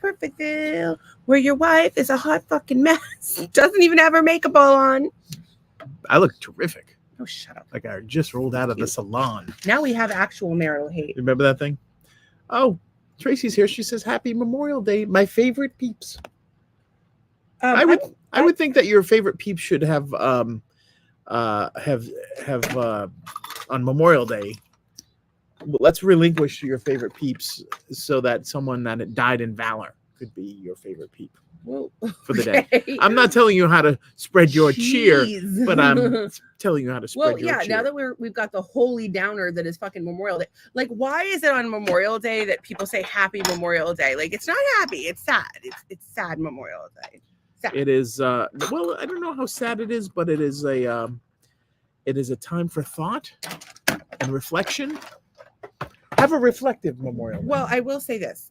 Perfectville, where your wife is a hot fucking mess, doesn't even have her makeup all on. I look terrific. Oh, shut up. Like I just rolled out of the salon. Now we have actual marital hate. Remember that thing? Oh, Tracy's here. She says, "Happy Memorial Day, my favorite peeps." I would think that your favorite peeps should have on Memorial Day. Let's relinquish your favorite peeps so that someone that died in valor could be your favorite peep for the day. I'm not telling you how to spread your cheer, but I'm telling you how to spread your cheer. Now that we've got the holy downer that is fucking Memorial Day. Like, why is it on Memorial Day that people say Happy Memorial Day? Like, it's not happy. It's sad. It's sad Memorial Day. Sad. It is. Well, I don't know how sad it is, but it is a time for thought and reflection. Have a reflective Memorial Day. Well, I will say this.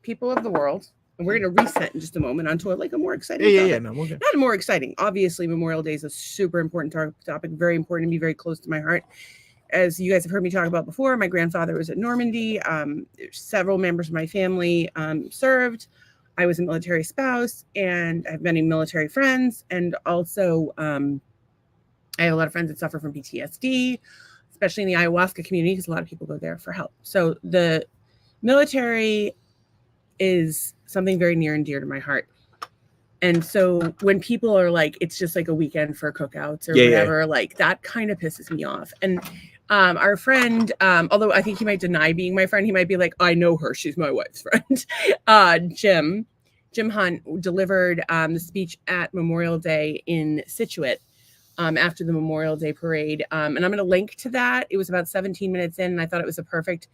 People of the world, and we're going to reset in just a moment onto a more exciting topic. No, we'll get... Not more exciting. Obviously, Memorial Day is a super important topic, very important to me, very close to my heart. As you guys have heard me talk about before, my grandfather was at Normandy. Several members of my family served. I was a military spouse, and I have many military friends, and also I have a lot of friends that suffer from PTSD, especially in the ayahuasca community, because a lot of people go there for help. So the military is something very near and dear to my heart. And so when people are like, it's just like a weekend for cookouts or whatever, like that kind of pisses me off. And our friend, although I think he might deny being my friend, he might be like, I know her, she's my wife's friend. Jim Hunt delivered the speech at Memorial Day in Scituate. After the Memorial Day parade. And I'm going to link to that. It was about 17 minutes in, and I thought it was a perfect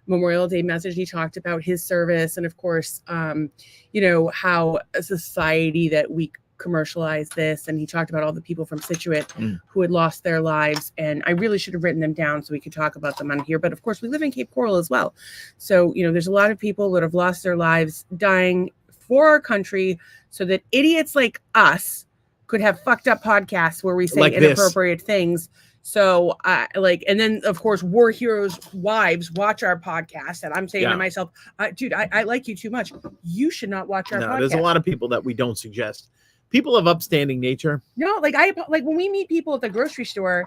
Memorial Day message. He talked about his service and, of course, how a society that we commercialize this. And he talked about all the people from Scituate who had lost their lives. And I really should have written them down so we could talk about them on here. But, of course, we live in Cape Coral as well. So, there's a lot of people that have lost their lives dying for our country so that idiots like us could have fucked up podcasts where we say like inappropriate things. So and then of course war heroes wives watch our podcast, and I'm saying to myself, dude, I like you too much. You should not watch our podcast. There's a lot of people that we don't suggest. People of upstanding nature. No, like when we meet people at the grocery store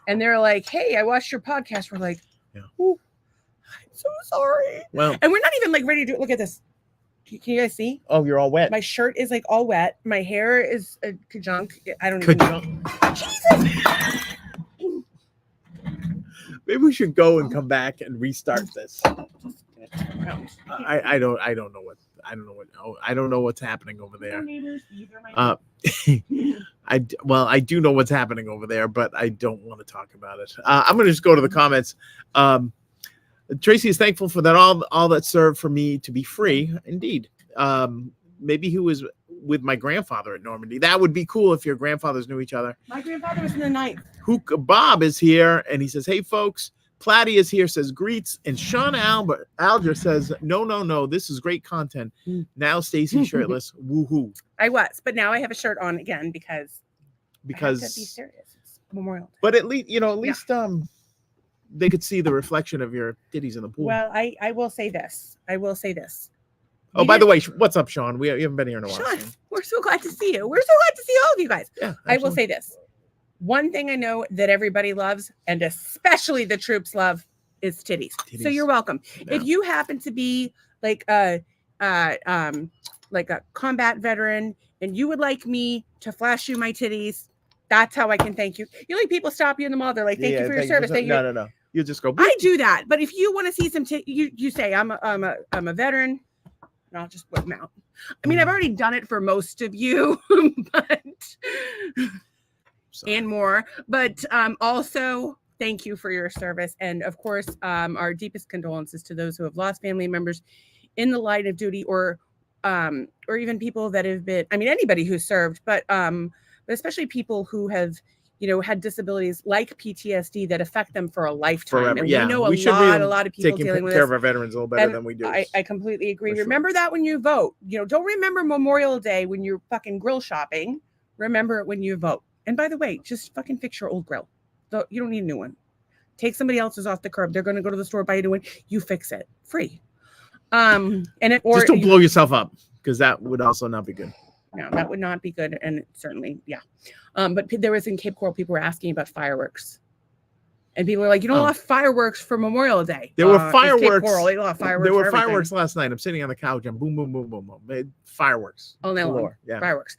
and they're like, hey, I watched your podcast. We're like, oh, I'm so sorry. Well, and we're not even like ready to look at this. Can you guys see? Oh, you're all wet. My shirt is like all wet. My hair is a kajunk. I don't even know. Jesus. Maybe we should go and come back and restart this. I don't know what's happening over there. I do know what's happening over there, but I don't want to talk about it. I'm going to just go to the comments. Tracy is thankful for that all that served for me to be free. Indeed. Maybe he was with my grandfather at Normandy. That would be cool if your grandfathers knew each other. My grandfather was in the 9th. Bob is here, and he says, hey, folks. Platty is here, says greets. And Sean Alger says, no, this is great content. Now Stacy shirtless. Woohoo. I was, but now I have a shirt on again because I have to be serious. It's Memorial Day. But at least they could see the reflection of your titties in the pool. Well, I will say this. Oh, by the way, what's up, Sean? We haven't been here in a while. Sean, we're so glad to see you. We're so glad to see all of you guys. Yeah, I will say this. One thing I know that everybody loves, and especially the troops love, is titties. So you're welcome. Yeah. If you happen to be like a combat veteran and you would like me to flash you my titties, that's how I can thank you. People stop you in the mall. They're like, thank you for your service. No. You just go. I do that. But if you want to see some, you say I'm a veteran, and I'll just whip them out. I mean, I've already done it for most of you, but and more. But also, thank you for your service, and of course, our deepest condolences to those who have lost family members in the line of duty, or even people that have been. I mean, anybody who served, but especially people who have. Had disabilities like PTSD that affect them for a lifetime. Forever. And we know a lot of people dealing with taking care of our veterans a little better than we do. I completely agree. Remember that when you vote. Don't remember Memorial Day when you're fucking grill shopping. Remember it when you vote. And by the way, just fucking fix your old grill. You don't need a new one. Take somebody else's off the curb. They're going to go to the store, buy a new one. You fix it free. And it, or Just don't blow yourself up, because that would also not be good. no, that would not be good. And certainly, yeah. But there was in Cape Coral, people were asking about fireworks. And people were like, you don't have fireworks for Memorial Day. There were It's Cape fireworks. Coral. They love fireworks. There were for everything. fireworks last night. I'm sitting on the couch and boom, boom, boom, boom, boom. Fireworks. All day long. Galore. Yeah. Fireworks.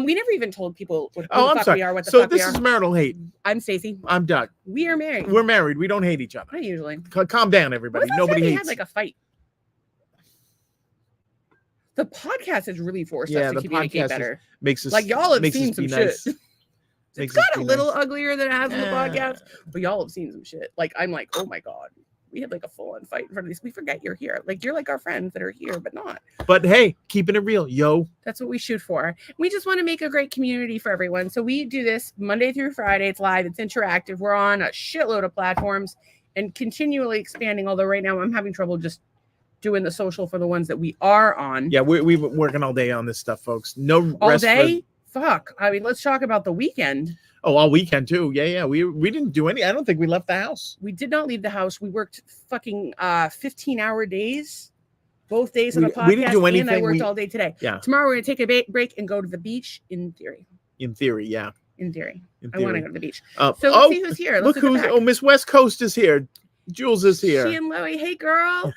We never even told people what Oh, the I'm fuck sorry. we are, what the So fuck we this are. is marital hate. I'm Stacey. I'm Doug. We are married. We're married. We don't hate each other. Not usually. Calm down, When everybody. was the last Nobody time we hates. had like a fight? The podcast has really forced Yeah, us the to communicate podcast better. Makes us Like y'all have makes us seen some be shit. nice. It's Makes us got a be little nice. uglier than it has in the Yeah. podcast, but y'all have seen some shit. Like I'm like, oh my god, we had like a full-on fight in front of these. We forget you're here. Like you're like our friends that are here, but not. But hey, keeping it real, yo. That's what we shoot for. We just want to make a great community for everyone. So we do this Monday through Friday. It's live. It's interactive. We're on a shitload of platforms and continually expanding. Although right now I'm having trouble just doing the social for the ones that we are on. Yeah, we've been working all day on this stuff, folks. No All rest day. Fuck. I mean, let's talk about the weekend. all weekend too. Yeah. We didn't do any. I don't think we left the house. We did not leave the house. We worked fucking 15-hour days, both days on a podcast. We didn't do And I anything. worked all day today. Yeah. Tomorrow we're gonna take a break and go to the beach. In theory. In theory, yeah. In theory. In I want to theory. go to the beach. Uh, So let's see who's here. Let's look look at who's. the back. Oh, Miss West Coast is here. Jules is here. She and Loie. Hey, girl.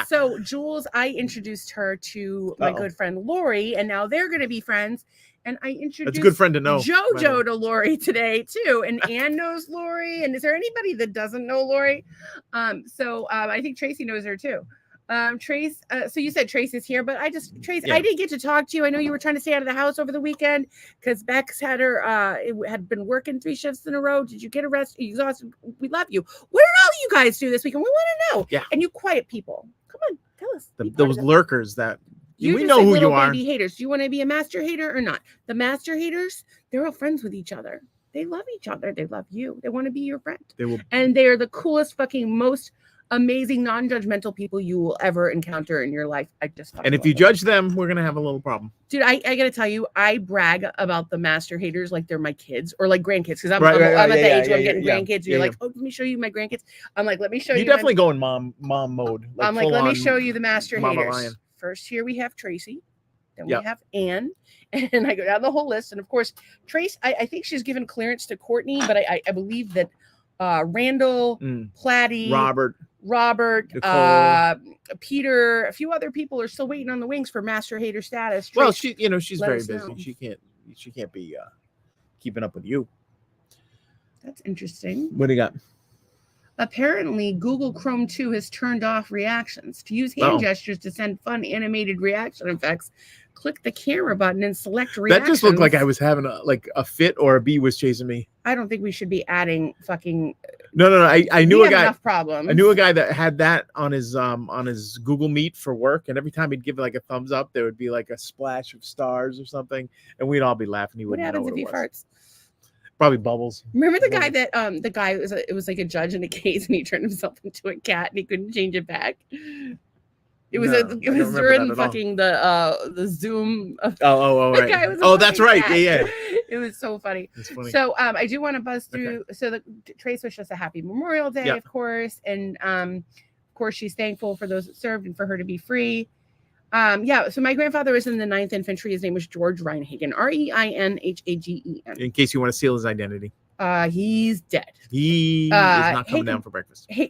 So Jules, I introduced her to my good friend Lori, and now they're going to be friends. And I introduced That's a good friend to know. JoJo to Lori today too. And Anne knows Lori. And is there anybody that doesn't know Lori? I think Tracy knows her too. Trace, so you said Trace is here, but Trace, Yeah. I didn't get to talk to you. I know you were trying to stay out of the house over the weekend because Bex had had been working 3 shifts in a row. Did you get arrested? Exhausted? We love you. What did all you guys do this weekend? We want to know. Yeah. And you quiet people, come on, tell us. Be part of Those this. lurkers that You're we just know like who little you are. baby haters. Do you want to be a master hater or not? The master haters, they're all friends with each other. They love each other. They love you. They want to be your friend. They will. And they are the coolest, fucking, most amazing, non-judgmental people you will ever encounter in your life. I just And if you judge them, we're gonna have a little problem. dude, I gotta tell you, I brag about the master haters like they're my kids or like grandkids because I'm Right, right, at right, the yeah, age where I'm yeah, getting yeah, grandkids. And yeah, you're yeah. like, oh, let me show you my grandkids. I'm like, let me show you. You definitely go in mom mode. I'm like, let me full-on show you the master Mama haters. Lion. First, here we have Tracy. Then Yep. we have Anne. And I go down the whole list. And of course, Trace, I think she's given clearance to Courtney, but I believe that Randall, Platty, Robert, Nicole. Peter, a few other people are still waiting on the wings for master hater status. Well, Trace, she's let very us busy. know. She can't be keeping up with you. that's interesting. What do you got? Apparently, Google Chrome 2 has turned off reactions. To use hand Oh. gestures to send fun animated reaction effects, click the camera button and select reactions. That just looked like I was having a fit or a bee was chasing me. I don't think we should be adding fucking. No. I knew we a have guy. enough problems. I knew a guy that had that on his Google Meet for work, and every time he'd give like a thumbs up, there would be like a splash of stars or something, and we'd all be laughing. He What wouldn't happens know if he what it was. farts? Probably bubbles. Remember the guy that the guy was it was like a judge in a case and he turned himself into a cat and he couldn't change it back. It was No, I it don't was remember during that at all. fucking the Zoom. Oh, The right. guy was a Oh, that's fucking right. cat. Yeah. It was so funny. It's funny. So I do want to buzz through. So the Trace wished us a happy Memorial Day, Yeah. of course, and of course she's thankful for those that served and for her to be free. So my grandfather was in the 9th Infantry. His name was George Reinhagen, Reinhagen. In case you want to seal his identity, He's dead. he is not hey, coming down for breakfast. Hey,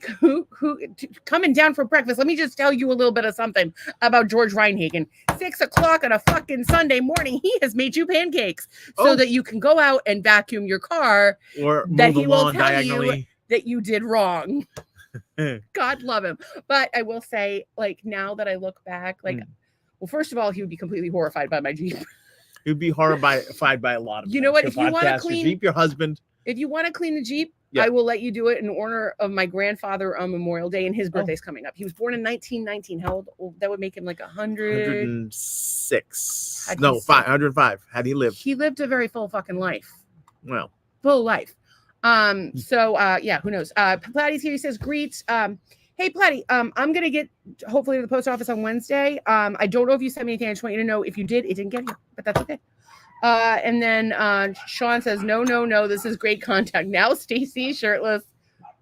coming down for breakfast? Let me just tell you a little bit of something about George Reinhagen. 6 o'clock on a fucking Sunday morning, he has made you pancakes so Oh. that you can go out and vacuum your car Or that mow the he will lawn tell you diagonally. that you did wrong. God love him. But I will say, like, now that I look back, like, well, first of all, he would be completely horrified by my Jeep. You'd be horrified by a lot of You know things. what? Your If you wanna podcast, your clean- Jeep, your husband. If you want to clean the Jeep, Yeah. I will let you do it in honor of my grandfather on Memorial Day, and his Oh. birthday's coming up. He was born in 1919. How old? Oh, that would make him like 100. 106. How'd No, he 105. Had he lived? He lived a very full fucking life. Well, Full life. Who knows? Platty's here. He says, greets. Hey, Platty, I'm going to get hopefully to the post office on Wednesday. I don't know if you sent me anything. I just want you to know if you did, it didn't get here, but that's okay. And then Sean says, no, this is great contact. Now Stacy shirtless.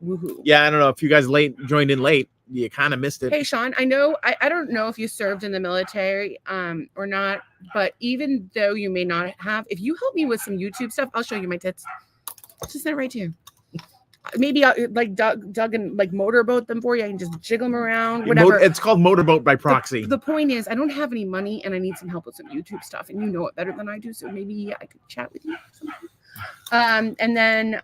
Woohoo. Yeah, I don't know if you guys joined in late. You kind of missed it. Hey, Sean, I know, I don't know if you served in the military or not, but even though you may not have, if you help me with some YouTube stuff, I'll show you my tits. Just send it right to you. Maybe I'll like Doug and like motorboat them for you. I can just jiggle them around, whatever. It's called motorboat by proxy. The point is, I don't have any money and I need some help with some YouTube stuff, and you know it better than I do. So maybe I could chat with you. And then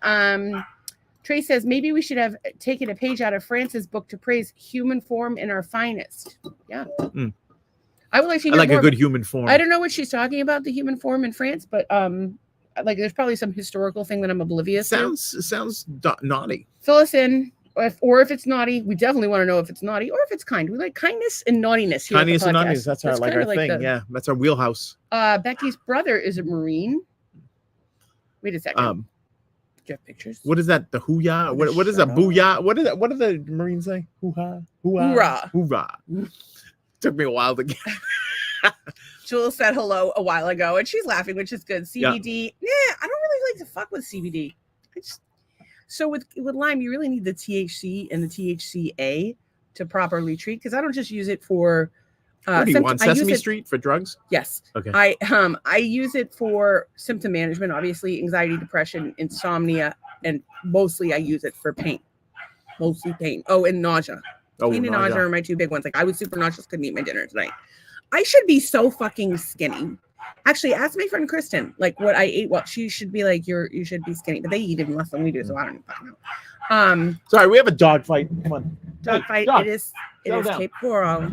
Trey says maybe we should have taken a page out of France's book to praise human form in our finest. Yeah, I would like to hear I like more a good human form. I don't know what she's talking about, the human form in France, but like there's probably some historical thing that I'm oblivious to. Sounds naughty. Fill us in, or if it's naughty, we definitely want to know if it's naughty or if it's kind. We like kindness and naughtiness here. Kindness at the and podcast. naughtiness. That's our kinda thing. Yeah, that's our wheelhouse. Becky's brother is a Marine. Wait a second. Do you have pictures? What is that? The hoo-yah? What is a booyah? What is that? What do the Marines say? Hoo-ha? Hoorah. Hoorah. Took me a while to get. Jules said hello a while ago, and she's laughing, which is good. CBD. Yeah, I don't really like to fuck with CBD. So with Lyme, you really need the THC and the THCA to properly treat, because I don't just use it for. What do you want? Sesame Street for drugs? Yes. Okay. I use it for symptom management, obviously anxiety, depression, insomnia, and mostly I use it for pain. Mostly pain. Oh, and nausea. Pain and nausea are my two big ones. Like I was super nauseous, couldn't eat my dinner tonight. I should be so fucking skinny. Actually, ask my friend Kristen, like what I ate. Well, she should be like, you should be skinny, but they eat even less than we do, so I don't even fucking know. Sorry, we have a dog fight. Come on. Dog fight. Dog. It is down. Cape Coral.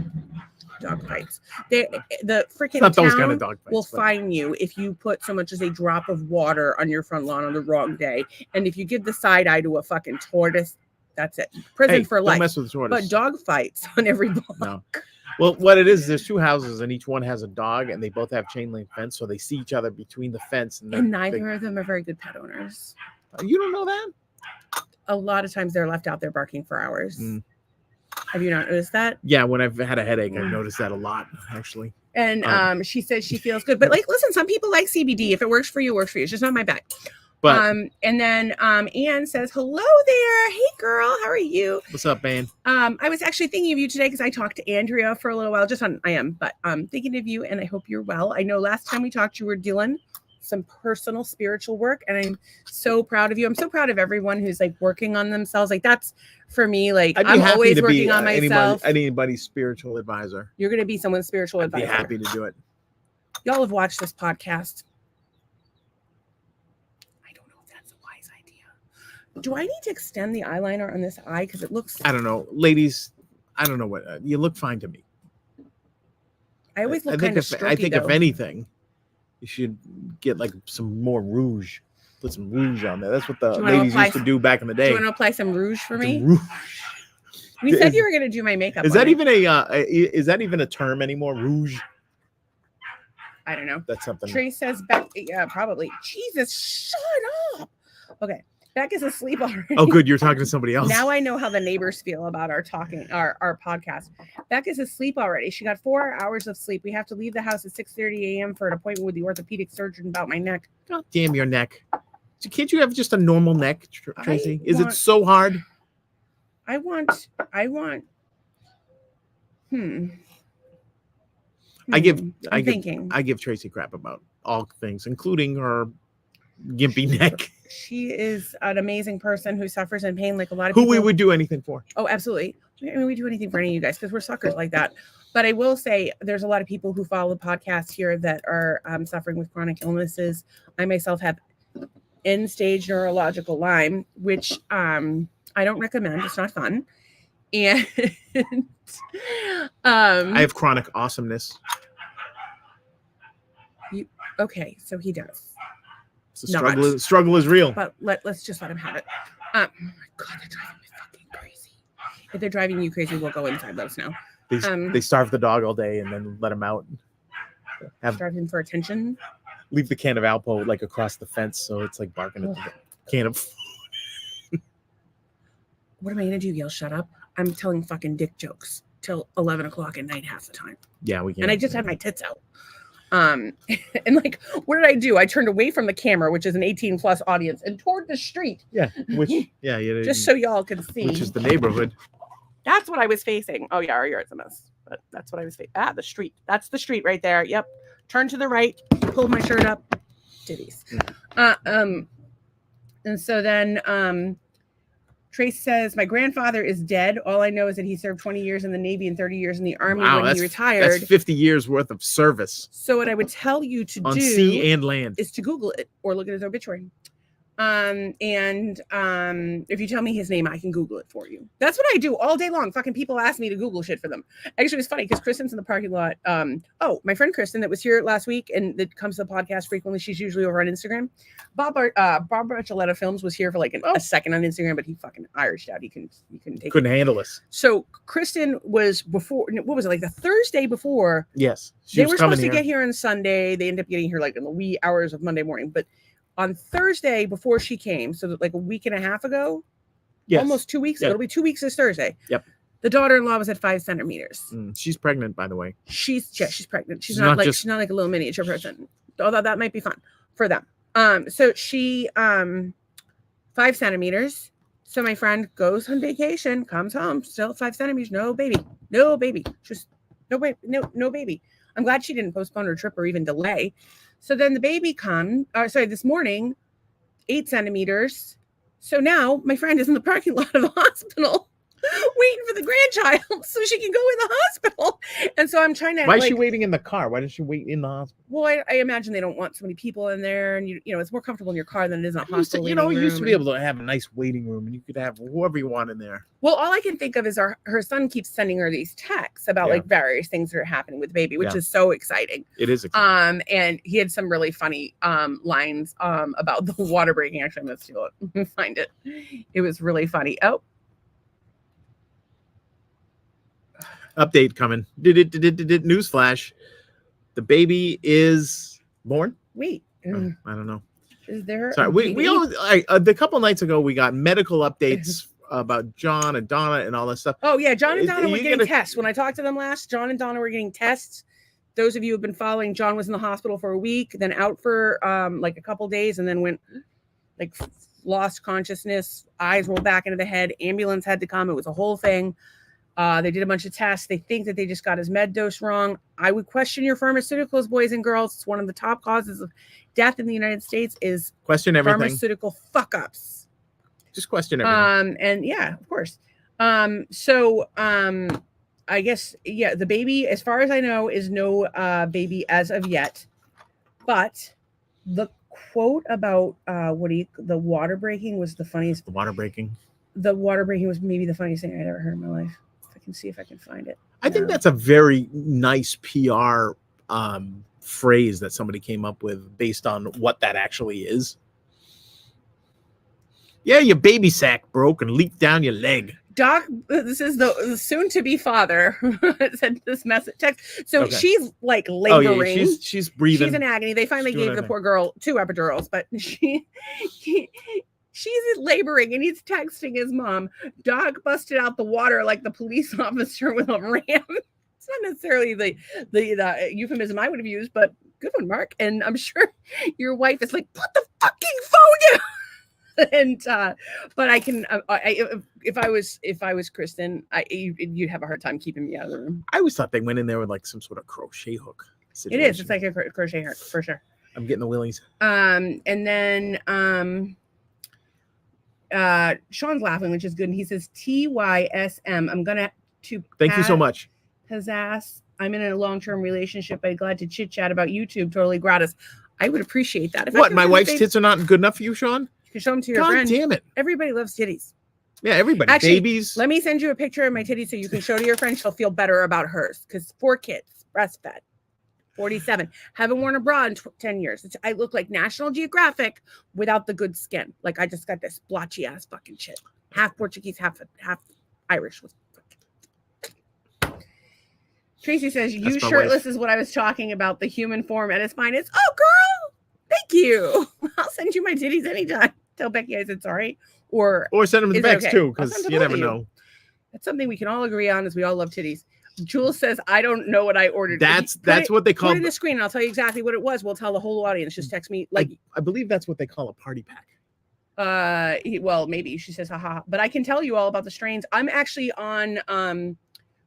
Dog fights. The freaking Not those town kind of dog fights, will but- fine you if you put so much as a drop of water on your front lawn on the wrong day, and if you give the side eye to a fucking tortoise, that's it. Prison for don't life. mess with the tortoise. But dog fights on every block. No. Well, what it is, there's two houses and each one has a dog, and they both have chain link fence, so they see each other between the fence. And neither of them are very good pet owners. You don't know that? A lot of times they're left out there barking for hours. Mm. Have you not noticed that? Yeah, when I've had a headache, I've noticed that a lot, actually. And she says she feels good. But like, listen, some people like CBD. If it works for you, it works for you. It's just not my bag. But and then Anne says, hello there. Hey girl, how are you? what's up, man? I was actually thinking of you today because I talked to Andrea for a little while, just on IM, but thinking of you, and I hope you're well. I know last time we talked, you were doing some personal spiritual work, and I'm so proud of you. I'm so proud of everyone who's like working on themselves. Like that's for me, like I'd be I'm happy always to working be on myself. anybody's spiritual advisor. You're going to be someone's spiritual I'd advisor. be happy to do it. Y'all have watched this podcast. I don't know if that's a wise idea. Do I need to extend the eyeliner on this eye? Because it looks, I don't know. Ladies, I don't know what. You look fine to me. I always look I think kind of I think though. if anything, you should get like some more rouge. Put some rouge on there. That's what the Do you wanna ladies apply used to do back in the Do day. you want to apply some rouge for Some me? rouge. We said you were going to do my makeup. Is on that me. even is that even a term anymore? Rouge. I don't know. That's something. Trey says Beck. Yeah, probably. Jesus, shut up. Okay, Beck is asleep already. Oh, good. You're talking to somebody else. Now I know how the neighbors feel about our podcast. Beck is asleep already. She got 4 hours of sleep. We have to leave the house at 6:30 a.m. for an appointment with the orthopedic surgeon about my neck. God damn your neck. Can't you have just a normal neck, Tracy? Is it want- so hard? I want. I I'm give thinking. I give Tracy crap about all things, including her gimpy neck. She is an amazing person who suffers in pain like a lot of Who people. we would do anything for. Oh, absolutely. I mean, we do anything for any of you guys because we're suckers like that. But I will say there's a lot of people who follow the podcast here that are suffering with chronic illnesses. I myself have end-stage neurological Lyme, which I don't recommend. It's not fun. And I have chronic awesomeness. okay, so he does. So Not. struggle is real. But let's just let him have it. Oh my God, they're driving me fucking crazy. If they're driving you crazy, we'll go inside. Let us know. They starve the dog all day and then let him out. Drive him for attention. Leave the can of Alpo like across the fence, so it's like barking at the can of. What am I gonna do? Yell, shut up? I'm telling fucking dick jokes till 11 o'clock at night half the time. Yeah, we can. And I just had my tits out. And like, what did I do? I turned away from the camera, which is an 18 plus audience, and toward the street, Yeah, which yeah, just so y'all can see. which is the neighborhood. That's what I was facing. Oh yeah, our yard's a mess, but that's what I was facing. Ah, the street. That's the street right there. Yep. Turn to the right. Pull my shirt up. Titties. And so then Trace says, my grandfather is dead. All I know is that he served 20 years in the Navy and 30 years in the Army when he retired. That's 50 years worth of service. So what I would tell you to on do sea and land is to Google it or look at his obituary. If you tell me his name, I can Google it for you. That's what I do all day long. Fucking people ask me to Google shit for them. Actually, it's funny because Kristen's in the parking lot. My friend Kristen that was here last week and that comes to the podcast frequently. She's usually over on Instagram. Bob Archuleta Films was here for like a second on Instagram, but he fucking Irished out. He couldn't take couldn't handle us. So Kristen was before. What was it, like the Thursday before? Yes, they were supposed to get here on Sunday. They ended up getting here like in the wee hours of Monday morning, but on Thursday before she came, so like a week and a half ago, almost 2 weeks ago, it'll be 2 weeks this Thursday. Yep. The daughter-in-law was at 5 centimeters. She's pregnant, by the way. She's pregnant. She's not like she's not like a little miniature person. Although that might be fun for them. So she 5 centimeters. So my friend goes on vacation, comes home, still 5 centimeters, no baby, just no baby. I'm glad she didn't postpone her trip or even delay. So then the baby this morning, 8 centimeters. So now my friend is in the parking lot of the hospital waiting for the grandchild so she can go in the hospital. And so I'm trying to. Why is she waiting in the car? Why doesn't she wait in the hospital? Well, I imagine they don't want so many people in there, and you know it's more comfortable in your car than it is in a hospital. You used to be able to have a nice waiting room, and you could have whoever you want in there. Well, all I can think of is her son keeps sending her these texts about like various things that are happening with the baby, which is so exciting. It is exciting. And he had some really funny lines about the water breaking. Actually, I'm gonna steal it and find it. It was really funny. Oh. Update coming. Newsflash. The baby is born. Wait. I don't know. Is there? Sorry, we always the couple nights ago we got medical updates about John and Donna and all that stuff. Oh yeah, John and Donna were getting tests. When I talked to them last, John and Donna were getting tests. Those of you who have been following, John was in the hospital for a week, then out for like a couple days, and then went like lost consciousness, eyes rolled back into the head. Ambulance had to come. It was a whole thing. They did a bunch of tests. They think that they just got his med dose wrong. I would question your pharmaceuticals, boys and girls. It's one of the top causes of death in the United States is question everything. Pharmaceutical fuck ups. Just question everything. And yeah, of course. I guess, the baby, as far as I know, is no baby as of yet. But the quote about the water breaking was the funniest. The water breaking was maybe the funniest thing I'd ever heard in my life. Can see if I can find it. I think that's a very nice PR phrase that somebody came up with based on what that actually is. Yeah, your baby sack broke and leaked down your leg. Doc, this is the soon-to-be father sent this message text. So she's like laboring. Oh, yeah, she's breathing. She's in agony. They finally gave the poor girl 2 epidurals, but she's laboring and he's texting his mom. Doc busted out the water like the police officer with a ram. It's not necessarily the euphemism I would have used, but good one, Mark. And I'm sure your wife is like, put the fucking phone down. And but I can if I was Kristen, you'd have a hard time keeping me out of the room. I always thought they went in there with like some sort of crochet hook situation. It is. It's like a crochet hook for sure. I'm getting the willies. And then Sean's laughing, which is good. And he says TYSM. I'm gonna thank you so much. His ass. I'm in a long-term relationship. I'm glad to chit chat about YouTube totally gratis. I would appreciate that. What? My wife's tits are not good enough for you, Sean? You can show them to your friend. God damn it! Everybody loves titties. Yeah, everybody. Actually, babies. Let me send you a picture of my titties so you can show to your friend. She'll feel better about hers because 4 kids, breastfed. 47. Haven't worn a bra in 10 years. I look like National Geographic without the good skin. Like I just got this blotchy ass fucking shit. Half Portuguese, half Irish. Tracy says, "You shirtless is what I was talking about. The human form at its finest." Oh, girl, thank you. I'll send you my titties anytime. Tell Becky I said sorry, or send them the bags too, because you never know. That's something we can all agree on, is we all love titties. Jules says, I don't know what I ordered. That's Put what they it call. in the screen. And I'll tell you exactly what it was. We'll tell the whole audience. Just text me. Like, I believe that's what they call a party pack. well, maybe she says, haha. But I can tell you all about the strains. I'm actually on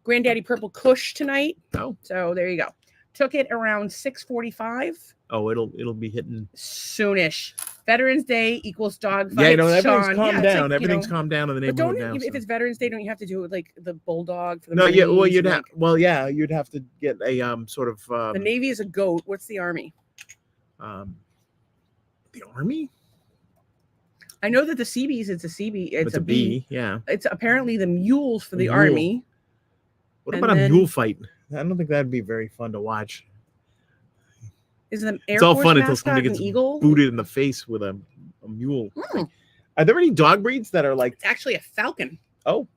Granddaddy Purple Kush tonight. Oh, So there you go. Took it around 6:45. oh, it'll be hitting Soonish. Veterans Day equals dog fights. Yeah, you know, everything's Sean. calmed Yeah, it's down. like, you Everything's know, calmed down in the but neighborhood don't now. if so. it's Veterans Day, don't you have to do it with like the bulldog for the No, yeah, well, Marines you'd and, have, like, well, yeah, you'd have to get a sort of the Navy is a goat. What's the Army? The Army. I know that the Seabees, it's a Seabee. It's a a bee. Yeah. It's apparently the mules for the Mule. Army. What And about a then- mule fight? I don't think that'd be very fun to watch. Is the Air It's all Force fun until mascot somebody an gets eagle? booted in the face with a mule. Mm, Are there any dog breeds that are like? it's actually a falcon. Oh,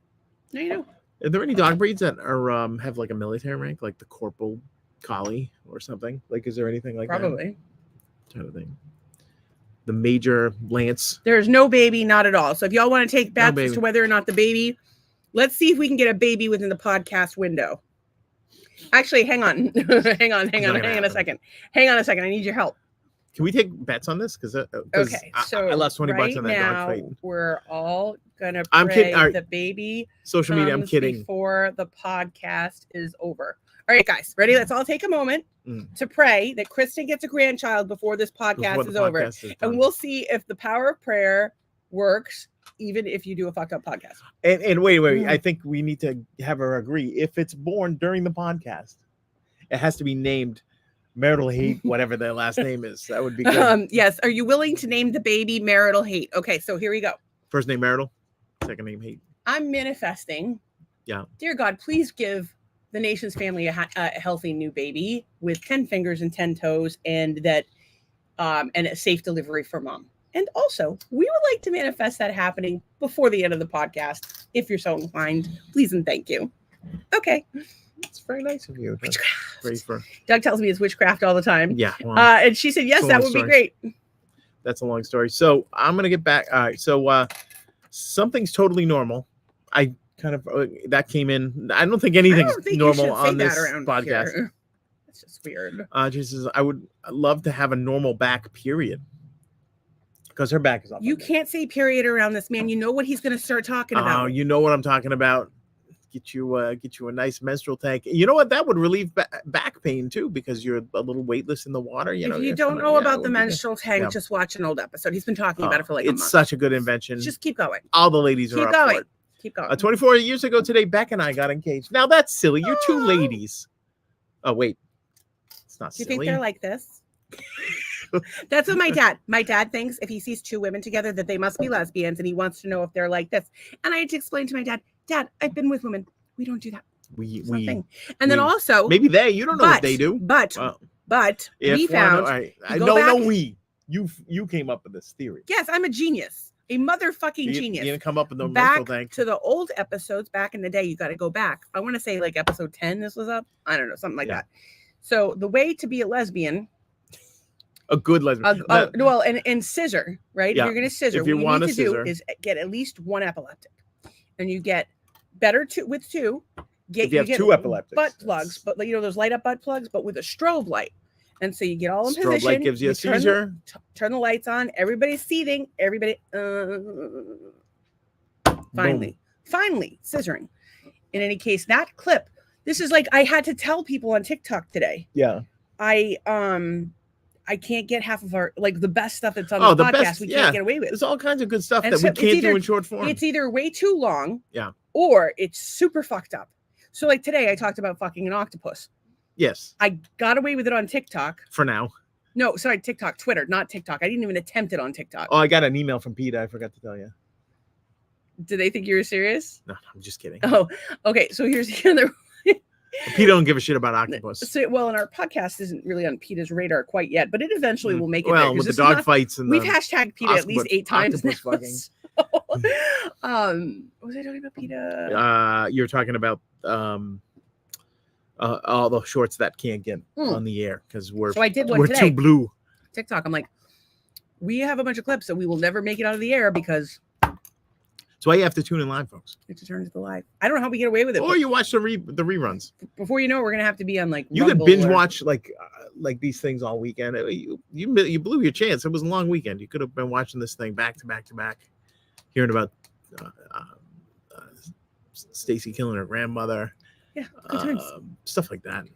No, you know. are there any dog breeds that are have like a military rank, like the Corporal Collie or something? Like, is there anything like that? Probably. Kind of thing. The Major Lance. There's no baby, not at all. So if y'all want to take bets as baby. to whether or not the baby, let's see if we can get a baby within the podcast window. Actually, hang on. hang on gonna a happen. second. Hang on a second. I need your help. Can we take bets on this? Because Okay. So I lost 20 bucks on that now, dog fight. we're all gonna pray I'm kidding. All right. the baby Social media. I'm comes kidding. before the podcast is over. All right, guys, ready? Let's all take a moment to pray that Kristen gets a grandchild before this podcast Before the is over. podcast is done. And we'll see if the power of prayer works, even if you do a fucked up podcast. And wait. Mm. I think we need to have her agree. If it's born during the podcast, it has to be named Marital Hate, whatever their last name is. That would be good. Yes. Are you willing to name the baby Marital Hate? Okay, so here we go. First name Marital, second name Hate. I'm manifesting. Yeah. Dear God, please give the nation's family a healthy new baby with 10 fingers and 10 toes, and that and a safe delivery for mom. And also, we would like to manifest that happening before the end of the podcast, if you're so inclined. Please and thank you. Okay. It's very nice of you. That's great for Doug tells me it's witchcraft all the time. yeah. Well, And she said, yes, it's a that long would be story. great. that's a long story. So I'm gonna get back. All right. So something's totally normal. I kind of that came in. I don't think I anything's don't think normal you should say on this that around podcast. here. That's just weird. She says I would love to have a normal back period because her back is off. You can't say period around this man. You know what he's going to start talking Oh, about. you know what I'm talking about. Get you a nice menstrual tank. You know what? That would relieve back pain too because you're a little weightless in the water. You know. If you you're don't something- know yeah, it about would the be good. menstrual tank, Yeah. just watch an old episode. He's been talking about it for like a It's month. such a good invention. Just keep going. All the ladies are Keep up going. for it. Keep going. 24 years ago today, Beck and I got engaged. Now that's silly. You're two Aw. ladies. Oh wait, it's not Do you silly. think they're like this? That's what my dad thinks if he sees two women together that they must be lesbians, and he wants to know if they're like this. And I had to explain to my dad, I've been with women. We don't do that. It's not a thing. And then we- also, maybe you don't know what they do. But Well, we if found one, I go no back- we you came up with this theory. yes, I'm a genius, a motherfucking You genius. didn't come up with the Back menstrual tank. to the old episodes back in the day, you got to go back. I want to say like episode 10 this was up. I don't know, something like Yeah. that. So the way to be a lesbian, A good lesbian. well, and scissor, right? Yeah. If you're going to scissor, If you what want you a need to do scissor. is get at least one epileptic. And you get better with two. If you have get two epileptics, butt plugs, but you know those light up butt plugs, but with a strobe light. And so you get all in Strobe position. light gives you a turn the- seizure. turn the lights on. Everybody's seething. Everybody. Finally, scissoring. In any case, that clip. This is like I had to tell people on TikTok today. Yeah. I can't get half of our like the best stuff that's on Oh, the the podcast. best, We yeah. can't get away with. There's all kinds of good stuff And that so we it's can't either- do in short form. It's either way too long, Yeah. or it's super fucked up. So like today, I talked about fucking an octopus. Yes. I got away with it on TikTok. For now. No, sorry, TikTok, Twitter, not TikTok. I didn't even attempt it on TikTok. Oh, I got an email from Peter. I forgot to tell you. Did they think you were serious? No, I'm just kidding. Oh, okay. So here's the other. Peter don't give a shit about octopus. So, well, and our podcast isn't really on PETA's radar quite yet, but it eventually will make it. there, Well, 'cause with the this is dog not- fights and we've the hashtagged PETA at least octopus- 8 times now. octopus fucking. So, what was I talking about PETA? You're talking about all the shorts that can't get on the air because we're So I did one we're today. too blue. TikTok. I'm like, we have a bunch of clips that we will never make it out of the air because So That's why you have to tune in live, folks. You have to turn to the live. I don't know how we get away with it. Or you watch the reruns. Before you know it, we're gonna have to be on like You could Rumble binge or- watch like these things all weekend. You blew your chance. It was a long weekend. You could have been watching this thing back to back to back, hearing about Stacy killing her grandmother. Yeah, good times. Stuff like that.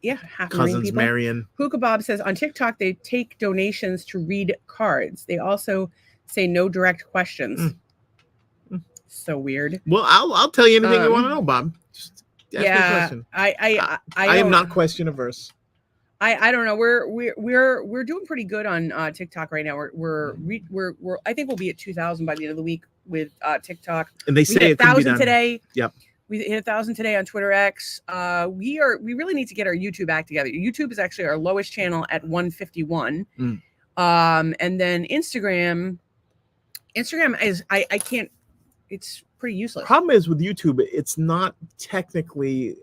Yeah, half a million Cousins people. marrying. Hookah Bob says on TikTok they take donations to read cards. They also say no direct questions. So weird. Well, I'll tell you anything you want to know, Bob. Just ask me a Yeah, question. I I am don't- not question averse. I don't know. We're doing pretty good on TikTok right now. We're I think we'll be at 2,000 by the end of the week with TikTok. And they We say hit it can be 1,000 done. today. Yep. We hit 1,000 today on Twitter X. We really need to get our YouTube act together. YouTube is actually our lowest channel at 151. And then Instagram is I can't. It's pretty useless. Problem is with YouTube, it's not technically,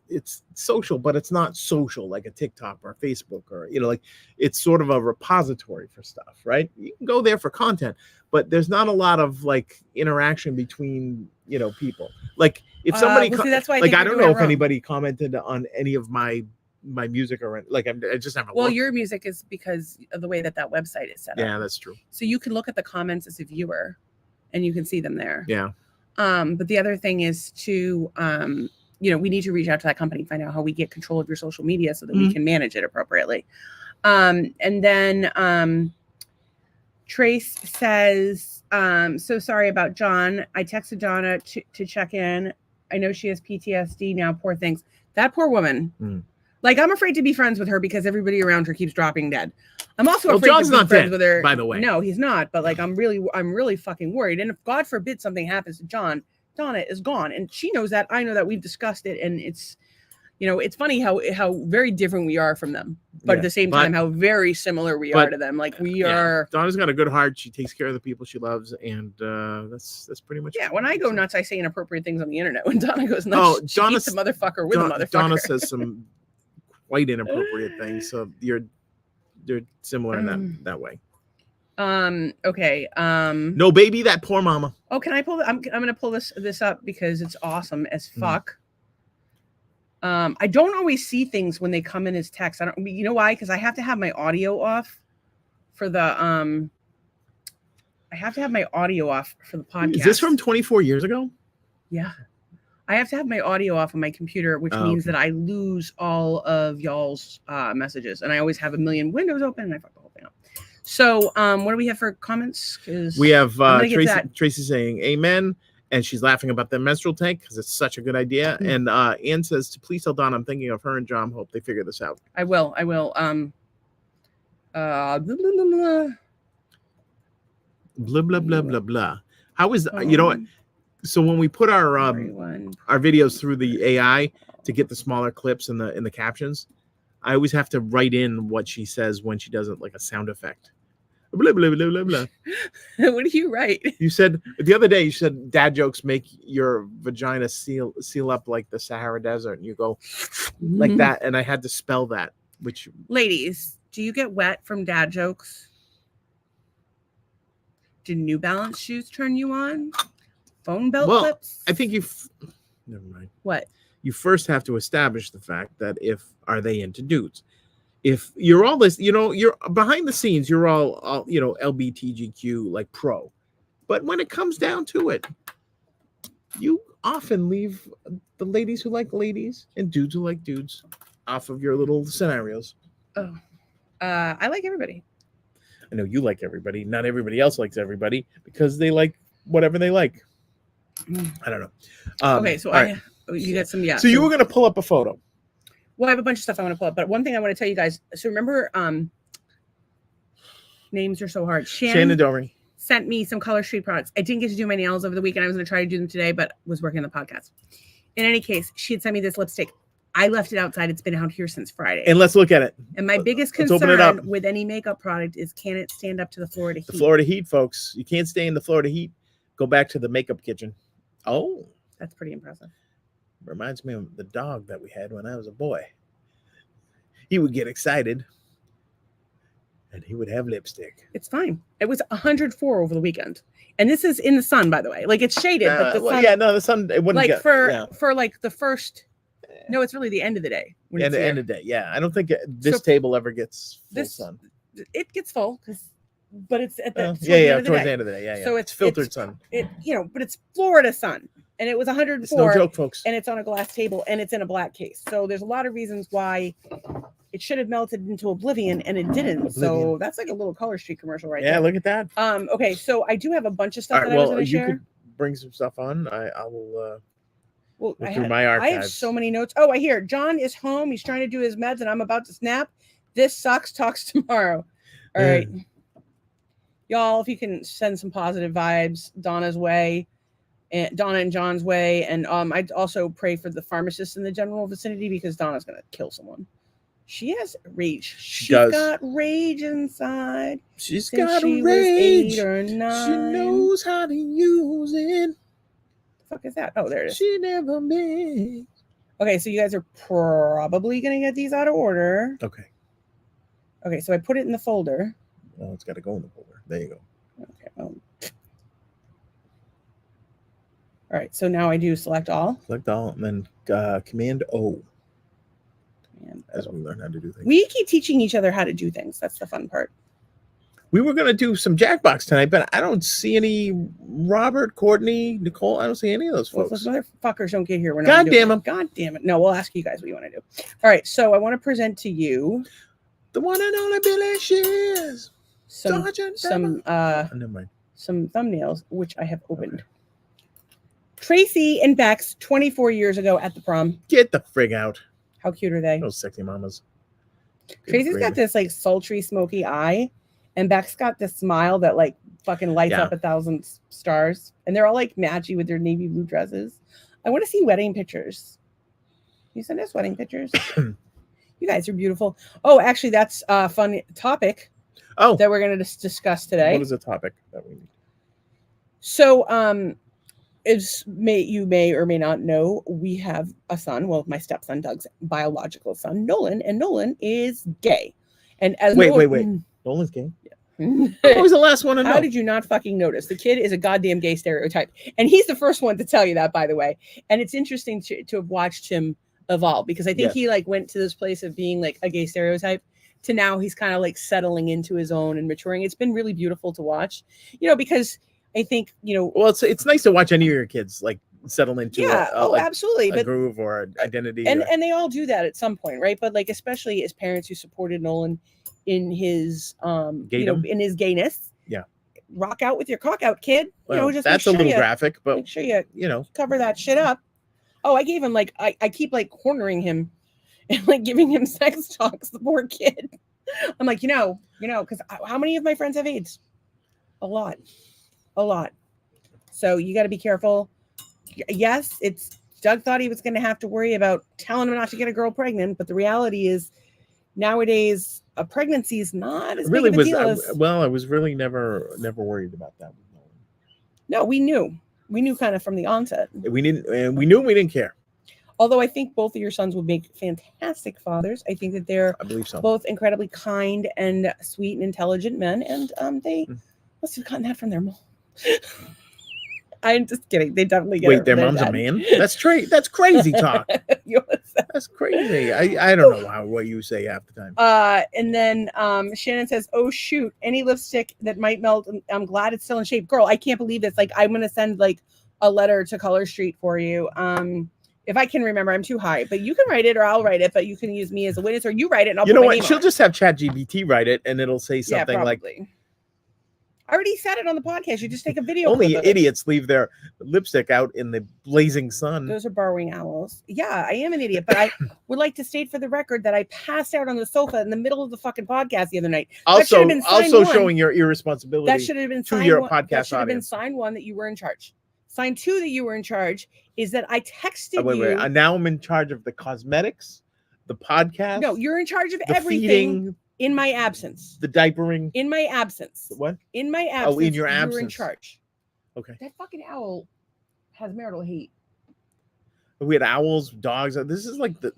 it's social, but it's not social like a TikTok or a Facebook or like it's sort of a repository for stuff, right? You can go there for content, but there's not a lot of like interaction between people. Like if somebody well, see, that's why I like think I you're don't doing know it if wrong. anybody commented on any of my music or like I just haven't. Well, looked. your music is because of the way that website is set up. Yeah, that's true. So you can look at the comments as a viewer, and you can see them there. Yeah. But the other thing is to we need to reach out to that company, find out how we get control of your social media so that we can manage it appropriately. And then Trace says, so sorry about John. I texted Donna to check in. I know she has PTSD now. Poor things. That poor woman. Like, I'm afraid to be friends with her because everybody around her keeps dropping dead. I'm also afraid John's to be not friends dead, with her. by the way. No, he's not. But like, I'm really fucking worried. And if God forbid something happens to John, Donna is gone, and she knows that. I know that. We've discussed it, and it's it's funny how very different we are from them, but at the same time, how very similar we are to them. Like we are. Donna's got a good heart. She takes care of the people she loves, and that's pretty much. Yeah, when I go nuts, I say inappropriate things on the internet. When Donna goes nuts, she keeps the motherfucker with the motherfucker. Donna says some quite inappropriate things, so you're similar in that way. Okay. No, baby, that poor mama. Oh, can I pull? I'm gonna pull this up because it's awesome as fuck. I don't always see things when they come in as text. I don't. You know why? Because I have to have my audio off for the I have to have my audio off for the podcast. Is this from 24 years ago? Yeah. I have to have my audio off on my computer, which means that I lose all of y'all's messages, and I always have a million windows open, and I fuck the whole thing up. So, what do we have for comments? We have Tracy saying amen, and she's laughing about the menstrual tank because it's such a good idea. And Ann says to please tell Donna I'm thinking of her and John. Hope they figure this out. I will. Blah, blah, blah. Blah blah blah blah blah. How is you know what? So when we put our videos through the AI to get the smaller clips in the captions, I always have to write in what she says when she does it, like a sound effect. Blah blah blah blah blah. What do you write? You said the other day. You said dad jokes make your vagina seal up like the Sahara Desert, and you go like that, and I had to spell that. Which ladies, do you get wet from dad jokes? Did New Balance shoes turn you on? Phone belt clips? I think never mind. What? You first have to establish the fact that are they into dudes? If you're all this, you're behind the scenes, you're all LBTGQ like pro. But when it comes down to it, you often leave the ladies who like ladies and dudes who like dudes off of your little scenarios. Oh, I like everybody. I know you like everybody. Not everybody else likes everybody because they like whatever they like. I don't know. Okay, so you got some, So you were going to pull up a photo. Well, I have a bunch of stuff I want to pull up, but one thing I want to tell you guys. So remember, names are so hard. Shannon Dory sent me some Color Street products. I didn't get to do my nails over the weekend. I was going to try to do them today, but was working on the podcast. In any case, she had sent me this lipstick. I left it outside. It's been out here since Friday. And let's look at it. And my biggest concern with any makeup product is, can it stand up to the Florida heat? The Florida heat, folks. You can't stay in the Florida heat. Go back to the makeup kitchen. Oh. That's pretty impressive. Reminds me of the dog that we had when I was a boy. He would get excited. And he would have lipstick. It's fine. It was 104 over the weekend, and this is in the sun, by the way. Like it's shaded, but the sun. Yeah, no, the sun. It wouldn't Like get, for like the first. No, it's really the end of the day. When and it's the here. end of the day. Yeah, I don't think this So table ever gets full this- sun. It gets full but it's at the towards Yeah, the end of the towards day. the end of the day. Yeah, yeah. So it's filtered sun. But it's Florida sun, and it was 104. It's no joke, folks. And it's on a glass table, and it's in a black case. So there's a lot of reasons why it should have melted into oblivion, and it didn't. So Oblivion. that's like a little Color Street commercial right Yeah, there. look at that. Okay, so I do have a bunch of stuff All right, that I was well, going to you share. could bring some stuff on. I will Well, look through my I archives. have so many notes. Oh, I hear John is home. He's trying to do his meds, and I'm about to snap. This sucks. Talks tomorrow. All right, y'all. If you can send some positive vibes Donna's way, and Donna and John's way, and I'd also pray for the pharmacist in the general vicinity because Donna's gonna kill someone. She has rage. She's does. got rage inside. She's Since got she a was rage. 8 or 9. She knows how to use it. The fuck is that? Oh, there it is. She never made. Okay, so you guys are probably gonna get these out of order. Okay. Okay, so I put it in the folder. Well, it's got to go in the folder. There you go. Okay. All right, so now I do select all. Select all, and then Command O And as we learn how to do things. we keep teaching each other how to do things. That's the fun part. We were going to do some Jackbox tonight, but I don't see any Robert, Courtney, Nicole. I don't see any of those Well, if folks. those motherfuckers don't get here, we're not God doing damn it. 'em. God damn it. No, we'll ask you guys what you want to do. All right, so I want to present to you The one and only Billy Shears. some Sergeant some Pepper. Never mind. some thumbnails which I have opened. Tracy and Bex 24 years ago at the prom. Get the frig out. How cute are they? Those sexy mamas. Good Tracy's got gravy. this like sultry, smoky eye, and Beck's got this smile that like fucking lights Yeah. up 1,000 stars. And they're all like matchy with their navy blue dresses. I want to see wedding pictures. You send us wedding pictures. You guys are beautiful. Oh, actually, that's a fun topic Oh, that we're going to discuss today. what is the topic that we need? So, you may or may not know, we have a son. Well, my stepson, Doug's biological son, Nolan, and Nolan is gay. And as Wait. Nolan, Nolan's gay. I was the last one to know. How did you not fucking notice? The kid is a goddamn gay stereotype. And he's the first one to tell you that, by the way. And it's interesting to have watched him evolve because I think Yes. he like went to this place of being like a gay stereotype to now he's kind of like settling into his own and maturing. It's been really beautiful to watch, because I think, Well, it's nice to watch any of your kids like settle into like absolutely. a But groove or an identity. and or- they all do that at some point, right? But like especially as parents who supported Nolan in his Gaydom? in his gayness. Yeah. Rock out with your cock out, kid. well, Just that's a make sure little you- graphic, but Make sure you cover that shit up. Oh, I gave him like I keep like cornering him and like giving him sex talks. The poor kid. I'm like, because how many of my friends have AIDS? A lot. So you got to be careful. Yes, Doug thought he was going to have to worry about telling him not to get a girl pregnant, but the reality is nowadays a pregnancy is not as really big of a was deal as. I was really never worried about that. No, we knew kind of from the onset. We didn't care. Although I think both of your sons would make fantastic fathers. I think that they're I believe so. both incredibly kind and sweet and intelligent men, and they must have gotten that from their mom. I'm just kidding. They definitely get it Wait, from their mom's a dad. man? That's That's crazy talk. You know what's that? That's crazy. I don't know what you say half the time. And then Shannon says, "Oh shoot, any lipstick that might melt. I'm glad it's still in shape, girl. I can't believe this. Like, I'm gonna send like a letter to Color Street for you. If I can remember, I'm too high, but you can write it or I'll write it, but you can use me as a witness or you write it and I'll You put know my what? name She'll on it. just have ChatGPT write it, and it'll say Yeah, something like, probably. I already said it on the podcast. You just take a video. "Only clip of it. idiots leave their lipstick out in the blazing sun." Those are borrowing owls. Yeah, I am an idiot, but I would like to state for the record that I passed out on the sofa in the middle of the fucking podcast the other night. That should have been sign one. Showing your irresponsibility. That should have been to sign your one. podcast That should have been audience. sign one that you were in charge. Sign two that you were in charge is that I texted Wait. you. Now I'm in charge of the cosmetics, the podcast. No, you're in charge of the everything feeding, in my absence. the diapering. In my absence. What? In my absence. in your You were in absence. charge. Okay. That fucking owl has marital hate. We had owls, dogs. This is like the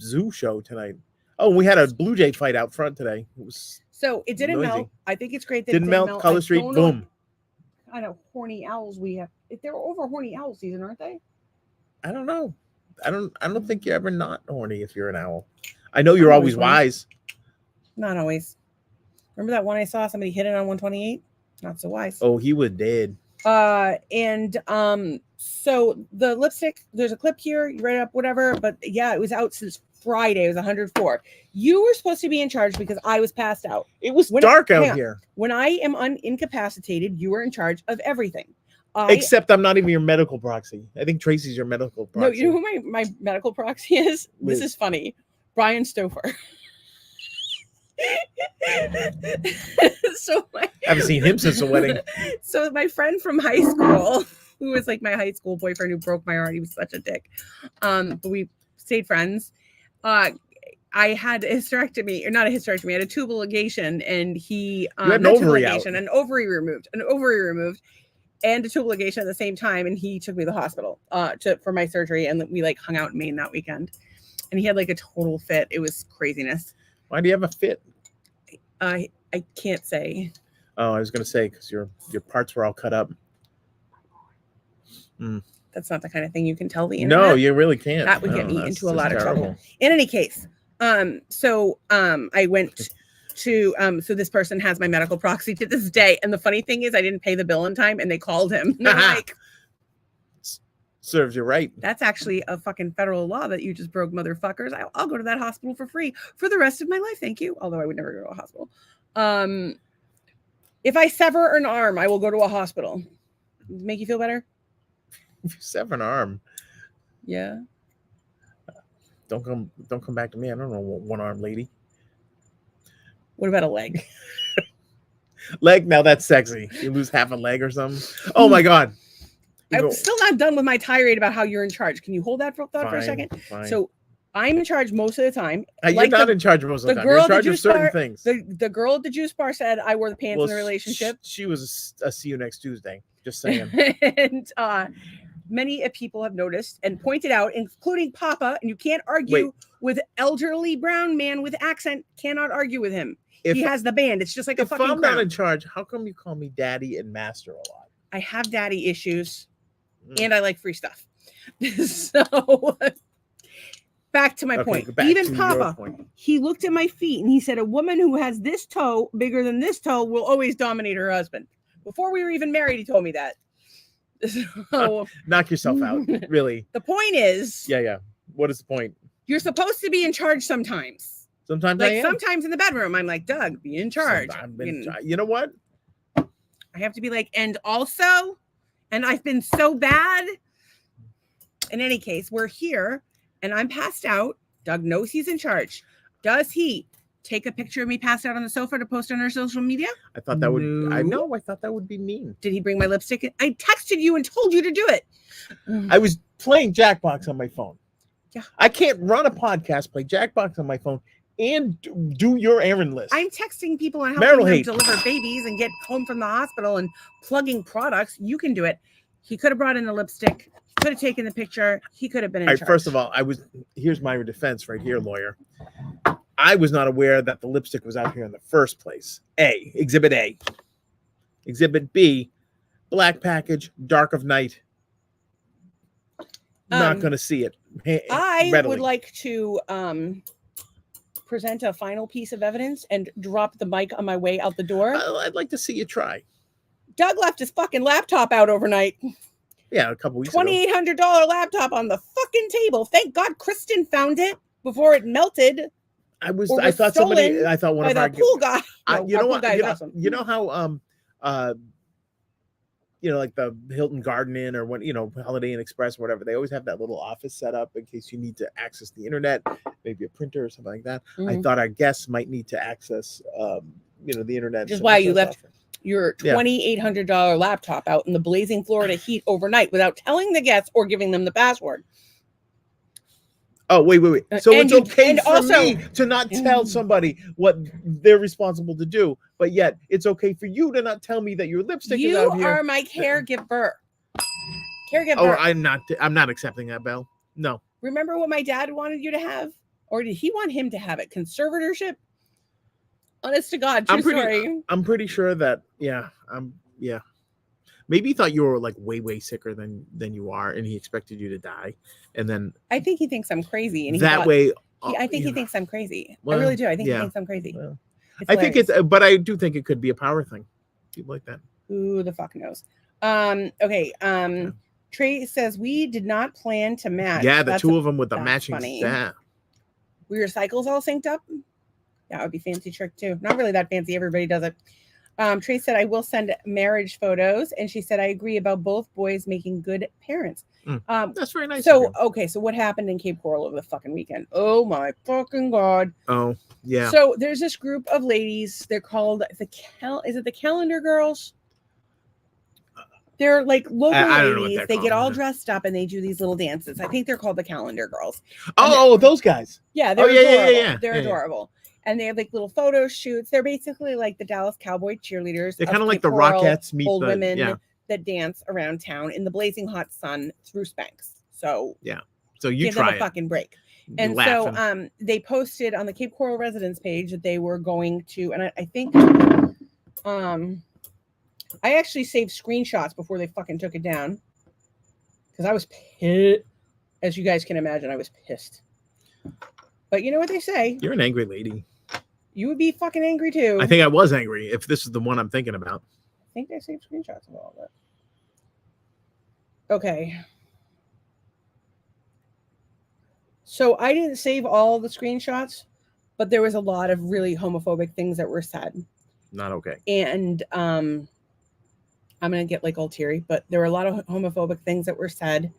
zoo show tonight. Oh, we had a blue jay fight out front today. It was So it didn't Noisy. melt. I think it's great that Didn't it melt. Color I Street, don't know what boom. kind of horny owls we have. If they're over horny owl season, aren't they? I don't know. I don't think you're ever not horny if you're an owl. I know you're I'm always always horny. wise. Not always. Remember that one I saw somebody hit it on 128? Not so wise. Oh, he was dead. So the lipstick, there's a clip here, you write it up, whatever, but yeah, it was out since Friday. It was 104. You were supposed to be in charge because I was passed out. It was When- dark hang out on. here. When I am incapacitated, you are in charge of everything. Except I'm not even your medical proxy. I think Tracy's your medical proxy. No, you know who my medical proxy is? Liz. This is funny. Brian Stouffer. So I haven't seen him since the wedding. So my friend from high school, who was like my high school boyfriend who broke my heart, he was such a dick. But we stayed friends. I had a hysterectomy, or not a hysterectomy, I had a tubal ligation, and he You had an not tubal ovary ligation, out. an ovary removed, and a tubal ligation at the same time. And he took me to the hospital for my surgery, and we like hung out in Maine that weekend. And he had like a total fit. It was craziness. Why do you have a fit? I can't say. Oh, I was gonna say because your parts were all cut up. That's not the kind of thing you can tell the internet. No, you really can't. That would No, get me that's into a just lot of trouble. terrible. In any case, I went to so this person has my medical proxy to this day. And the funny thing is I didn't pay the bill in time, and they called him. And they're like, Serves you right. that's actually a fucking federal law that you just broke, motherfuckers. I'll go to that hospital for free for the rest of my life. Thank you. Although I would never go to a hospital. If I sever an arm, I will go to a hospital. Make you feel better? If you sever an arm, Yeah. don't come back to me. I don't know one arm lady. What about a leg? Leg, now that's sexy. You lose half a leg or something. Oh my god. You I'm go- still not done with my tirade about how you're in charge. Can you hold that thought for a Fine, second? fine. So I'm in charge most of the time. You're like not the- in charge of most of the the time. You're in girl that charge you of certain start- things. The girl at the juice bar said I wore the pants in the relationship. She was a see you next Tuesday. Just saying. And many people have noticed and pointed out, including Papa, and you can't argue Wait. with elderly brown man with accent, cannot argue with him. If, He has the band. It's just like a if fucking I'm crown. not in charge, how come you call me daddy and master a lot? I have daddy issues Mm. and I like free stuff. So back to my Okay, point. back Even to your Papa, point. he looked at my feet and he said, a woman who has this toe bigger than this toe will always dominate her husband. Before we were even married, he told me that. So Knock yourself out. Really. the point is, Yeah. What is the point? you're supposed to be in charge sometimes. Sometimes I Like am. sometimes in the bedroom, I'm like, Doug, be in charge. Sometimes you know what? I have to be like, and also, and I've been so bad. In any case, we're here and I'm passed out. Doug knows he's in charge. Does he take a picture of me passed out on the sofa to post on our social media? I thought that would. I No. know. I thought that would be mean. Did he bring my lipstick in? I texted you and told you to do it. I was playing Jackbox on my phone. Yeah. I can't run a podcast, play Jackbox on my phone, and do your errand list. I'm texting people and Marital helping them hate. deliver babies and get home from the hospital and plugging products. You can do it. He could have brought in the lipstick. He could have taken the picture. He could have been in All right, charge. first of all, here's my defense right here, lawyer. I was not aware that the lipstick was out here in the first place. Exhibit A. Exhibit B, black package, dark of night. Not going to see it. I readily. would like to present a final piece of evidence and drop the mic on my way out the door. I'd like to see you try. Doug left his fucking laptop out overnight. Yeah, a couple weeks ago. $2,800 laptop on the fucking table. Thank God Kristen found it before it melted I or thought was somebody. stolen I thought one by of our. the pool guy. No, You our know pool what? guy is You know, awesome. you know how like the Hilton Garden Inn or Holiday Inn Express or whatever, they always have that little office set up in case you need to access the internet, maybe a printer or something like that. I Mhm. thought our guests might need to access the internet. Which is so why that's you what I was left offering. Your Yeah. $2,800 laptop out in the blazing Florida heat overnight without telling the guests or giving them the password. Oh, wait. So And it's you- okay and for also- me to not tell somebody what they're responsible to do, but yet it's okay for you to not tell me that your lipstick is You out here. are my caregiver. Caregiver. Oh, I'm not accepting that, Belle. No. Remember what my dad wanted you to have? Or did he want him to have it? Conservatorship? Honest to God, true story. I'm pretty sure that yeah. Maybe he thought you were like way sicker than you are, and he expected you to die, and then I think he thinks I'm crazy, and that way. I think he thinks I'm crazy. Well, I really do. I think yeah. he thinks I'm crazy. Well, It's I think hilarious. it's, but I do think it could be a power thing. People like that. Who the fuck knows? Okay. Trey says we did not plan to match. Yeah, the two of them with the that's matching. funny. Yeah. Were your cycles all synced up? That would be fancy trick too. Not really that fancy. Everybody does it. Trey said, I will send marriage photos. And she said, I agree about both boys making good parents. That's very nice. So, okay. So what happened in Cape Coral over the fucking weekend? Oh my fucking God. Oh, yeah. So there's this group of ladies. They're called is it the Calendar Girls? They're like local I don't know what ladies. they're They get called, all yeah. dressed up and they do these little dances. I think they're called the Calendar Girls. Oh, those guys. Yeah, they're yeah, adorable. yeah. They're adorable. And they have like little photo shoots. They're basically like the Dallas Cowboy cheerleaders. They're kind of like Cape the Coral Rockettes meet old the women that dance around town in the blazing hot sun through Spanx. So So you give try them a it. fucking break. And Laughing. so they posted on the Cape Coral residence page that they were going to, and I think I actually saved screenshots before they fucking took it down because I was pissed. As you guys can imagine, I was pissed. But you know what they say? You're an angry lady. You would be fucking angry too. I think I was angry if this is the one I'm thinking about. I think I saved screenshots of all of it. Okay. So I didn't save all the screenshots, but there was a lot of really homophobic things that were said. Not okay. And I'm gonna get like all teary, but there were a lot of homophobic things that were said.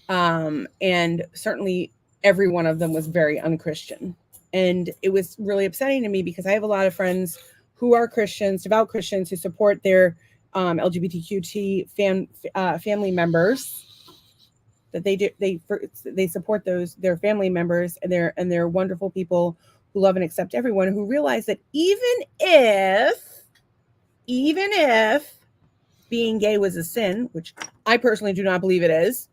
And certainly every one of them was very unchristian. And it was really upsetting to me because I have a lot of friends who are Christians, devout Christians, who support their LGBTQT family members. That they support their family members, and they're wonderful people who love and accept everyone, who realize that even if being gay was a sin, which I personally do not believe it is,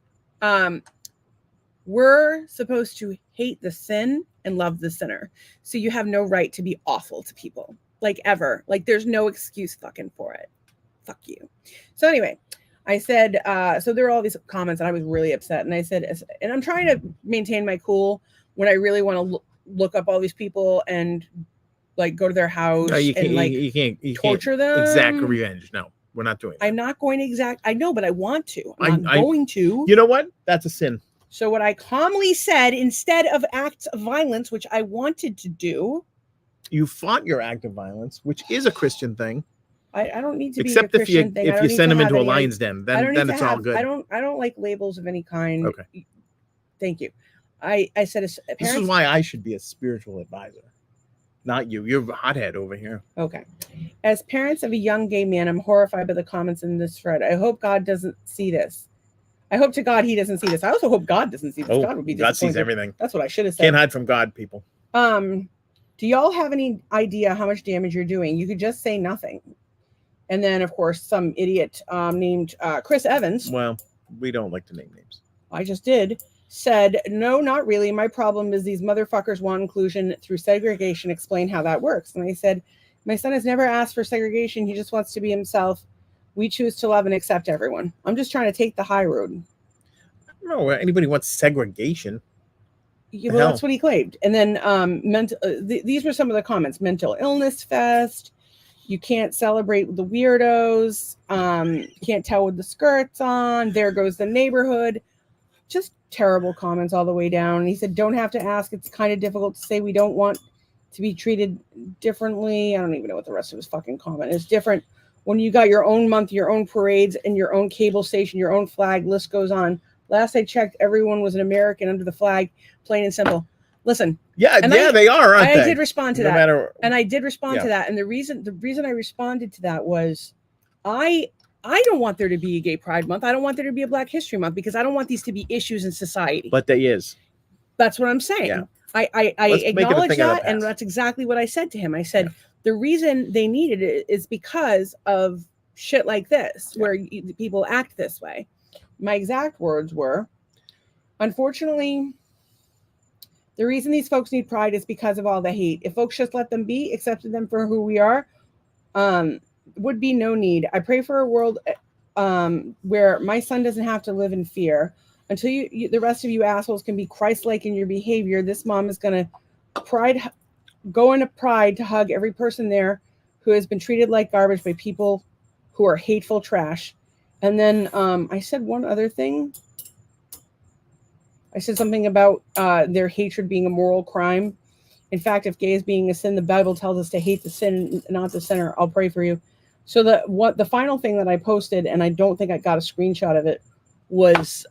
we're supposed to hate the sin and love the sinner. So you have no right to be awful to people, like ever. Like there's no excuse fucking for it. Fuck you. So anyway, I said, so there were all these comments and I was really upset. And I said, and I'm trying to maintain my cool when I really want to look up all these people and like go to their house and like you can't torture them. Exact revenge. No, we're not doing that. I'm not going to exact. I know, but I want to. I'm going to. You know what? That's a sin. So what I calmly said, instead of acts of violence, which I wanted to do, you fought your act of violence, which is a Christian thing. I don't need to except be a if you thing. if you send them into a lion's den, then it's all good. I don't like labels of any kind. Okay. Thank you. I said as parents, this is why I should be a spiritual advisor, not you. You're a hothead over here. Okay. As parents of a young gay man, I'm horrified by the comments in this thread. I hope God doesn't see this. I hope to God he doesn't see this. I also hope God doesn't see this. God would be disappointed. God sees everything. That's what I should have said. Can't hide from God, people. Do y'all have any idea how much damage you're doing? You could just say nothing. And then, of course, some idiot named Chris Evans. Well, we don't like to name names. I just did. Said, no, not really. My problem is these motherfuckers want inclusion through segregation. Explain how that works. And I said, my son has never asked for segregation. He just wants to be himself. We choose to love and accept everyone. I'm just trying to take the high road. I don't know where anybody wants segregation. Yeah, well, that's what he claimed. And then these were some of the comments. Mental illness fest. You can't celebrate the weirdos. Can't tell with the skirts on. There goes the neighborhood. Just terrible comments all the way down. And he said, don't have to ask. It's kind of difficult to say we don't want to be treated differently. I don't even know what the rest of his fucking comment is. Different when you got your own month, your own parades, and your own cable station, your own flag. List goes on. Last I checked, everyone was an American under the flag, plain and simple. Listen. Yeah, they are, aren't they? I did respond to that. And I did respond to that. And the reason I responded to that was I don't want there to be a Gay Pride Month. I don't want there to be a Black History Month because I don't want these to be issues in society. But there is. That's what I'm saying. Yeah. I acknowledge that, and that's exactly what I said to him. I said, the reason they needed it is because of shit like this, where people act this way. My exact words were, unfortunately, The reason these folks need pride is because of all the hate. If folks just let them be, accepted them for who we are, would be no need. I pray for a world where my son doesn't have to live in fear. Until you the rest of you assholes can be Christ-like in your behavior, this mom is going to go into pride to hug every person there who has been treated like garbage by people who are hateful trash. And then I said one other thing. I said something about their hatred being a moral crime. In fact, if gays being a sin, the Bible tells us to hate the sin, not the sinner. I'll pray for you. So the final thing that I posted, and I don't think I got a screenshot of it, was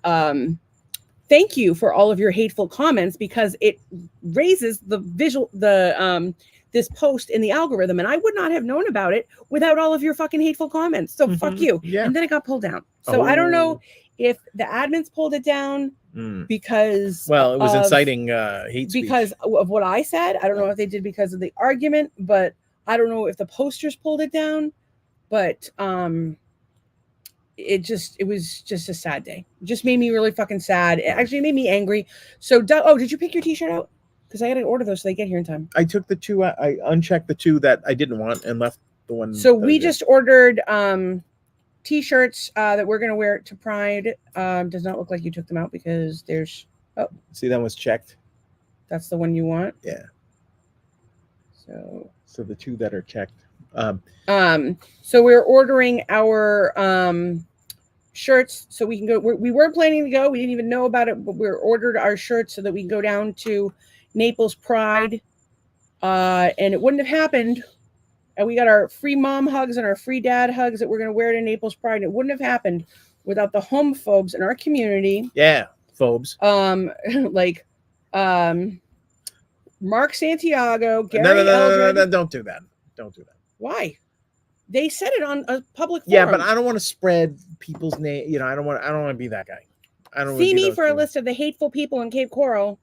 thank you for all of your hateful comments, because it raises this post in the algorithm, and I would not have known about it without all of your fucking hateful comments. So fuck you. Yeah. And then it got pulled down. So I don't know if the admins pulled it down because it was inciting hate speech. Because of what I said. I don't know if they did because of the argument, but I don't know if the posters pulled it down. But it was just a sad day. It just made me really fucking sad. It actually made me angry. So did you pick your t-shirt out? Because I gotta order those so they get here in time. I took the two. I unchecked the two that I didn't want and left the one. So we just ordered t-shirts that we're gonna wear to Pride. Does not look like you took them out because there's see, that was checked. That's the one you want. Yeah. So the two that are checked. So we're ordering our shirts so we can go. We weren't planning to go. We didn't even know about it, but we're ordered our shirts so that we can go down to Naples Pride. And it wouldn't have happened. And we got our free mom hugs and our free dad hugs that we're going to wear to Naples Pride. And it wouldn't have happened without the homophobes in our community. Yeah, phobes. Like Mark Santiago, Gary No, don't do that. Don't do that. Why? They said it on a public forum. Yeah, but I don't want to spread people's name. You know, I don't want to be that guy. I don't. See me for a list of the hateful people in Cape Coral.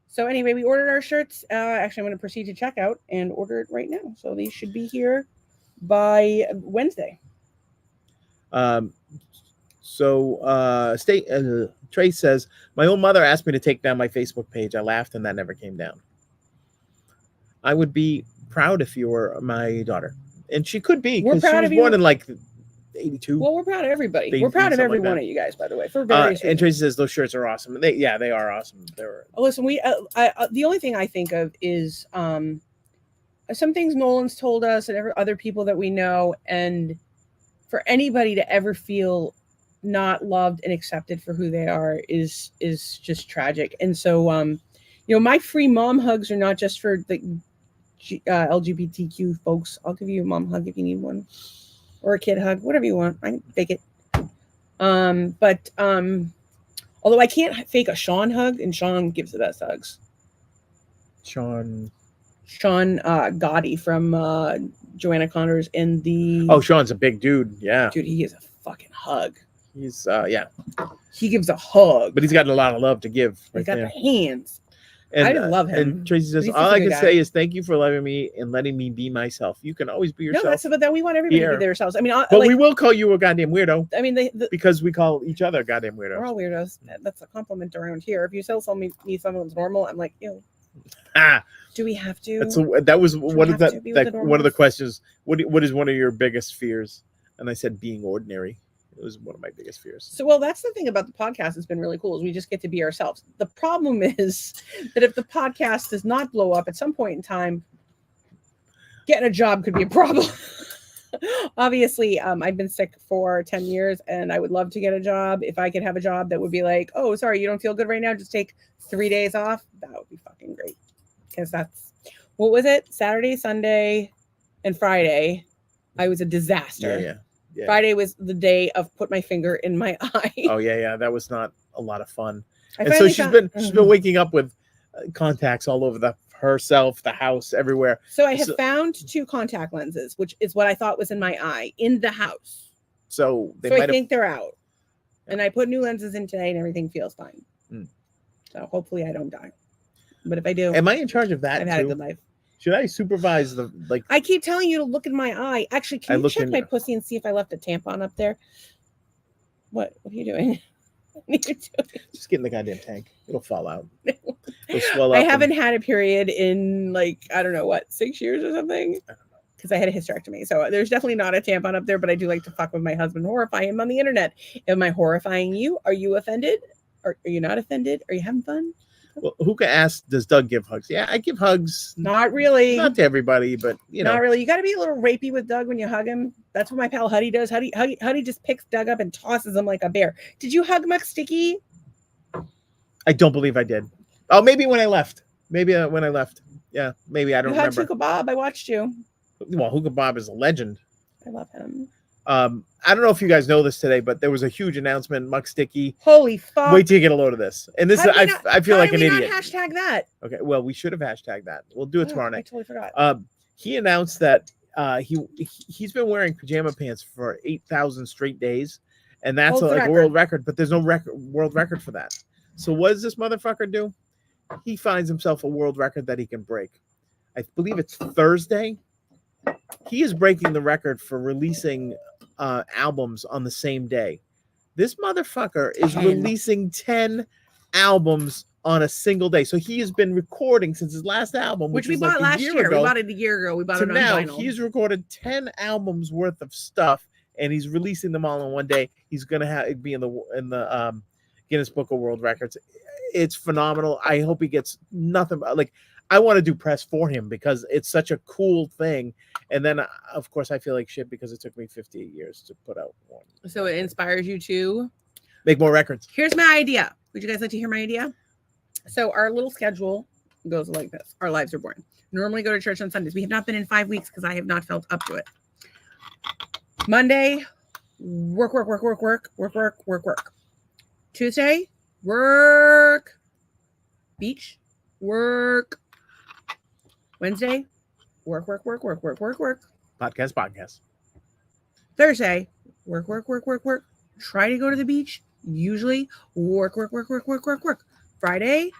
So anyway, we ordered our shirts. Actually, I'm going to proceed to checkout and order it right now. So these should be here by Wednesday. Trace says, my own mother asked me to take down my Facebook page. I laughed and that never came down. I would be proud if you were my daughter. And she could be, because she was born in like 82. Well, we're proud of everybody. We're proud of every one of you guys, by the way. For various reasons. And Tracy says those shirts are awesome. They are awesome. Listen, the only thing I think of is some things Nolan's told us and other people that we know, and for anybody to ever feel not loved and accepted for who they are is just tragic. And so my free mom hugs are not just for the LGBTQ folks. I'll give you a mom hug if you need one, or a kid hug, whatever you want. I can fake it. But although I can't fake a Sean hug, and Sean gives the best hugs. Sean Gotti from Joanna Connors and the. Oh, Sean's a big dude. Yeah, dude, he gives a fucking hug. He's he gives a hug, but he's got a lot of love to give. He's got the hands. And, I love him. And Tracy says, all I can say is thank you for loving me and letting me be myself. You can always be yourself. No, but then we want everybody to be themselves. I mean, but we will call you a goddamn weirdo. I mean, because we call each other goddamn weirdos. We're all weirdos. That's a compliment around here. If you tell someone's normal, I'm like, ew. Do we have to? That was one of the questions. What is one of your biggest fears? And I said being ordinary. It was one of my biggest fears. So, well, that's the thing about the podcast that's been really cool is we just get to be ourselves. The problem is that if the podcast does not blow up at some point in time, getting a job could be a problem. Obviously, I've been sick for 10 years and I would love to get a job. If I could have a job that would be like, oh, sorry, you don't feel good right now, just take 3 days off. That would be fucking great. Because what was it? Saturday, Sunday, and Friday, I was a disaster. Yeah. Friday was the day of put my finger in my eye. Oh yeah. That was not a lot of fun. And so she's been waking up with contacts all over herself, the house, everywhere. So I have found 2 contact lenses, which is what I thought was in my eye in the house. So I think they're out. And I put new lenses in today and everything feels fine. So hopefully I don't die. But if I do, am I in charge of that? I've had a good life. Should I supervise I keep telling you to look in my eye. Actually, can you check my pussy and see if I left a tampon up there? What are you doing? Just get in the goddamn tank. It'll fall out. They'll swell I up haven't and- had a period in like, I don't know what, 6 years or something. Because I had a hysterectomy. So there's definitely not a tampon up there, but I do like to fuck with my husband, horrify him on the internet. Am I horrifying you? Are you offended? Are you not offended? Are you having fun? Well, Hookah asked, "Does Doug give hugs?" Yeah, I give hugs. Not really. Not to everybody, but you know. Not really. You got to be a little rapey with Doug when you hug him. That's what my pal Huddy does. Huddy just picks Doug up and tosses him like a bear. Did you hug Muck Sticky? I don't believe I did. Oh, maybe when I left. Maybe when I left. Yeah, maybe I don't You hugged remember. Hookah Bob. I watched you. Well, Hookah Bob is a legend. I love him. I don't know if you guys know this today, but there was a huge announcement. Muck Sticky. Holy fuck. Wait till you get a load of this. And this, How did we I feel like an How did we idiot. not hashtag that? Okay, well, we should have hashtagged that. We'll do it tomorrow I night. totally forgot. He announced that he's been wearing pajama pants for 8,000 straight days, and that's Holds the like a record. world record. But there's no world record for that. So what does this motherfucker do? He finds himself a world record that he can break. I believe it's Thursday. He is breaking the record for releasing albums on the same day. This motherfucker is 10. releasing 10 albums on a single day. So he has been recording since his last album, Which we was bought like last a year. year ago. We bought it a year ago. We bought So it on now vinyl. he's recorded 10 albums worth of stuff, and he's releasing them all in one day. He's gonna be in the Guinness Book of World Records. It's phenomenal. I hope he gets nothing but like. I want to do press for him because it's such a cool thing. And then, of course, I feel like shit because it took me 58 years to put out one. So it inspires you to Make more records. Here's my idea. Would you guys like to hear my idea? So our little schedule goes like this. Our lives are born. Normally go to church on Sundays. We have not been in 5 weeks because I have not felt up to it. Monday, work. Tuesday, work. Beach, work. Wednesday, work. Podcast. Thursday, work. Try to go to the beach. Usually work. Friday,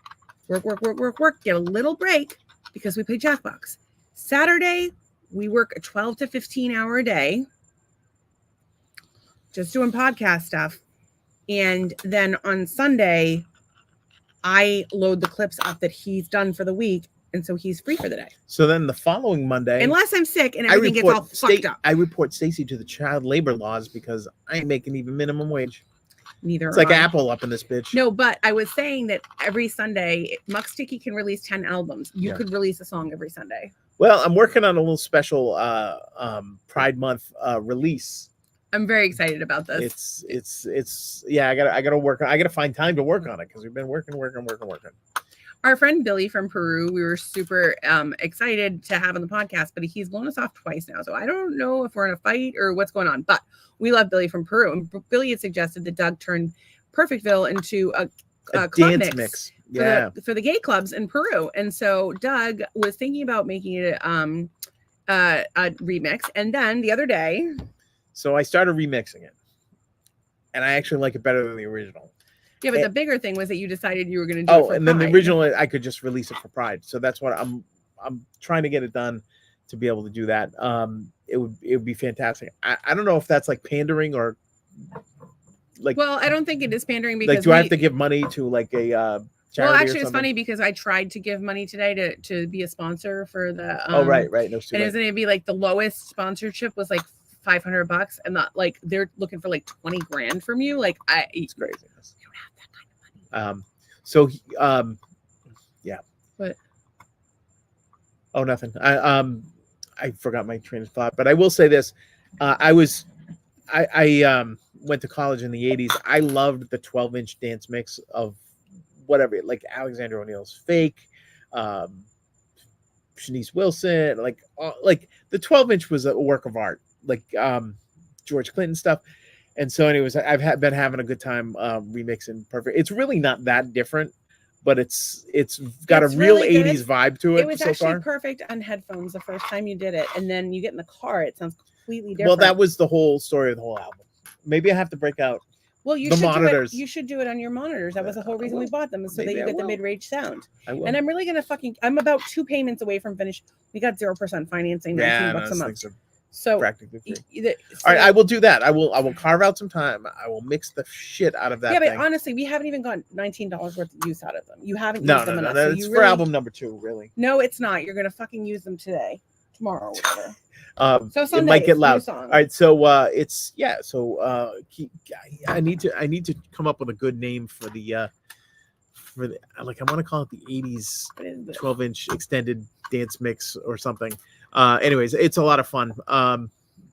work. Get a little break because we play Jackbox. Saturday, we work a 12 to 15 hour a day, just doing podcast stuff. And then on Sunday, I load the clips up that he's done for the week. And so he's free for the day. So then the following Monday, Unless I'm sick and everything gets all fucked up. I report Stacy to the child labor laws because I ain't making even minimum wage. Neither It's am like I. Apple up in this bitch. No, but I was saying that every Sunday, Muck Sticky can release 10 albums. You Yeah. could release a song every Sunday. Well, I'm working on a little special Pride Month release. I'm very excited about this. It's yeah. I gotta work. I gotta find time to work on it because we've been working. Our friend Billy from Peru, we were super excited to have on the podcast, but he's blown us off twice now. So I don't know if we're in a fight or what's going on, but we love Billy from Peru. And Billy had suggested that Doug turn Perfectville into a club dance mix. Yeah. For the gay clubs in Peru. And so Doug was thinking about making it a remix. And then the other day, So I started remixing it, and I actually like it better than the original. yeah, but the bigger thing was that you decided you were going to do it Oh, for and then the Pride. original I could just release it for Pride. So that's what I'm trying to get it done to be able to do that. It would be fantastic. I don't know if that's like pandering or like Well, I don't think it is pandering because like do I have to give money to like a charity? well, or actually, it's something? funny because I tried to give money today to be a sponsor for the. Oh right. No, it's too And it late. was going to be like the lowest sponsorship was like $500, and not like they're looking for like 20 grand from you. Like It's crazy. You don't have that kind of money. So yeah. What? Oh, nothing. I forgot my train of thought, but I will say this: I went to college in the '80s. I loved the 12-inch dance mix of whatever, like Alexander O'Neal's "Fake," Shanice Wilson, like the 12-inch was a work of art, like George Clinton stuff. And so, anyways, I've been having a good time remixing Perfect. It's really not that different, but it's got It's a real really good. 80s vibe to it, It was so actually far. perfect on headphones the first time you did it, and then you get in the car, it sounds completely different. Well, that was the whole story of the whole album. Maybe I have to break out. Well, you the should monitors. Do it. You should do it on your monitors. That was the whole I reason we will. bought them, is so that Maybe you I get the will. mid-range sound. I will. And I'm really gonna I'm about 2 payments away from finish. We got 0% financing, 19 bucks a month. So, practically free. so All right, I will do that. I will carve out some time. I will mix the shit out of that. yeah, but thing. honestly, we haven't even gotten $19 worth of use out of them. You haven't No, used them enough. no. So It's you for really, album number 2, really. No, it's not. You're gonna fucking use them today, tomorrow, whatever. So It might get Sundays, new loud. song. All right, so it's yeah. So I need to come up with a good name for the like I want to call it the 80s What is this? 12-inch extended dance mix or something. Anyways, it's a lot of fun. Can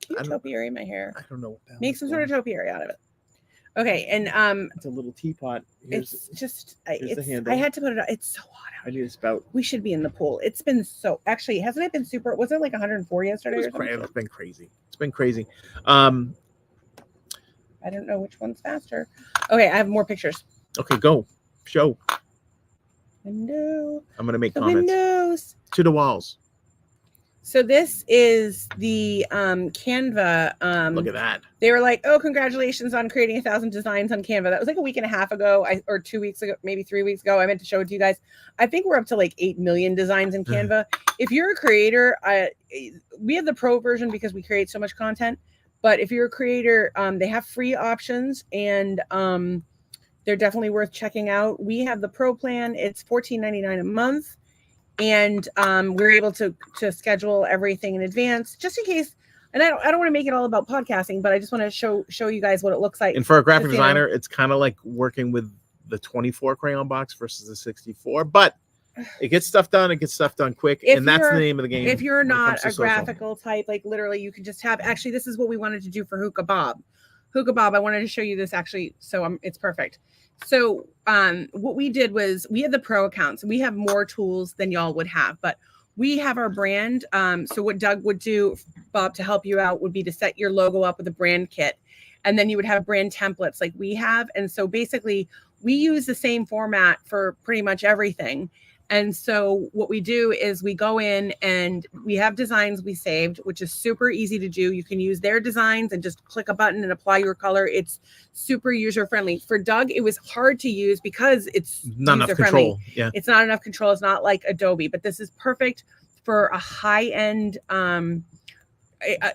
you I don't- topiary my hair? I don't know what that Make some sort of topiary out of it. Okay, and It's a little teapot. it's just here's the it's handle. I had to put it out. It's so hot I out. need a spout. We should be in the pool. It's been so actually hasn't it been super? Was it like 104 yesterday or something? It's been crazy. It's been crazy. I don't know which one's faster. Okay, I have more pictures. Okay, go. Show. Window. I'm gonna make The comments windows. to the walls. So this is the Canva. Look at that. They were like, "Oh, congratulations on creating 1,000 designs on Canva." That was like a week and a half ago, or 2 weeks ago, maybe 3 weeks ago. I meant to show it to you guys. I think we're up to like 8 million designs in Canva. If you're a creator, we have the pro version because we create so much content. But if you're a creator, they have free options, and they're definitely worth checking out. We have the pro plan. It's $14.99 a month. And we're able to schedule everything in advance, just in case. And I don't want to make it all about podcasting, but I just want to show you guys what it looks like. And for a graphic Just, you know, designer, it's kind of like working with the 24 crayon box versus the 64. But it gets stuff done. It gets stuff done quick, If and that's the you're- name of the game. If you're when it not comes to a social. graphical type, like literally, you could just have. Actually, this is what we wanted to do for Hookah Bob. Hookah Bob, I wanted to show you this actually, so it's perfect. So what we did was we had the pro accounts. We have more tools than y'all would have, but we have our brand. So what Doug would do, Bob, to help you out would be to set your logo up with a brand kit. And then you would have brand templates like we have. And so basically we use the same format for pretty much everything. And so what we do is we go in and we have designs we saved, which is super easy to do. You can use their designs and just click a button and apply your color. It's super user friendly. For Doug, it was hard to use because it's Not enough user-friendly. control. Yeah. It's not enough control. It's not like Adobe, but this is perfect for a high-end,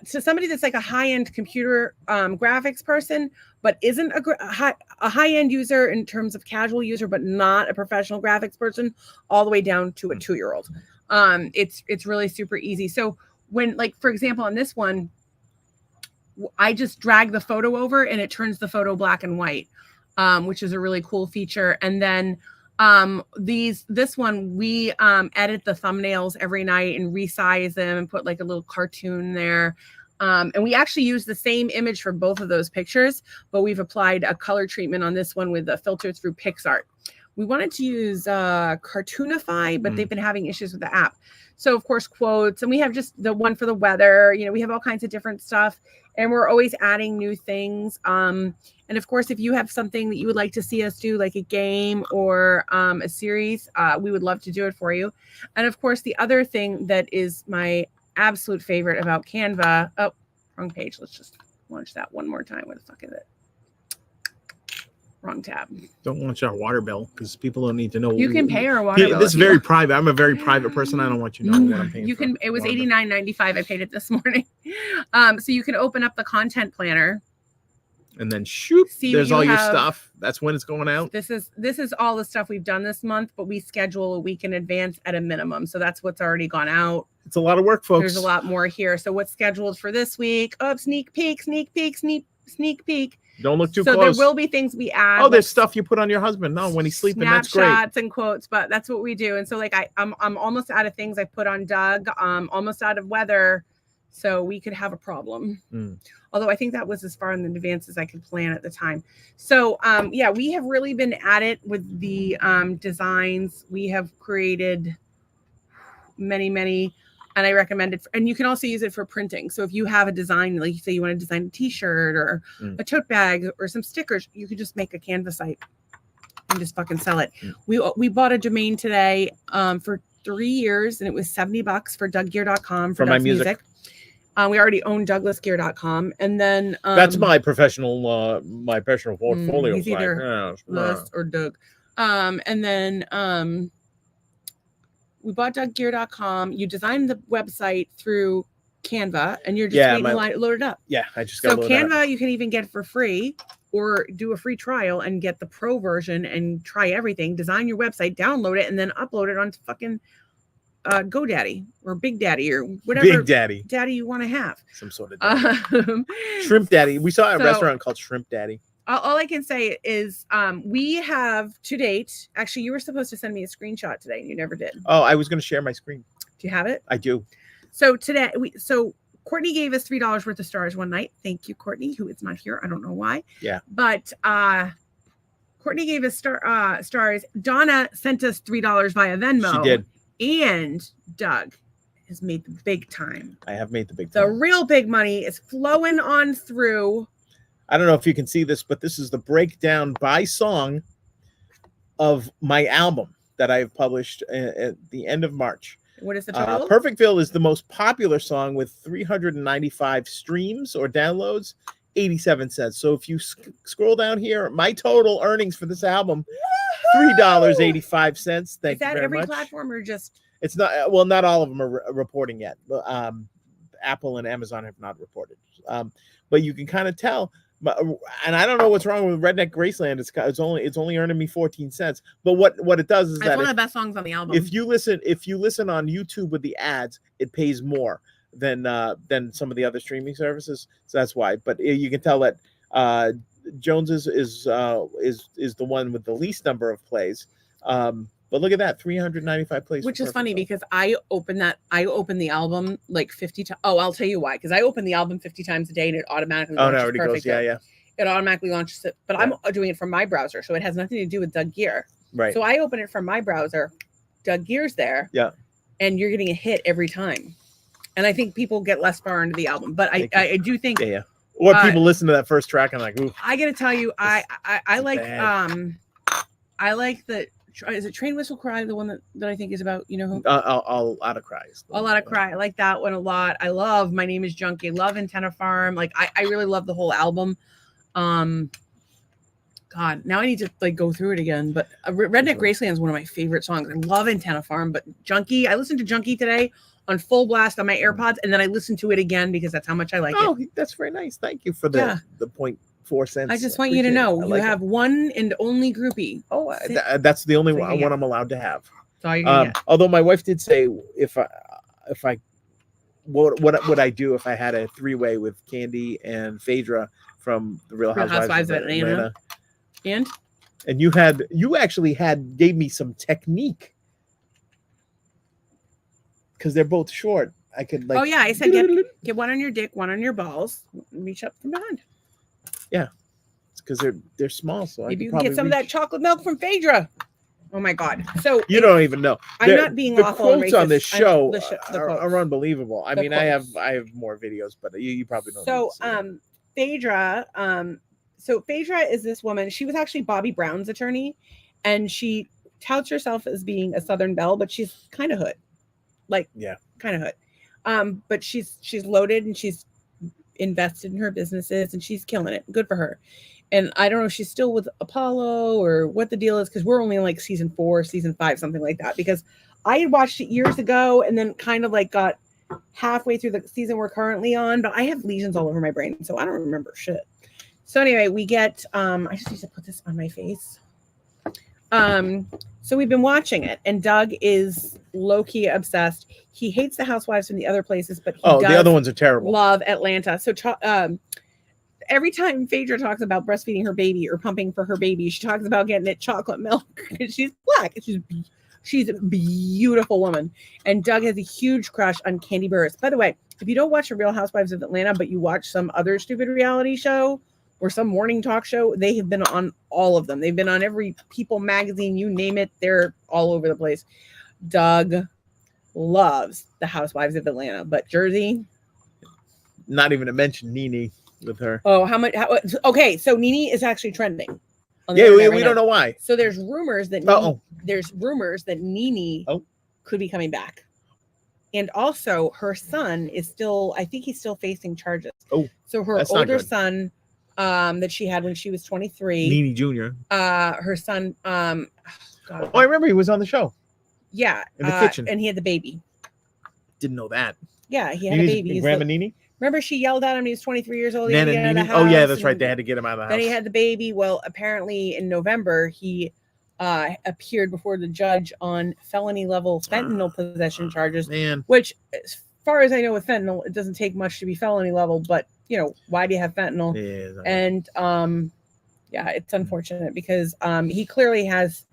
so somebody that's like a high-end computer graphics person, but isn't a high-end user in terms of casual user, but not a professional graphics person, all the way down to a 2-year-old. It's really super easy. So when, like, for example, on this one, I just drag the photo over and it turns the photo black and white, which is a really cool feature. And then this one, we edit the thumbnails every night and resize them and put like a little cartoon there. And we actually use the same image for both of those pictures, but we've applied a color treatment on this one with a filter through PixArt. We wanted to use Cartoonify, but they've been having issues with the app. So of course, quotes, and we have just the one for the weather, you know, we have all kinds of different stuff, and we're always adding new things. And of course, if you have something that you would like to see us do, like a game or a series, we would love to do it for you. And of course, the other thing that is my absolute favorite about Canva, oh, wrong page. Let's just launch that one more time. What the fuck is it? Wrong tab. Don't launch our water bill because people don't need to know. You can pay our water bill. This is if you very want. private. I'm a very private person. I don't want you knowing what I'm paying. You for can. It was water bill. $89.95. I paid it this morning. So you can open up the content planner. And then shoot, See what there's you all your have. stuff. That's when it's going out. This is all the stuff we've done this month, but we schedule a week in advance at a minimum. So that's what's already gone out. It's a lot of work, folks. There's a lot more here. So what's scheduled for this week? Oh, sneak peek. Don't look too So close. there will be things we add. Oh, there's like stuff you put on your husband. No, when he's sleeping, that's great. snapshots and quotes, but that's what we do. And so like I'm almost out of things I put on Doug. Almost out of weather. So we could have a problem. Although I think that was as far in advance as I could plan at the time. So yeah, we have really been at it with the designs. We have created many, and I recommend it. And you can also use it for printing. So if you have a design, like you say you want to design a t-shirt or a tote bag or some stickers, you could just make a Canva site and just fucking sell it. We bought a domain today for 3 years, and it was $70 for DougGear.com for my Doug's music. We already own DouglasGear.com, and then That's my professional portfolio. he's either Douglas or Doug. And then we bought DougGear.com. You design the website through Canva, and you're just Yeah, waiting to load it up. Yeah, I just got So Canva you can even get for free, or do a free trial and get the pro version and try everything. Design your website, download it, and then upload it onto fucking GoDaddy or Big Daddy or whatever Big Daddy you want to have. Some sort of daddy. Shrimp Daddy. We saw a restaurant called Shrimp Daddy. All I can say is we have to date. Actually, you were supposed to send me a screenshot today and you never did. Oh, I was going to share my screen. Do you have it? I do. So today, Courtney gave us $3 worth of stars one night. Thank you, Courtney, who is not here. I don't know why. Yeah. But Courtney gave us stars. Donna sent us $3 via Venmo. She did. And Doug has made the big time. I have made the big time. The time. real big money is flowing on through. I don't know if you can see this, but this is the breakdown by song of my album that I have published at the end of March. What is the total? Perfectville is the most popular song with 395 streams or downloads, 87 cents. So if you scroll down here, my total earnings for this album, $3.85. Thank you very much. Is that every platform or just? It's not. Well, not all of them are reporting yet. Apple and Amazon have not reported. But you can kind of tell. And I don't know what's wrong with Redneck Graceland. It's only earning me 14 cents. But what it does is that's one of the best songs on the album. If you listen on YouTube with the ads, it pays more than some of the other streaming services. So that's why. But you can tell that Jones's is the one with the least number of plays. But look at that, 395 plays. Which is funny because I open the album like 50 times. Oh, I'll tell you why. Because I open the album 50 times a day and it automatically launches. Oh, no, it already goes. Yeah. It automatically launches it. But I'm doing it from my browser, so it has nothing to do with Doug Gear. Right. So I open it from my browser. Doug Gear's there. Yeah. And you're getting a hit every time. And I think people get less far into the album. But I do think. Yeah. Or people listen to that first track and like, ooh. I gotta tell you, I like I like the. Is it Train Whistle Cry, the one that I think is about, you know who? All Out of Cries. All Out of Cry. I like that one a lot. I love My Name is Junkie. Love Antenna Farm. Like I really love the whole album. God, now I need to like go through it again. But Redneck Graceland is one of my favorite songs. I love Antenna Farm, but Junkie. I listened to Junkie today on full blast on my AirPods, and then I listened to it again because that's how much I like it. Oh, that's very nice. Thank you for the 0.4 cents. I just want you to know you have one and only groupie. Oh, that's the only one I'm allowed to have. That's all you're gonna get. Although my wife did say what would I do if I had a three-way with Candy and Phaedra from the Real Housewives of Atlanta. And you actually gave me some technique because they're both short. I could like. Oh yeah, I said get one on your dick, one on your balls. Reach up from behind. Yeah, it's because they're small. So maybe you can get some of that chocolate milk from Phaedra. Oh my God! So you don't even know. I'm not being the awful. Quotes on this show are unbelievable. I mean, I have more videos, but you probably don't. So Phaedra, so Phaedra is this woman. She was actually Bobby Brown's attorney, and she touts herself as being a Southern belle, but she's kind of hood, kind of hood. But she's loaded and she's invested in her businesses and she's killing it. Good for her. And I don't know if she's still with Apollo or what the deal is, because we're only in like season 4, season 5, something like that. Because I had watched it years ago and then kind of like got halfway through the season we're currently on, but I have lesions all over my brain, so I don't remember shit. So anyway, we get I just need to put this on my face. So we've been watching it, and Doug is low-key obsessed. He hates the housewives from the other places, but the other ones are terrible. Love Atlanta. So every time Phaedra talks about breastfeeding her baby or pumping for her baby, she talks about getting it chocolate milk. She's black. She's a beautiful woman. And Doug has a huge crush on Candy Burris. By the way, if you don't watch The Real Housewives of Atlanta, but you watch some other stupid reality show or some morning talk show, they have been on all of them. They've been on every People magazine, you name it. They're all over the place. Doug loves The Housewives of Atlanta, but Jersey. Not even to mention Nene with her. Oh, okay, so Nene is actually trending. Yeah, we don't know why. So there's rumors that Nene could be coming back. And also her son is still, I think he's still facing charges. Oh, so her older son that she had when she was 23. Nene Jr. Her son, God. Oh, I remember he was on the show. Yeah. In the kitchen. And he had the baby. Didn't know that. Yeah, he had a baby. He's Grandma the- Nini? remember, she yelled at him. He was 23 years old. He had to Nana get out of Nini? the Oh yeah, house, that's right. and They had to get him out of the house. then he had the baby. Well, apparently in November he appeared before the judge on felony level fentanyl possession charges. Man, Which, as far as I know, with fentanyl, it doesn't take much to be felony level. But you know, why do you have fentanyl? yeah, And yeah, it's unfortunate because he clearly has.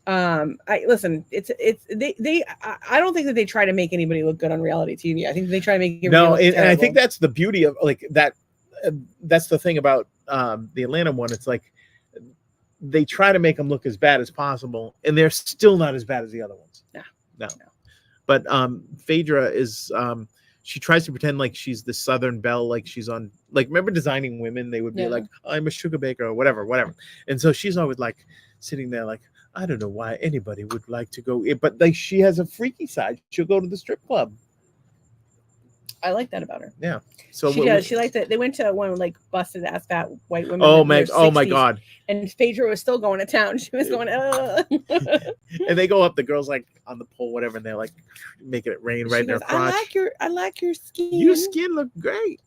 I listen. I don't think that they try to make anybody look good on reality TV. I think they try to make no, everybody look and I think terrible. that's the beauty of like that. That's the thing about the Atlanta one. It's like they try to make them look as bad as possible, and they're still not as bad as the other ones. No. But Phaedra is she tries to pretend like she's the Southern Belle, like she's on, like, remember Designing Women? They would be Yeah. like, I'm a sugar baker or whatever. And so she's always like sitting there like, I don't know why anybody would like to go, but like she has a freaky side. She'll go to the strip club. I like that about her. So She does. She liked it. They went to one like busted ass fat white women. oh in their my 60s, God. And Phaedra was still going to town. She was going. And they go up, the girls like on the pole, whatever, and they're like making it rain right in She their goes, crotch. I like your skin. Your skin look great.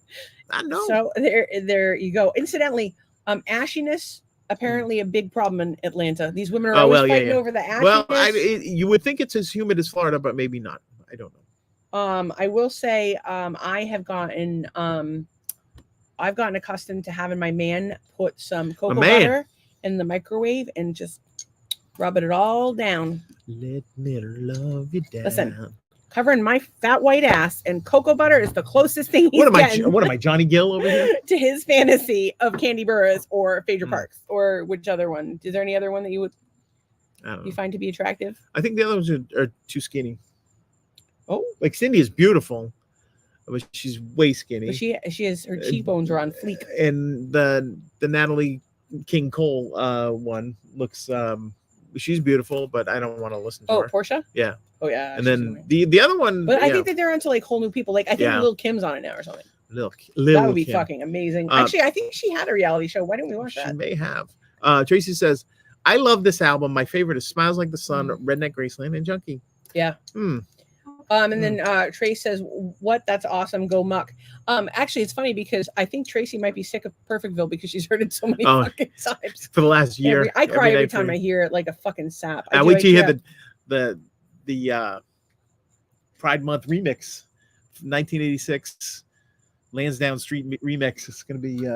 I know. So there you go. Incidentally, ashiness apparently a big problem in Atlanta. These women are always fighting over the ashiness. Well, you would think it's as humid as Florida, but maybe not. I don't know. I will say I've gotten accustomed to having my man put some cocoa butter in the microwave and just rub it all down. Let me love you down. Listen, covering my fat white ass and cocoa butter is the closest thing he's getting what am I, Johnny Gill over here? to his fantasy of Candy Burris or Phaedra Hmm. Parks, or which other one? Is there any other one that you I don't know. find to be attractive? I think the other ones are too skinny. Oh, Like Cindy is beautiful, but she's way skinny. but she has her cheekbones are on fleek. And the Natalie King Cole one looks she's beautiful, but I don't want to listen to Oh, her. Portia? Yeah. Oh yeah. And she's then annoying. the other one, But I think that they're onto like whole new people. Like I think Yeah. Lil Kim's on it now or something. Lil That would be Kim. fucking amazing. Uh, Actually, I think she had a reality show. Why didn't we watch She that? may have. Tracy says, I love this album. My favorite is Smiles Like the Sun, Mm. Redneck Graceland, and Junkie. Yeah. Hmm. And then Trace says, "What? That's awesome. Go Muck." Actually, it's funny because I think Tracy might be sick of Perfectville because she's heard it so many Oh, fucking times. For the last year. I cry every night time for- I hear it like a fucking sap. I do, wait till you yeah. hear the Pride Month remix, 1986 Lansdowne Street remix. It's gonna be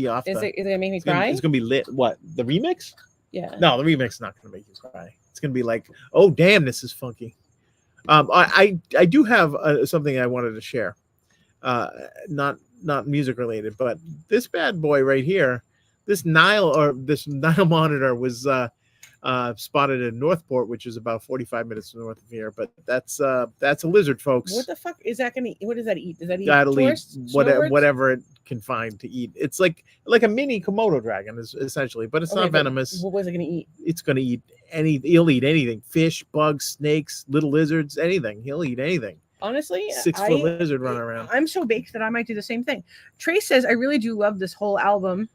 off. Is it gonna make me it's gonna, cry? it's gonna be lit. What, the remix? Yeah. No, the remix is not gonna make you cry. It's gonna be like, oh damn, this is funky. I do have something I wanted to share, not music related, but this bad boy right here, this Nile monitor was spotted in Northport, which is about 45 minutes north of here. But that's a lizard, folks. What the fuck is that gonna eat? What does that eat? Does that eat That'll eat tourists? Snowbirds? whatever it can find to eat. It's like a mini Komodo dragon, is essentially, but it's Okay, not but venomous. What was it gonna eat? It's gonna eat he'll eat anything: fish, bugs, snakes, little lizards, anything. He'll eat anything. Honestly, 6-foot lizard running around. I'm so baked that I might do the same thing. Trace says, I really do love this whole album.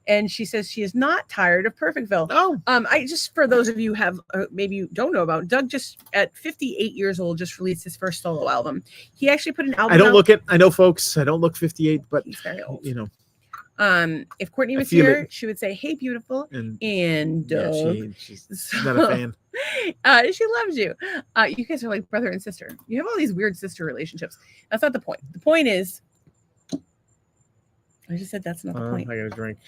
And she says she is not tired of Perfectville. Oh, I just, for those of you who have maybe you don't know about, Doug just at 58 years old just released his first solo album. He actually put an album. I know, folks, I don't look 58, but He's very old. you know, If Courtney I was feel here, it. she would say, "Hey, beautiful," and and yeah, Doug. she's So- not a fan. She loves you. You guys are like brother and sister. You have all these weird sister relationships. That's not the point. The point is, I just said that's not the I point. got a drink.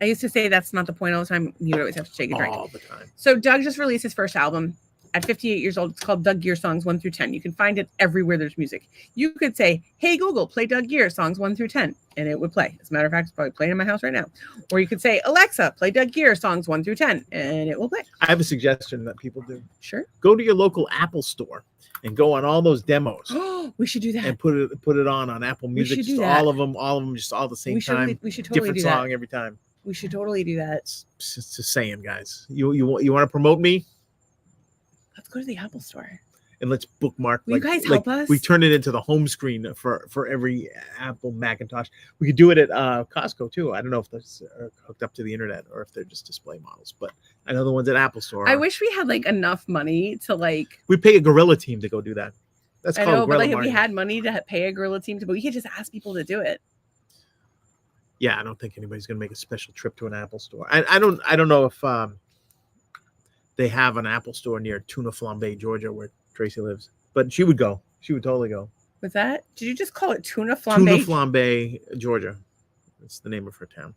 I used to say that's not the point all the time. You would always have to take a drink. All the time. So Doug just released his first album at 58 years old. It's called Doug Gear Songs 1 through 10. You can find it everywhere there's music. You could say, "Hey Google, play Doug Gear Songs 1 through 10," and it would play. As a matter of fact, it's probably playing in my house right now. Or you could say, "Alexa, play Doug Gear Songs 1 through 10," and it will play. I have a suggestion that people do. Sure. Go to your local Apple store and go on all those demos We should do that. and put it on Apple Music. should do Just that. all of them, just all the same time. We should totally Different do that. song every time. We should totally do that. It's just saying, guys. You want to promote me? Let's go to the Apple store. And let's bookmark. Will you guys help us? We turn it into the home screen for every Apple Macintosh. We could do it at Costco too. I don't know if those are hooked up to the internet or if they're just display models, but I know the ones at Apple Store. I wish we had like enough money to like. we pay a gorilla team to go do that. That's I called know, but like guerrilla if we marketing. had money to pay a guerrilla team to, but we could just ask people to do it. Yeah, I don't think anybody's gonna make a special trip to an Apple store. I don't know if they have an Apple store near Tuna Flambe, Georgia, where Tracy lives. But she would go. She would totally go. With that, did you just call it tuna flambe? Tuna Flambe, Georgia. That's the name of her town.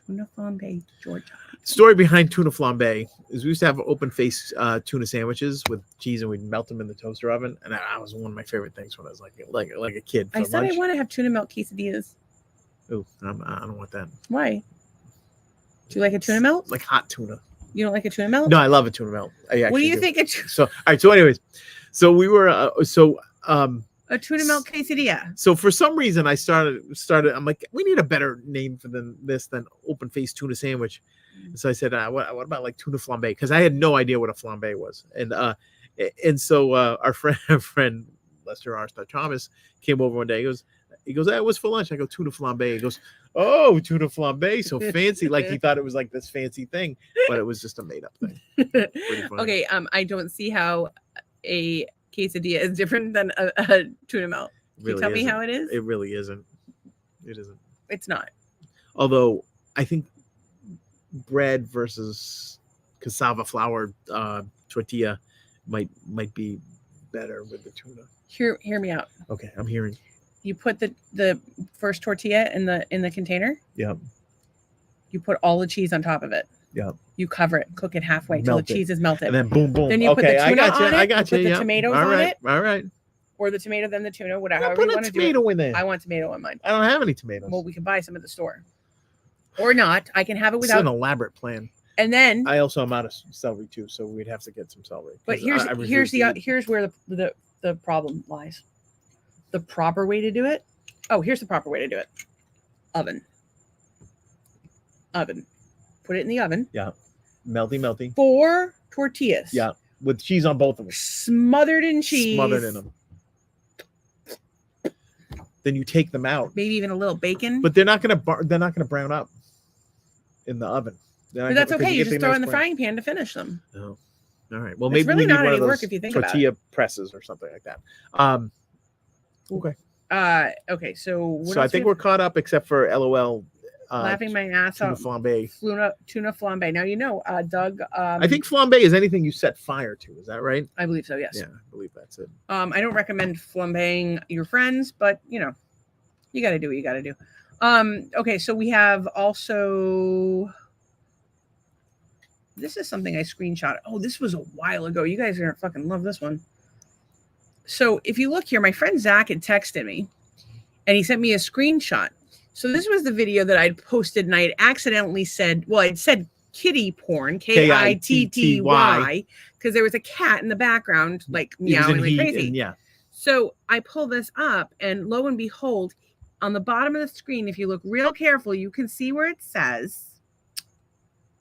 Tuna flambe, Georgia. Story behind Tuna Flambe is we used to have open face tuna sandwiches with cheese, and we'd melt them in the toaster oven, and that was one of my favorite things when I was like a kid. For I said lunch. I want to have tuna melt quesadillas. Ooh, I don't want that. Why? Do you like a tuna melt? Like hot tuna. You don't like a tuna melt? No, I love a tuna melt. I What do actually you think a, tu- So all right. So anyways, so we were a tuna melt quesadilla? So for some reason I started. I'm like, we need a better name for this than open face tuna sandwich. And so I said, what about like tuna flambe? Because I had no idea what a flambe was. And so our friend Lester Arstar Thomas came over one day. He goes, it was for lunch. I go, tuna flambe. He goes, oh, tuna flambe, so fancy. Like he thought it was like this fancy thing, but it was just a made up thing. Pretty funny. Okay, I don't see how a quesadilla is different than a tuna melt. Can you Really tell me isn't. how it is? It really isn't. It isn't. It's not. Although I think bread versus cassava flour tortilla might be better with the tuna. Hear me out. Okay, I'm hearing. You put the first tortilla in the container. Yeah. You put all the cheese on top of it. Yeah. You cover it, cook it halfway till the Melt it. cheese is melted. And then boom, boom. Then you put the okay, I tuna got you. on it, I got you you. put the Yeah. tomatoes all on right, it. All right. Or the tomato, then the tuna, whatever. I'll However put you a want to do it. tomato in there. I want tomato on mine. I don't have any tomatoes. Well, we can buy some at the store. Or not. I can have it It's without. an elaborate plan. And then, I also am out of celery too, so we'd have to get some celery. but 'Cause I refuse here's to eat. here's where the problem lies. The proper way to do it. Oh, here's the proper way to do it. Oven. Put it in the oven. melty 4 tortillas. Yeah, with cheese on both of them. Smothered in cheese. Smothered in them. Then you take them out, Maybe even a little bacon. but they're not gonna brown up in the oven. But that's okay. You just throw in the frying pan to finish them. Oh. All right. Well, It's maybe really we need not one any of those work if you think about tortilla presses or something like that. Okay. Okay. So what So I else think we we're caught up, except for LOL. laughing my ass Tuna off. flambe. Tuna flambe. Now Doug. I think flambe is anything you set fire to. Is that right? I believe so. Yes. Yeah, I believe that's it. I don't recommend flambeing your friends, but you got to do what you got to do. Okay. So we have also. This is something I screenshot. Oh, this was a while ago. You guys are gonna fucking love this one. So if you look here, my friend Zach had texted me, and he sent me a screenshot. So this was the video that I'd posted, and I had accidentally said, well, I'd said kitty porn, Kitty, because there was a cat in the background, like It was in meowing like heat crazy. and yeah. So I pull this up, and lo and behold, on the bottom of the screen, if you look real careful, you can see where it says,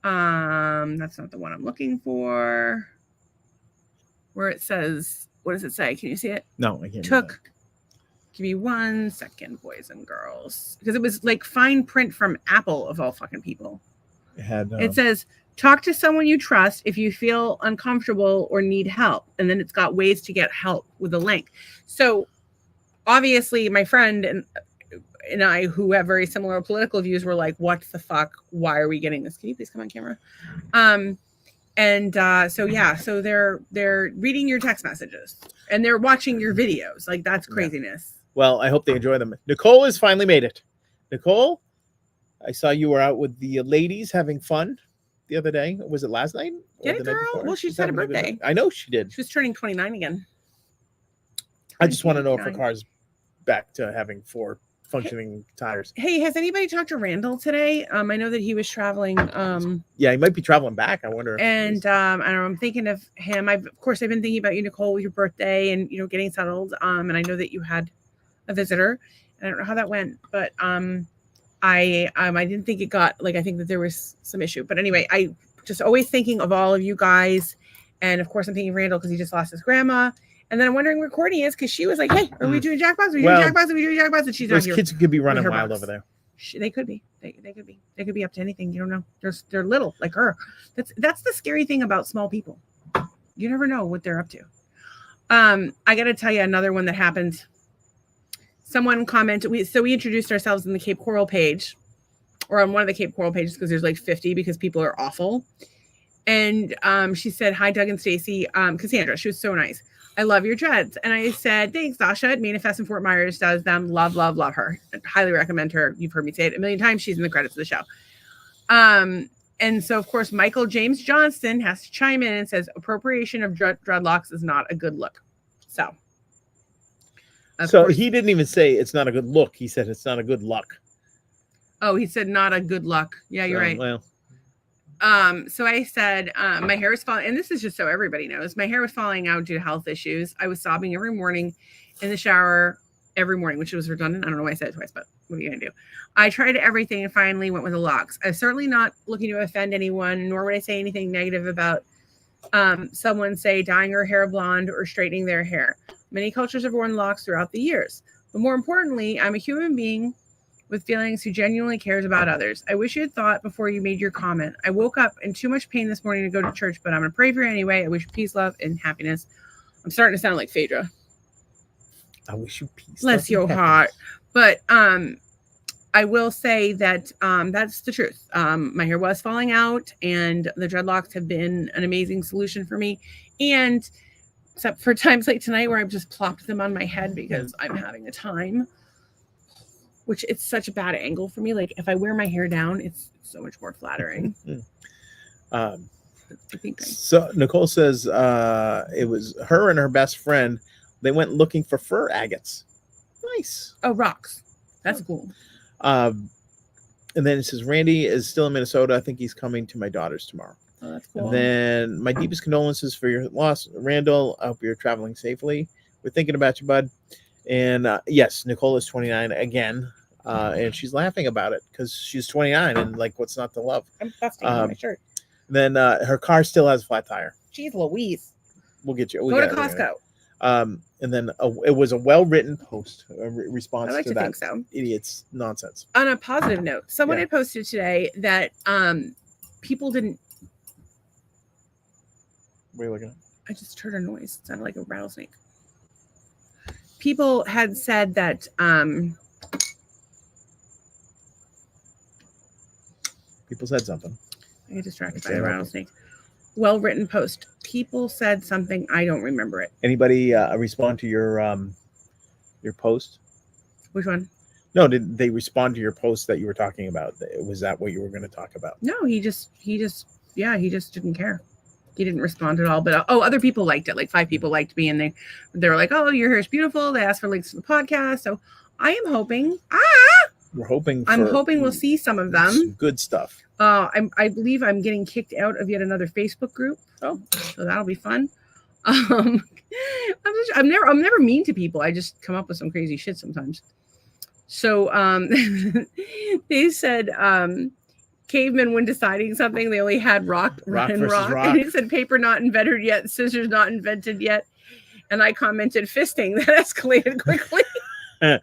that's not the one I'm looking for. Where it says, what does it say? Can you see it? No, I can't. Give me 1 second, boys and girls, because it was like fine print from Apple of all fucking people. It had. It says, talk to someone you trust if you feel uncomfortable or need help. And then it's got ways to get help with a link. So obviously my friend and I, who have very similar political views, were like, what the fuck? Why are we getting this? Can you please come on camera? So they're reading your text messages and they're watching your videos. Like, that's craziness. Well, I hope they enjoy them. Nicole has finally made it. Nicole, I saw you were out with the ladies having fun the other day. Was it last night? Get Or it, the night girl? before? Well, she She's just had a having good birthday. night. I know she did. She was turning 29 again. I just want to know if her 29. car's back to having 4 functioning tires. Hey, has anybody talked to Randall today? I know that he was traveling. Yeah, he might be traveling back. I wonder. And I don't know, I'm thinking of him. Of course, I've been thinking about you, Nicole, with your birthday and getting settled. And I know that you had a visitor. I don't know how that went, but I didn't think it got, like, I think that there was some issue. But anyway, I just always thinking of all of you guys, and of course I'm thinking of Randall because he just lost his grandma. And then I'm wondering where Courtney is, because she was like, "Hey, are we doing jackpots? Are we doing jackpots? Are we doing jackpots?" And she's not those here. kids could be running her wild box. over there. They could be. They could be. They could be up to anything. You don't know. They're little, like her. That's the scary thing about small people. You never know what they're up to. I got to tell you another one that happened. Someone commented, we introduced ourselves in the Cape Coral page, or on one of the Cape Coral pages, because there's like 50 because people are awful. And she said, "Hi, Doug and Stacy. Cassandra," she was so nice. "I love your dreads." And I said, "Thanks, Sasha. Manifest in Fort Myers does them. Love, love, love her. I highly recommend her. You've heard me say it a million times. She's in the credits of the show." And so, of course, Michael James Johnston has to chime in and says, "Appropriation of dreadlocks is not a good look." So he didn't even say it's not a good look. He said it's not a good luck. Oh, he said not a good luck. Yeah, you're right. Well, So I said, my hair was falling, and this is just so everybody knows, my hair was falling out due to health issues. I was sobbing every morning in the shower every morning, which was redundant. I don't know why I said it twice, but what are you going to do? I tried everything and finally went with the locks. I'm certainly not looking to offend anyone, nor would I say anything negative about someone, say, dyeing her hair blonde or straightening their hair. Many cultures have worn locks throughout the years. But more importantly, I'm a human being with feelings who genuinely cares about others. I wish you had thought before you made your comment. I woke up in too much pain this morning to go to church, but I'm going to pray for you anyway. I wish you peace, love, and happiness. I'm starting to sound like Phaedra. I wish you peace. Bless your heart. But I will say that that's the truth. My hair was falling out, and the dreadlocks have been an amazing solution for me. And except for times like tonight where I've just plopped them on my head because I'm having a time, which it's such a bad angle for me. Like if I wear my hair down, it's so much more flattering. I think so Nicole says it was her and her best friend. They went looking for fur agates. Nice. Oh, rocks. That's cool. And then it says Randy is still in Minnesota. I think he's coming to my daughter's tomorrow. Oh, that's cool. And then my deepest condolences for your loss, Randall. I hope you're traveling safely. We're thinking about you, bud. And yes, Nicole is 29 again. And she's laughing about it because she's 29 and like, what's not to love? I'm busting on my shirt. Then her car still has a flat tire. Jeez Louise. We'll get you. Go to Costco. And then it was a well-written post, a response I like to to that think so. idiot's nonsense. On a positive note, someone had posted today that people didn't. What are you looking at? I just heard a noise. It sounded like a rattlesnake. People had said that people said something. I get distracted by the rattlesnake. Well-written post. People said something. I don't remember it. Anybody respond to your post? Which one? No, did they respond to your post that you were talking about? Was that what you were going to talk about? No, he just didn't care. He didn't respond at all. But other people liked it. Like 5 people liked me, and they were like, "Oh, your hair is beautiful." They asked for links to the podcast. So I am hoping. I'm hoping we'll see some of them. Some good stuff. I believe I'm getting kicked out of yet another Facebook group. Oh, so that'll be fun. I'm never mean to people. I just come up with some crazy shit sometimes. So they said cavemen, when deciding something, they only had rock. And it said paper not invented yet, scissors not invented yet. And I commented fisting. That escalated quickly. To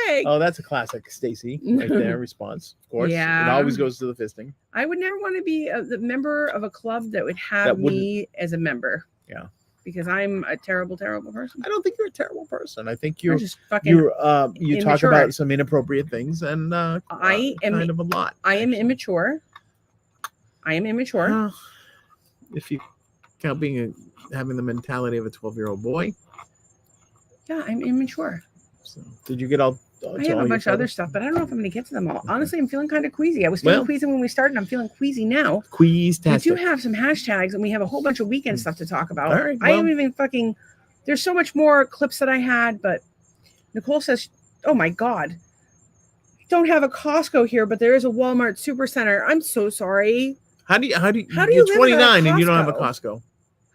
say. Oh, that's a classic Stacy right there response. Of course. Yeah. It always goes to the fisting. I would never want to be the member of a club that would have me as a member. Yeah. Because I'm a terrible, terrible person. I don't think you're a terrible person. I think you're just fucking you talk about some inappropriate things and I am kind of a lot. I am immature. If you count having the mentality of a 12-year-old boy. Yeah, I'm immature. So, did you get all? I have a bunch of other stuff, but I don't know if I'm going to get to them all. Honestly, I'm feeling kind of queasy. I was feeling queasy when we started. I'm feeling queasy now. Queeze-tastic. We do have some hashtags, and we have a whole bunch of weekend stuff to talk about. All right, I am even fucking. There's so much more clips that I had, but Nicole says, "Oh my God, I don't have a Costco here, but there is a Walmart Supercenter." I'm so sorry. How do you? You're 29 and you don't have a Costco.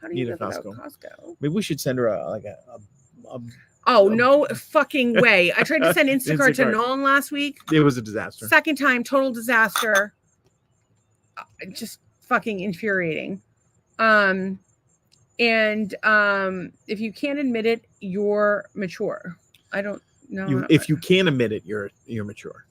How do you live without Costco? Maybe we should send her a no fucking way. I tried to send Instacart to Nolan last week. It was a disaster. Second time, total disaster. Just fucking infuriating. And if you can't admit it, you're mature. I don't know. If you can admit it, you're mature.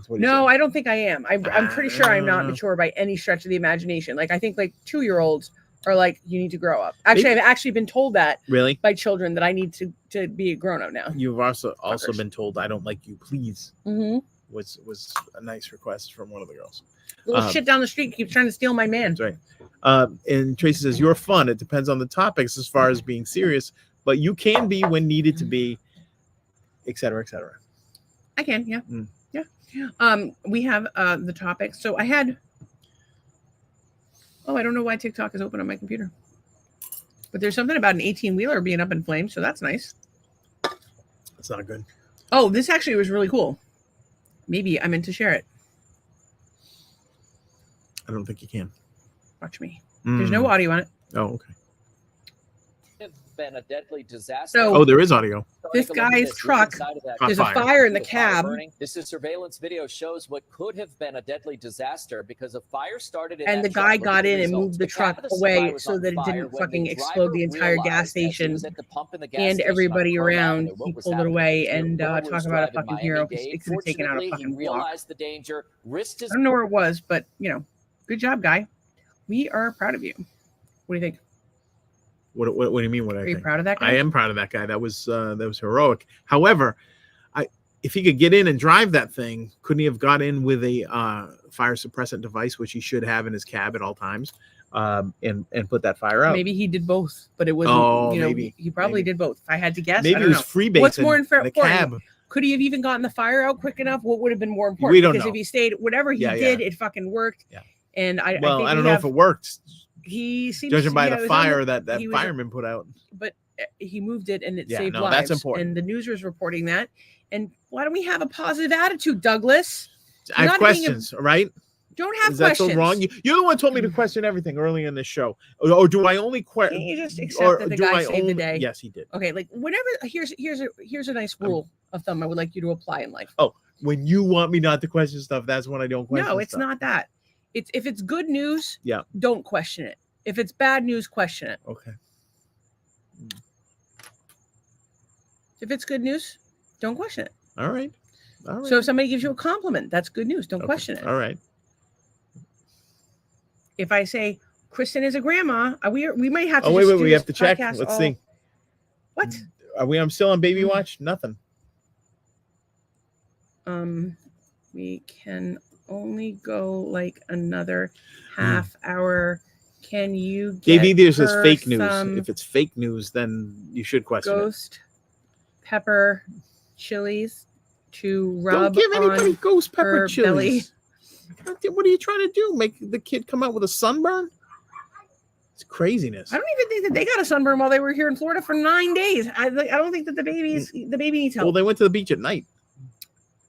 No, I don't think I am. I'm pretty sure I'm not mature by any stretch of the imagination. Like I think like 2-year-olds are like, you need to grow up. Actually, Maybe- I've actually been told that Really? by children that I need to be a grown up now. You've also Fuckers. been told I don't like you, please. Mm-hmm. Was a nice request from one of the girls. Little shit down the street keeps trying to steal my man. That's right. And Tracy says, you're fun. It depends on the topics as far as being serious, but you can be when needed to be, et cetera, et cetera. I can, yeah. Mm. Yeah. We have the topics. So I had, I don't know why TikTok is open on my computer. But there's something about an 18-wheeler being up in flames, so that's nice. That's not good. Oh, this actually was really cool. Maybe I meant to share it. I don't think you can. Watch me. There's no audio on it. Oh, okay. Been a deadly disaster. So Oh, there is audio. this Take a look at guy's this. Who's truck, inside of that Caught there's a fire. fire in the The fire cab, burning. This is surveillance video shows what could have been a deadly disaster because a fire started in and the that guy truck. Look got at the in and results. moved the The cab truck of the away Subaru was so on that it fire didn't when fucking the explode the driver entire gas realized as he station. was at the pump in the gas And station on everybody Pearl around, Avenue. What he was pulled it happening? away. Your And brother talk was about a driving fucking hero. Miami-Dade. It could have taken out a Fortunately, fucking he block. realized the danger, risked his I don't know where it was, but good job, guy. We are proud of you. What do you think? What do you mean? What I Are you think? proud of that guy? I am proud of that guy. That was heroic. However, if he could get in and drive that thing, couldn't he have got in with a fire suppressant device, which he should have in his cab at all times, and put that fire out? Maybe he did both, but it wasn't. Oh, Maybe he probably maybe. did both. If I had to guess, I Maybe don't it was know. freebase. What's more in the important? cab. Could he have even gotten the fire out quick enough? What would have been more important? We don't because know. if he stayed, whatever he Yeah, did, it fucking worked. Yeah. And I I think don't we know have, if it worked, he seems judging by it the was on fire that he was- fireman put out. but he moved it and it Yeah, saved no, lives. that's important. And the news was reporting that. And why don't we have a positive attitude, Douglas? I have not being a- questions, all right? Don't have Is that questions. so wrong? You're the one who told me to question everything early in the show. Or do I only Can't question? you just accept that the guy saved the day? Yes, he did. Okay, like whenever here's a nice rule of thumb I would like you to apply in life. When you want me not to question stuff, that's when I don't question. No, it's stuff. not that. It's if it's good news, Yeah. don't question it. If it's bad news, question it. Okay. If it's good news, don't question it. All right. All right. So if somebody gives you a compliment, that's good news. Don't Okay. question it. All right. If I say Kristen is a grandma, we might have to. Oh wait, just wait. do We this have to check. podcast Let's all- see. What? Are we? I'm still on baby watch. Nothing. We can only go like another half hour. Can you get Dave either says her fake news. some If it's fake news, then you should question it. ghost pepper chilies to Don't rub give anybody on ghost pepper her belly? chilies. What are you trying to do? Make the kid come out with a sunburn? It's craziness. I don't even think that they got a sunburn while they were here in Florida for 9 days. I don't think that the baby needs help. Well, they went to the beach at night.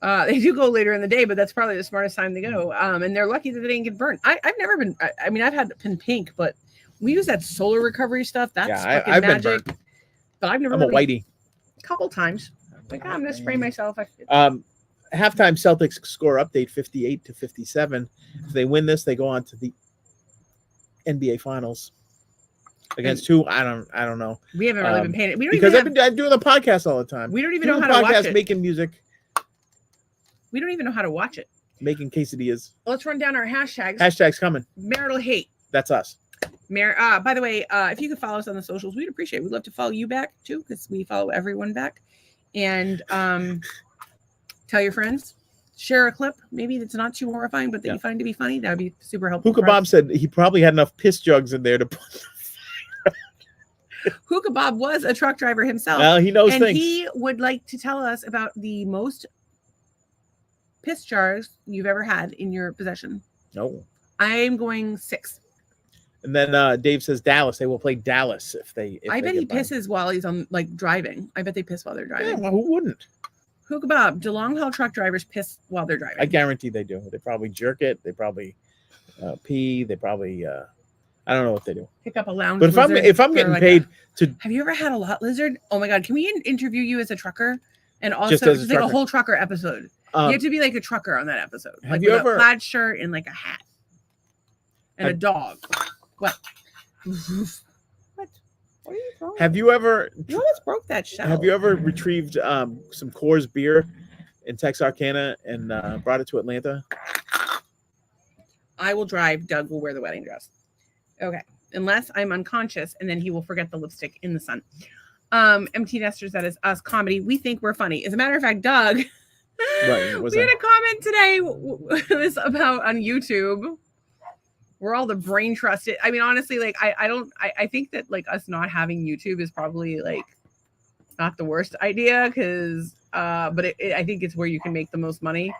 They do go later in the day, but that's probably the smartest time to go. And they're lucky that they didn't get burnt. I've never been. I mean, I've had been pink, but we use that solar recovery stuff. That's Yeah, fucking I've been magic. burnt. But I've never. I'm a really- whitey. A couple times. Like I'm gonna spray myself. Halftime Celtics score update 58-57. If they win this, they go on to the NBA Finals. Against who? I don't know. We haven't really been paying it. We don't Because even I'm doing the podcast all the time. we don't even Doing know how to watch podcast, it. making music, We don't even know how to watch it. making quesadillas. Let's run down our hashtags. Hashtags coming. Marital hate. That's us. By the way, if you could follow us on the socials, we'd appreciate it. We'd love to follow you back too, because we follow everyone back. And tell your friends, share a clip, maybe that's not too horrifying, but that you find to be funny. That would be super helpful. Hookah for Bob us. said he probably had enough piss jugs in there to put. Hookah Bob was a truck driver himself. Well, he knows and things. he would like to tell us about the most piss jars you've ever had in your possession. No. I'm going 6. And then Dave says Dallas. They will play Dallas if they. I bet he get by. pisses while he's on driving. I bet they piss while they're Yeah, driving. well, who wouldn't? Hookah Bob, do long haul truck drivers piss while they're driving? I guarantee they do. They probably jerk it. They probably pee. They probably. I don't know what they do. Pick up a lounge. But if I'm lizard getting or like paid a- to have you ever had a lot lizard? Oh my god, can we interview you as a trucker? And also Just as a just like a trucker. whole trucker episode. You have to be like a trucker on that episode. Have Like you with ever- a plaid shirt and like a hat. And a dog. What? What? What are you throwing? have you ever You almost broke that shell. have you ever retrieved some Coors beer in Texarkana and brought it to Atlanta? I will drive. Doug will wear the wedding dress. Okay. unless I'm unconscious, and then he will forget the lipstick in the sun. Empty Nesters, that is us comedy. We think we're funny. As a matter of fact, Doug, Right, what was we had that? a comment today. It was about on YouTube. We're all the brain trusted. I mean, honestly, like I think that like us not having YouTube is probably like not the worst idea because but I think it's where you can make the most money.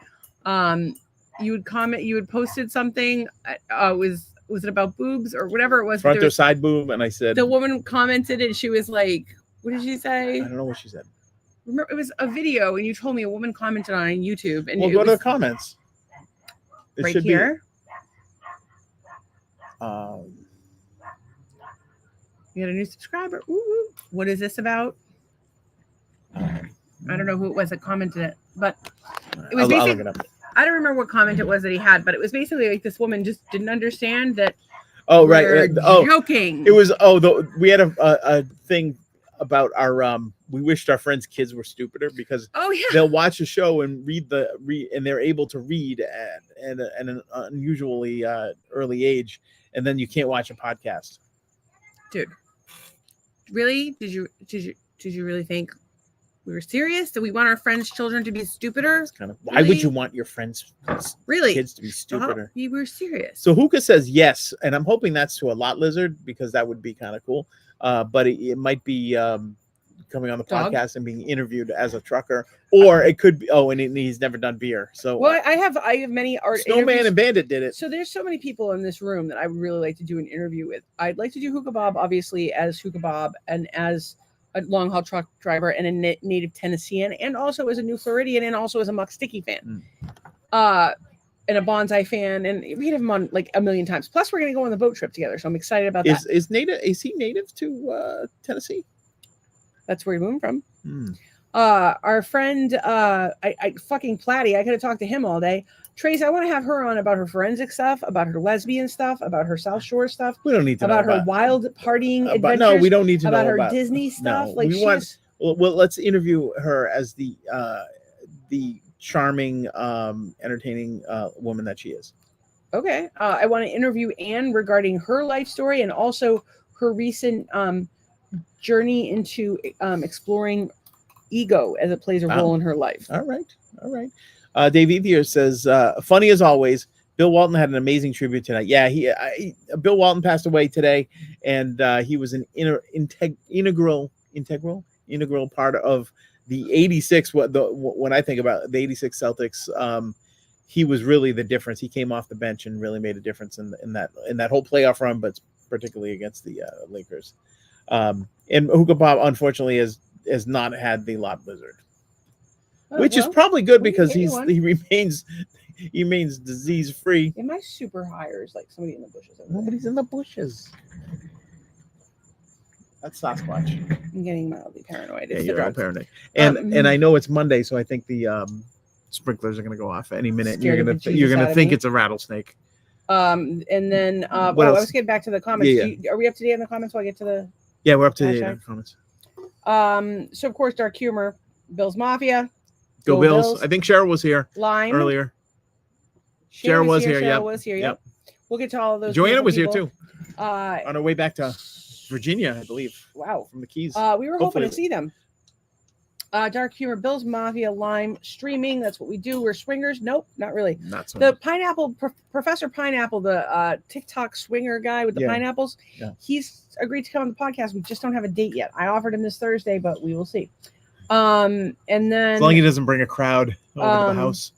You would comment, you had posted something. Was it about boobs or whatever it was? Front or side boob, and I said The woman commented and she was like, "What did she say?" I don't know what she said. Remember, it was a video, and you told me a woman commented on YouTube, and Well, it go to the was comments. It right should here. Be. You got a new subscriber. Ooh, what is this about? I don't know who it was that commented it, but it was I'll look basically. it up. I don't remember what comment it was that he had, but it was basically like this woman just didn't understand that. Oh, right. we're Oh, joking. it was. We had a thing about our. We wished our friends' kids were stupider because Oh yeah. they'll watch a show and and they're able to read at an unusually early age, and then you can't watch a podcast. Dude, really? Did you really think we were serious? Do we want our friends' children to be stupider? It's kind of why would Really? you want your friends' Really? kids to be stupider? We were serious. So Hookah says yes, and I'm hoping that's to a lot lizard because that would be kind of cool. But it might be coming on the Dog? podcast and being interviewed as a trucker, or it could be. Oh, and he's never done beer. So Well, I have many art Snowman interviews. and Bandit did it. So there's so many people in this room that I would really like to do an interview with. I'd like to do Hookah Bob, obviously, as Hookah Bob and as a long haul truck driver and a native Tennessean, and also as a New Floridian, and also as a Muck Sticky fan, and a Bonsai fan, and we could have him on like a million times. Plus, we're gonna go on the boat trip together, so I'm excited about that. Is he native to Tennessee? That's where he moved from. Hmm. Our friend, I fucking Platty, I could have talked to him all day. Trace, I want to have her on about her forensic stuff, about her lesbian stuff, about her South Shore stuff, We don't need to about know her wild partying adventures. No, we don't need to about know her about Disney stuff. No, Like we want. she's Well, let's interview her as the charming, entertaining woman that she is. okay. I want to interview Anne regarding her life story and also her recent journey into exploring ego as it plays a role in her life. All right. Dave Ethier says, funny as always. Bill Walton had an amazing tribute tonight. Yeah, Bill Walton passed away today, and he was an integral part of the '86. When I think about the '86 Celtics, he was really the difference. He came off the bench and really made a difference in that whole playoff run, but particularly against the Lakers. And Hookah Bob, unfortunately, has not had the lot lizard, which is probably good because he remains disease free. Am I super high or is like somebody in the bushes? Over there? Nobody's in the bushes. That's Sasquatch. I'm getting mildly paranoid. Yeah, It's the you're all drugs. paranoid. And I know it's Monday, so I think the sprinklers are going to go off any minute. Scared You're the going bejesus out to of think me. it's a rattlesnake. And then What else? let's get back to the comments. Yeah. Are we up to date on the comments while I get to the Yeah, we're up to the Hashtag. comments. so of course Dark Humor, Bill's Mafia, Go Bills. I think Cheryl was here Lime earlier. Cheryl was here, Cheryl yep. was here. Yep. We'll get to all of those. Joanna beautiful was here people. too, on her way back to Virginia, I believe, Wow. from the Keys. We were hoping Hopefully. to see them. Dark Humor, Bill's Mafia, Lime, streaming. That's what we do. We're swingers. Nope, not really. Not so The much. pineapple, Professor Pineapple, the TikTok swinger guy with the Yeah. pineapples. Yeah. He's agreed to come on the podcast. We just don't have a date yet. I offered him this Thursday, but we will see. And then As long as he doesn't bring a crowd over to the house.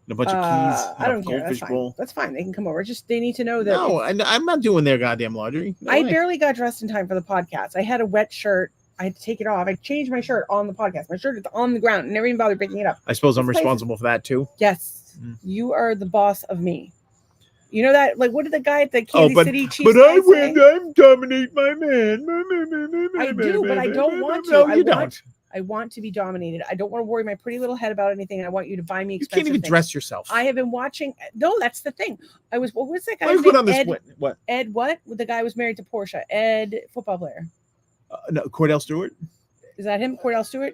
And a bunch of keys. I don't care. That's Goldfish fine. bowl. That's fine. They can come over. Just they need to know that. No, I'm not doing their goddamn laundry. No I way. barely got dressed in time for the podcast. I had a wet shirt. I had to take it off. I changed my shirt on the podcast. My shirt is on the ground. Never even bothered picking it up. I suppose I'm This place is- responsible for that too. Yes, Mm. you are the boss of me. You know that? Like, what did the guy at the Kansas but City Chiefs But guy I win. say? I dominate my man. I do, but I don't want to. No, I you want- don't. I want to be dominated. I don't want to worry my pretty little head about anything. And I want you to buy me You expensive can't even things. dress yourself. I have been watching. No, that's the thing. What was that Why guy's you put name? on this? Ed, What? Ed what? The guy was married to Portia. Ed, football player. No, Cordell Stewart. Is that him? Cordell Stewart?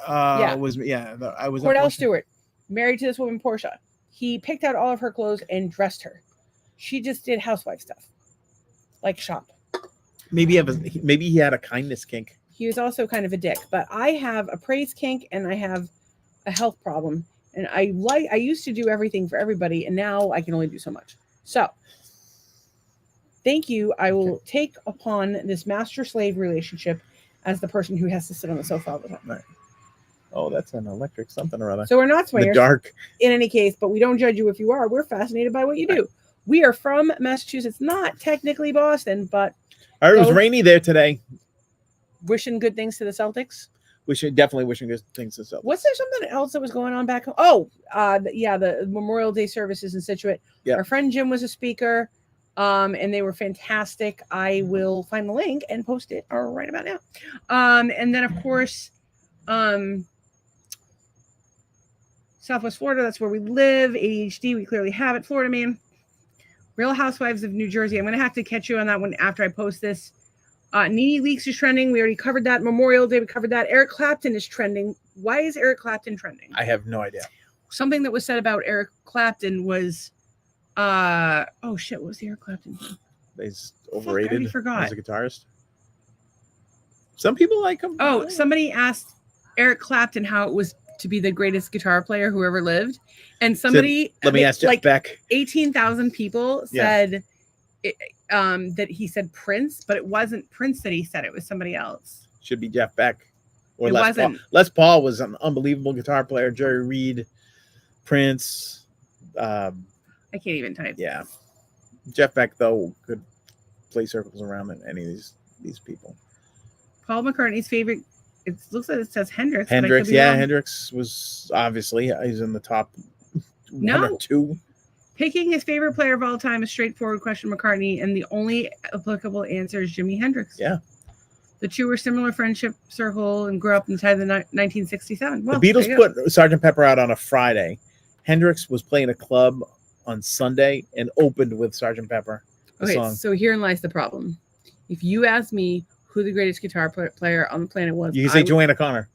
Yeah. Was I was Cordell Stewart, married to this woman, Portia. He picked out all of her clothes and dressed her. She just did housewife stuff. like shop. Maybe he had a kindness kink. He was also kind of a dick, but I have a praise kink and I have a health problem. And I used to do everything for everybody, and now I can only do so much. So thank you. I will take upon this master-slave relationship as the person who has to sit on the sofa all the time. Right. Oh, that's an electric something or other. So we're not The swingers dark. in any case, but we don't judge you if you are. We're fascinated by what you do. We are from Massachusetts, not technically Boston, but All right, it was Go. rainy there today. wishing good things to the Celtics. Definitely wishing good things to Celtics. Was there something else that was going on back home? Oh, the Memorial Day services in Situate. Yeah. Our friend Jim was a speaker, and they were fantastic. I will find the link and post it right about now. And then, of course, Southwest Florida, that's where we live. ADHD, we clearly have it. Florida Man. Real Housewives of New Jersey. I'm going to have to catch you on that one after I post this. Nene Leakes is trending. We already covered that. Memorial Day, we covered that. Eric Clapton is trending. Why is Eric Clapton trending? I have no idea. Something that was said about Eric Clapton was, what was the Eric Clapton thing? He's I overrated already forgot. as a guitarist. Some people like him. Oh, somebody asked Eric Clapton how it was to be the greatest guitar player who ever lived. And somebody, Let me ask Jeff like Beck. 18,000 people said that he said Prince, but it wasn't Prince that he said. It was somebody else. Should be Jeff Beck. Or It Les wasn't. Paul. Les Paul was an unbelievable guitar player. Jerry Reed, Prince. I can't even type. Yeah. Jeff Beck, though, could play circles around any of these people. Paul McCartney's favorite. It looks like it says Hendrix. but I could Hendrix, be yeah. wrong. Hendrix was obviously, he's in the top one No. or two. Picking his favorite player of all time is straightforward question McCartney, and the only applicable answer is Jimi Hendrix. Yeah. The two were similar friendship circle and grew up inside the 1967. Well, The Beatles there you go. put Sgt. Pepper out on a Friday. Hendrix was playing a club on Sunday and opened with Sgt. Pepper. The Okay, song. so herein lies the problem. If you ask me who the greatest guitar player on the planet was, You can say Joanna Connor.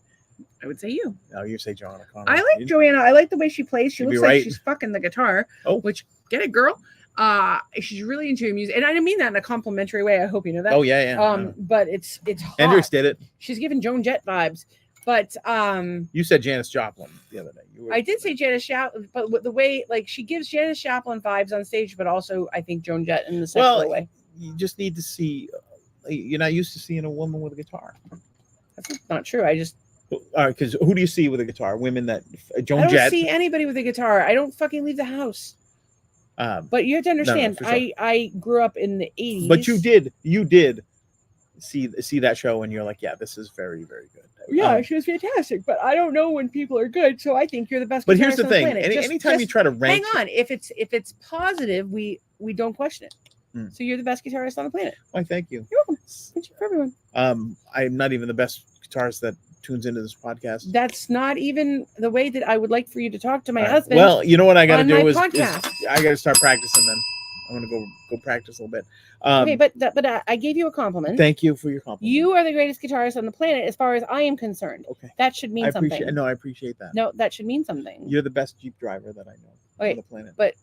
I would say you. No, you say Joanna Connor. I like Joanna. I like the way she plays. She You'd be looks like right. she's fucking the guitar. Oh. Which, get it, girl. She's really into your music, and I didn't mean that in a complimentary way. I hope you know that. Oh yeah, yeah. But it's hot. Hendrix did it. She's giving Joan Jett vibes, but You said Janis Joplin the other day. I did say Janis Joplin, but with the way like she gives Janis Joplin vibes on stage, but also I think Joan Jett in the sexual way. You just need to see. You're not used to seeing a woman with a guitar. That's not true. I just Because who do you see with a guitar? Women that I Joan don't Jett. see anybody with a guitar. I don't fucking leave the house. But you have to understand, for sure. I grew up in the 80s. But you did see that show, and you're like, yeah, this is very, very good. Yeah, she was fantastic. But I don't know when people are good, so I think you're the best. But here's guitarist the on thing: planet. anytime you try to rank, hang on, if it's positive, we don't question it. So you're the best guitarist on the planet. why? Thank you. You're welcome. Thank you for everyone. I'm not even the best guitarist that tunes into this podcast. That's not even the way that I would like for you to talk to my All right. husband. Well, you know what I got to on do my is podcast. I got to start practicing. Then I'm gonna go practice a little bit. Okay, but I gave you a compliment. Thank you for your compliment. You are the greatest guitarist on the planet, as far as I am concerned. Okay. That should mean I something. appreciate. No, I appreciate that. No, that should mean something. You're the best Jeep driver that I know Okay, on the planet. but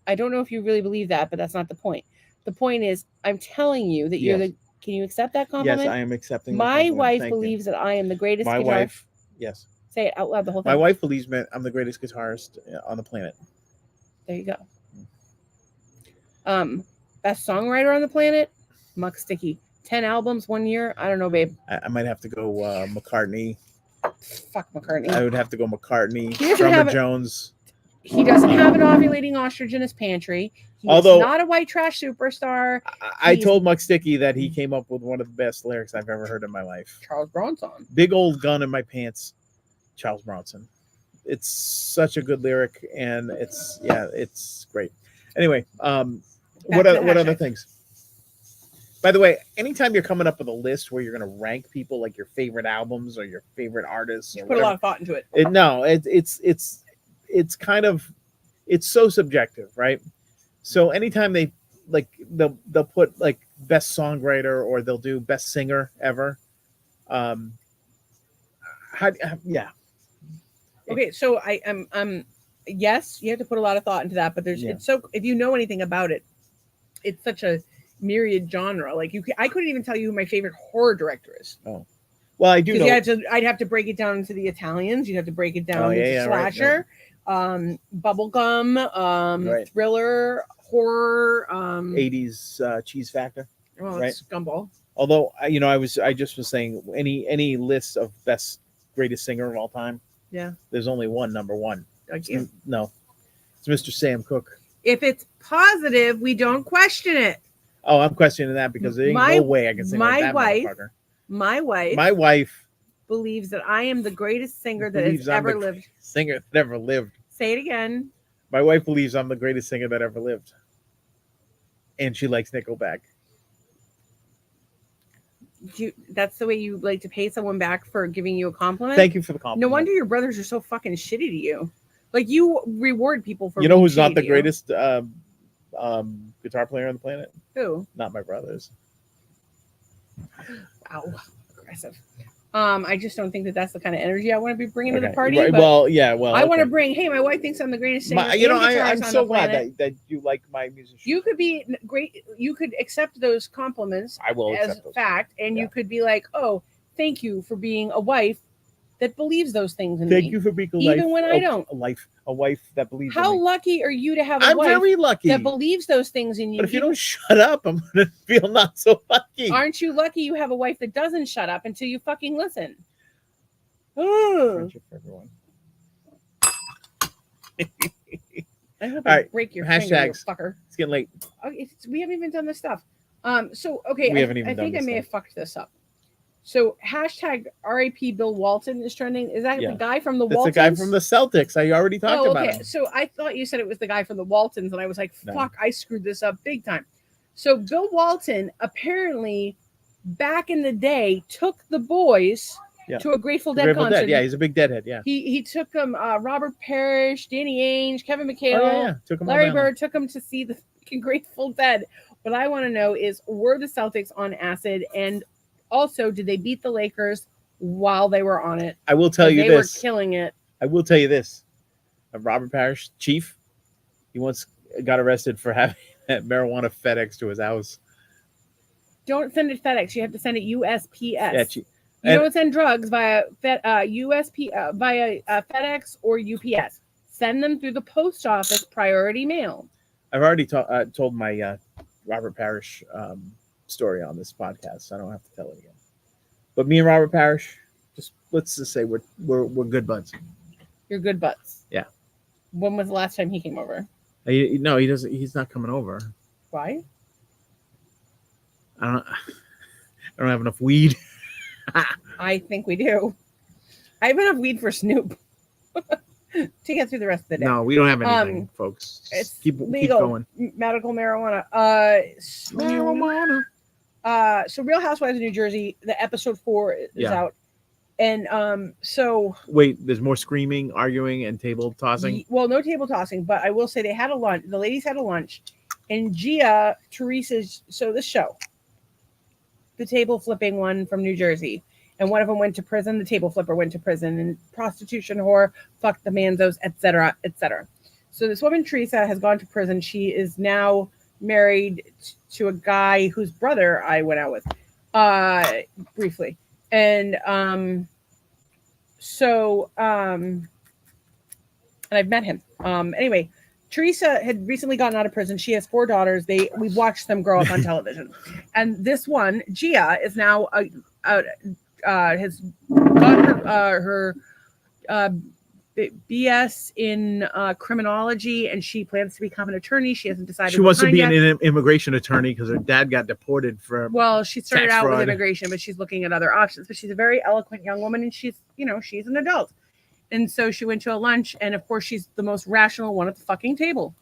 I don't know if you really believe that, but that's not the point. The point is, I'm telling you that you're Yes. the. Can you accept that compliment? Yes, I am accepting. the My compliment. wife Thank you. believes that I am the greatest My guitarist. wife. Yes. Say it out loud the whole time. My wife believes me. I'm the greatest guitarist on the planet. There you go. Best songwriter on the planet, Muck Sticky. 10 albums 1 year. I don't know, babe. I might have to go McCartney. Fuck McCartney. I would have to go McCartney. He doesn't Drummer have a- Jones. He doesn't have an ovulating ostrich in his pantry. He's Although- not a white trash superstar. I He's- told Muck Sticky that he came up with one of the best lyrics I've ever heard in my life. Charles Bronson. Big old gun in my pants, Charles Bronson. It's such a good lyric, and it's great. Anyway, what to the other hashtag. things? By the way, anytime you're coming up with a list where you're going to rank people like your favorite albums or your favorite artists, You or put a whatever, lot of thought into it. it's kind of it's so subjective, right? So anytime they'll put like best songwriter or they'll do best singer ever. Yeah. Okay, so I am yes, you have to put a lot of thought into that, but there's Yeah. it's so if you know anything about it, it's such a myriad genre. Like I couldn't even tell you who my favorite horror director is. Well, I do know. I'd have to break it down into the Italians. You'd have to break it down into yeah, right, slasher, bubblegum, thriller, horror, 80s Cheese Factor. well, right. it's Gumball. Although I just was saying any list of best greatest singer of all time. Yeah. There's only one number one. Okay. No, it's Mr. Sam Cooke. If it's positive, we don't question it. Oh, I'm questioning that because there ain't no way I can sing like that motherfucker. My wife believes that I am the greatest singer that has believes I'm ever the lived. Singer that ever lived. Say it again. My wife believes I'm the greatest singer that ever lived. And she likes Nickelback. That's the way you like to pay someone back for giving you a compliment? Thank you for the compliment. No wonder your brothers are so fucking shitty to you. Like, you reward people for You know being who's not shitty the to you. greatest guitar player on the planet? Who? Not my brothers. Wow. Aggressive. I just don't think that that's the kind of energy I want to be bringing to the party. Right. But Well, yeah. Well, I want to bring, hey, my wife thinks I'm the greatest singer. You know, and guitarist I'm on so the glad planet. that you like my musician. You could be great. You could accept those compliments I will as accept those. fact, and Yeah. you could be like, "Oh, thank you for being a wife that believes those things in me." Thank you for being Even when I don't. a wife that believes. How in me. lucky are you to have a I'm wife very lucky. that believes those things in you? But if you don't shut up, I'm gonna feel not so lucky. Aren't you lucky you have a wife that doesn't shut up until you fucking listen? Oh, Friendship for everyone. I hope All I right, break your finger, you hashtags. fucker. It's getting late. Oh, we haven't even done this stuff. So okay, We haven't even I done think I this may stuff. have fucked this up. So hashtag RIP Bill Walton is trending. Is that Yeah. the guy from the That's Waltons? the guy from the Celtics. I already talked Oh, about okay. him. So I thought you said it was the guy from the Waltons, and I was like, No. fuck, I screwed this up big time. So Bill Walton apparently back in the day took the boys to a Grateful Dead Grateful concert. Dead. Yeah, he's a big Deadhead. Yeah. He took them, Robert Parrish, Danny Ainge, Kevin McHale, Oh, yeah. Took him all Larry down there. Bird, took them to see the fucking Grateful Dead. What I want to know is, were the Celtics on acid? And also, did they beat the Lakers while they were on it? I will tell you they this. were killing it. I will tell you this. Robert Parrish, chief, he once got arrested for having marijuana FedEx to his house. Don't send it FedEx. You have to send it USPS. Yeah, chief. You don't send drugs via FedEx or UPS. Send them through the post office, priority mail. I've already told my Robert Parrish story on this podcast, so I don't have to tell it again. But me and Robert Parrish, let's just say we're good buds. You're good butts. Yeah. When was the last time he came over? No, he doesn't. He's not coming over. Why? I don't have enough weed. I think we do. I have enough weed for Snoop to get through the rest of the day. No, we don't have anything, folks. It's Keep legal. going. Medical marijuana. Marijuana. So Real Housewives of New Jersey, the episode 4 is out. And so wait, there's more screaming, arguing, and table tossing. Well, no table tossing, but I will say they had a lunch. The ladies had a lunch, and Gia, Teresa's, so the show, the table flipping one from New Jersey, and one of them went to prison. The table flipper went to prison, and prostitution whore, fucked the manzos, etc., etc. So this woman Teresa has gone to prison. She is now married to a guy whose brother I went out with, briefly. And and I've met him. Anyway, Teresa had recently gotten out of prison. She has 4 daughters. We've watched them grow up on television. And this one, Gia, is now has gotten her BS in criminology, and she plans to become an attorney. She hasn't decided. She wants to be yet. an immigration attorney because her dad got deported for. Well, she started tax out fraud. with immigration, but she's looking at other options. But she's a very eloquent young woman, and she's an adult. And so she went to a lunch, and of course, she's the most rational one at the fucking table.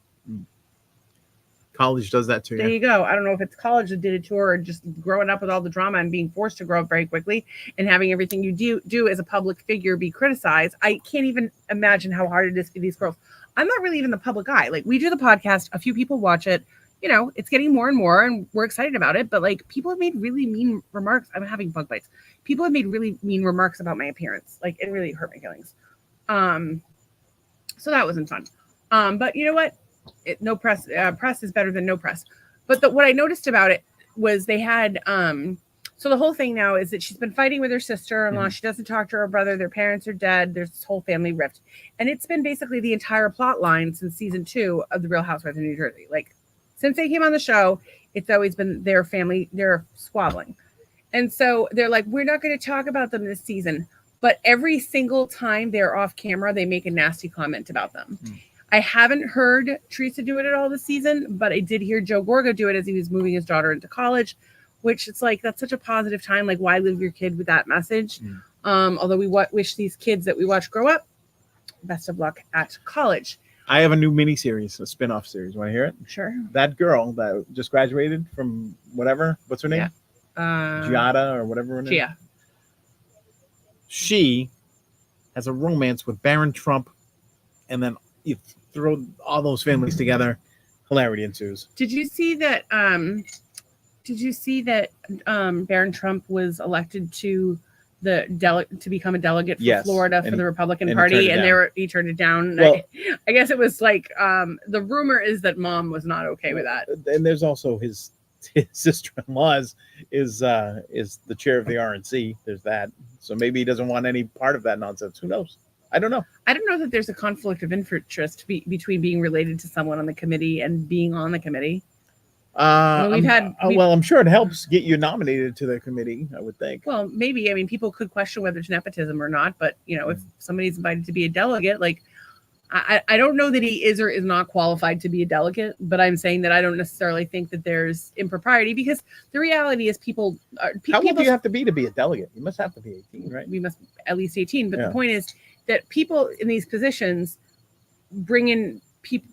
College does that to There you. you go. I don't know if it's college that did it to her, or just growing up with all the drama and being forced to grow up very quickly and having everything you do as a public figure be criticized. I can't even imagine how hard it is for these girls. I'm not really even the public eye. Like, we do the podcast, a few people watch it. You know, it's getting more and more, and we're excited about it. But like, people have made really mean remarks. I'm having bug bites. People have made really mean remarks about my appearance. Like, it really hurt my feelings. So that wasn't fun. But you know what? No press. Press is better than no press. But what I noticed about it, was they had so the whole thing now is that she's been fighting with her sister-in-law. She doesn't talk to her brother. Their parents are dead. There's this whole family rift. And it's been basically the entire plot line since season 2 of The Real Housewives of New Jersey. Like, since they came on the show, it's always been their family, they're squabbling. And so they're like, we're not going to talk about them this season. But every single time they're off camera, they make a nasty comment about them. I haven't heard Teresa do it at all this season, but I did hear Joe Gorga do it as he was moving his daughter into college, which it's like, that's such a positive time. Like, why leave your kid with that message? Although we wish these kids that we watch grow up, best of luck at college. I have a new miniseries, a spin-off series. Want to hear it? Sure. That girl that just graduated from whatever, what's her name? Giada or whatever her name. Gia. She has a romance with Barron Trump, and then you throw all those families together, hilarity ensues. Did you see that? Barron Trump was elected to to become a delegate for Florida for the Republican Party, and he turned it down. Well, I guess it was like the rumor is that mom was not okay with that. And there's also his sister-in-law is the chair of the RNC. There's that, so maybe he doesn't want any part of that nonsense. Who knows? I don't know. I don't know that there's a conflict of interest between being related to someone on the committee and being on the committee. I'm sure it helps get you nominated to the committee, I would think. Well, maybe. I mean, people could question whether it's nepotism or not, but if somebody's invited to be a delegate, like I don't know that he is or is not qualified to be a delegate, but I'm saying that I don't necessarily think that there's impropriety, because the reality is how old do you have to be a delegate? You must have to be 18, right? We must at least 18. But the point is that people in these positions bring in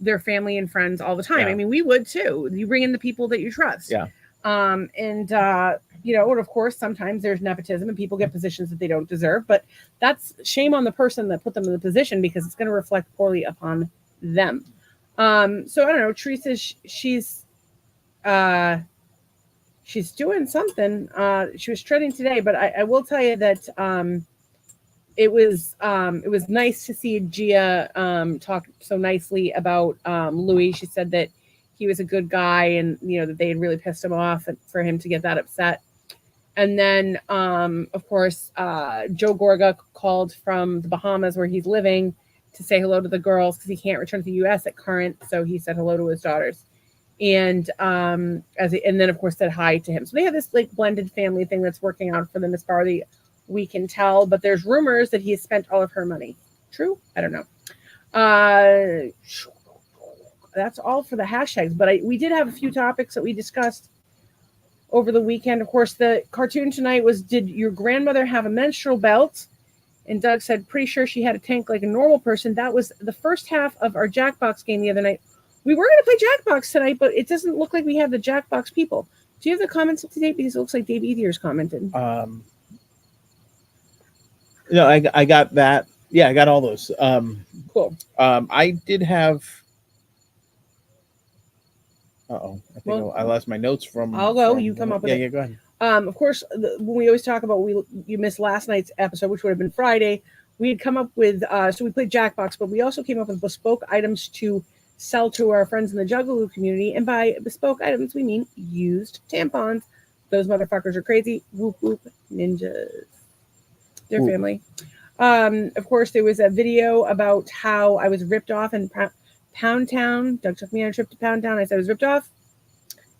their family and friends all the time. Yeah. I mean, we would too. You bring in the people that you trust. Yeah. And of course, sometimes there's nepotism and people get positions that they don't deserve, but that's shame on the person that put them in the position, because it's going to reflect poorly upon them. So I don't know, Teresa, she's doing something. She was treading today, but I will tell you that, it was nice to see Gia talk so nicely about Louis. She said that he was a good guy, and that they had really pissed him off for him to get that upset. And then, of course, Joe Gorga called from the Bahamas, where he's living, to say hello to the girls, because he can't return to the U.S. at current. So he said hello to his daughters, and and then of course said hi to him. So they have this like blended family thing that's working out for them as far as we can tell, but there's rumors that he has spent all of her money. True? I don't know. That's all for the hashtags, but we did have a few topics that we discussed over the weekend. Of course, the cartoon tonight was, did your grandmother have a menstrual belt? And Doug said, pretty sure she had a tank like a normal person. That was the first half of our Jackbox game the other night. We were going to play Jackbox tonight, but it doesn't look like we have the Jackbox people. Do you have the comments up to date? Because it looks like Dave Ethier's commented. I got that. Yeah, I got all those. Cool. I did have. I think I lost my notes from. I'll go. You come up with it. Yeah, go ahead. Of course, when we always talk about you missed last night's episode, which would have been Friday. We had come up with so we played Jackbox, but we also came up with bespoke items to sell to our friends in the Juggalo community. And by bespoke items, we mean used tampons. Those motherfuckers are crazy. Whoop whoop ninjas. Their family. Of course, there was a video about how I was ripped off in Pound Town. Doug took me on a trip to Pound Town. I said I was ripped off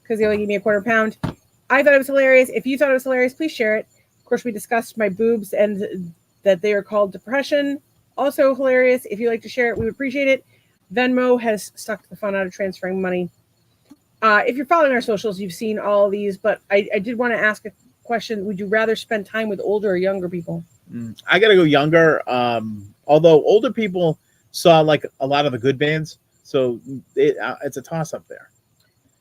because they only gave me a £1/4. I thought it was hilarious. If you thought it was hilarious, please share it. Of course, we discussed my boobs and that they are called depression. Also hilarious. If you'd like to share it, we would appreciate it. Venmo has sucked the fun out of transferring money. If you're following our socials, you've seen all of these, but I did want to ask a question. Would you rather spend time with older or younger people? I gotta go younger. Although older people saw like a lot of the good bands, so it's a toss up there.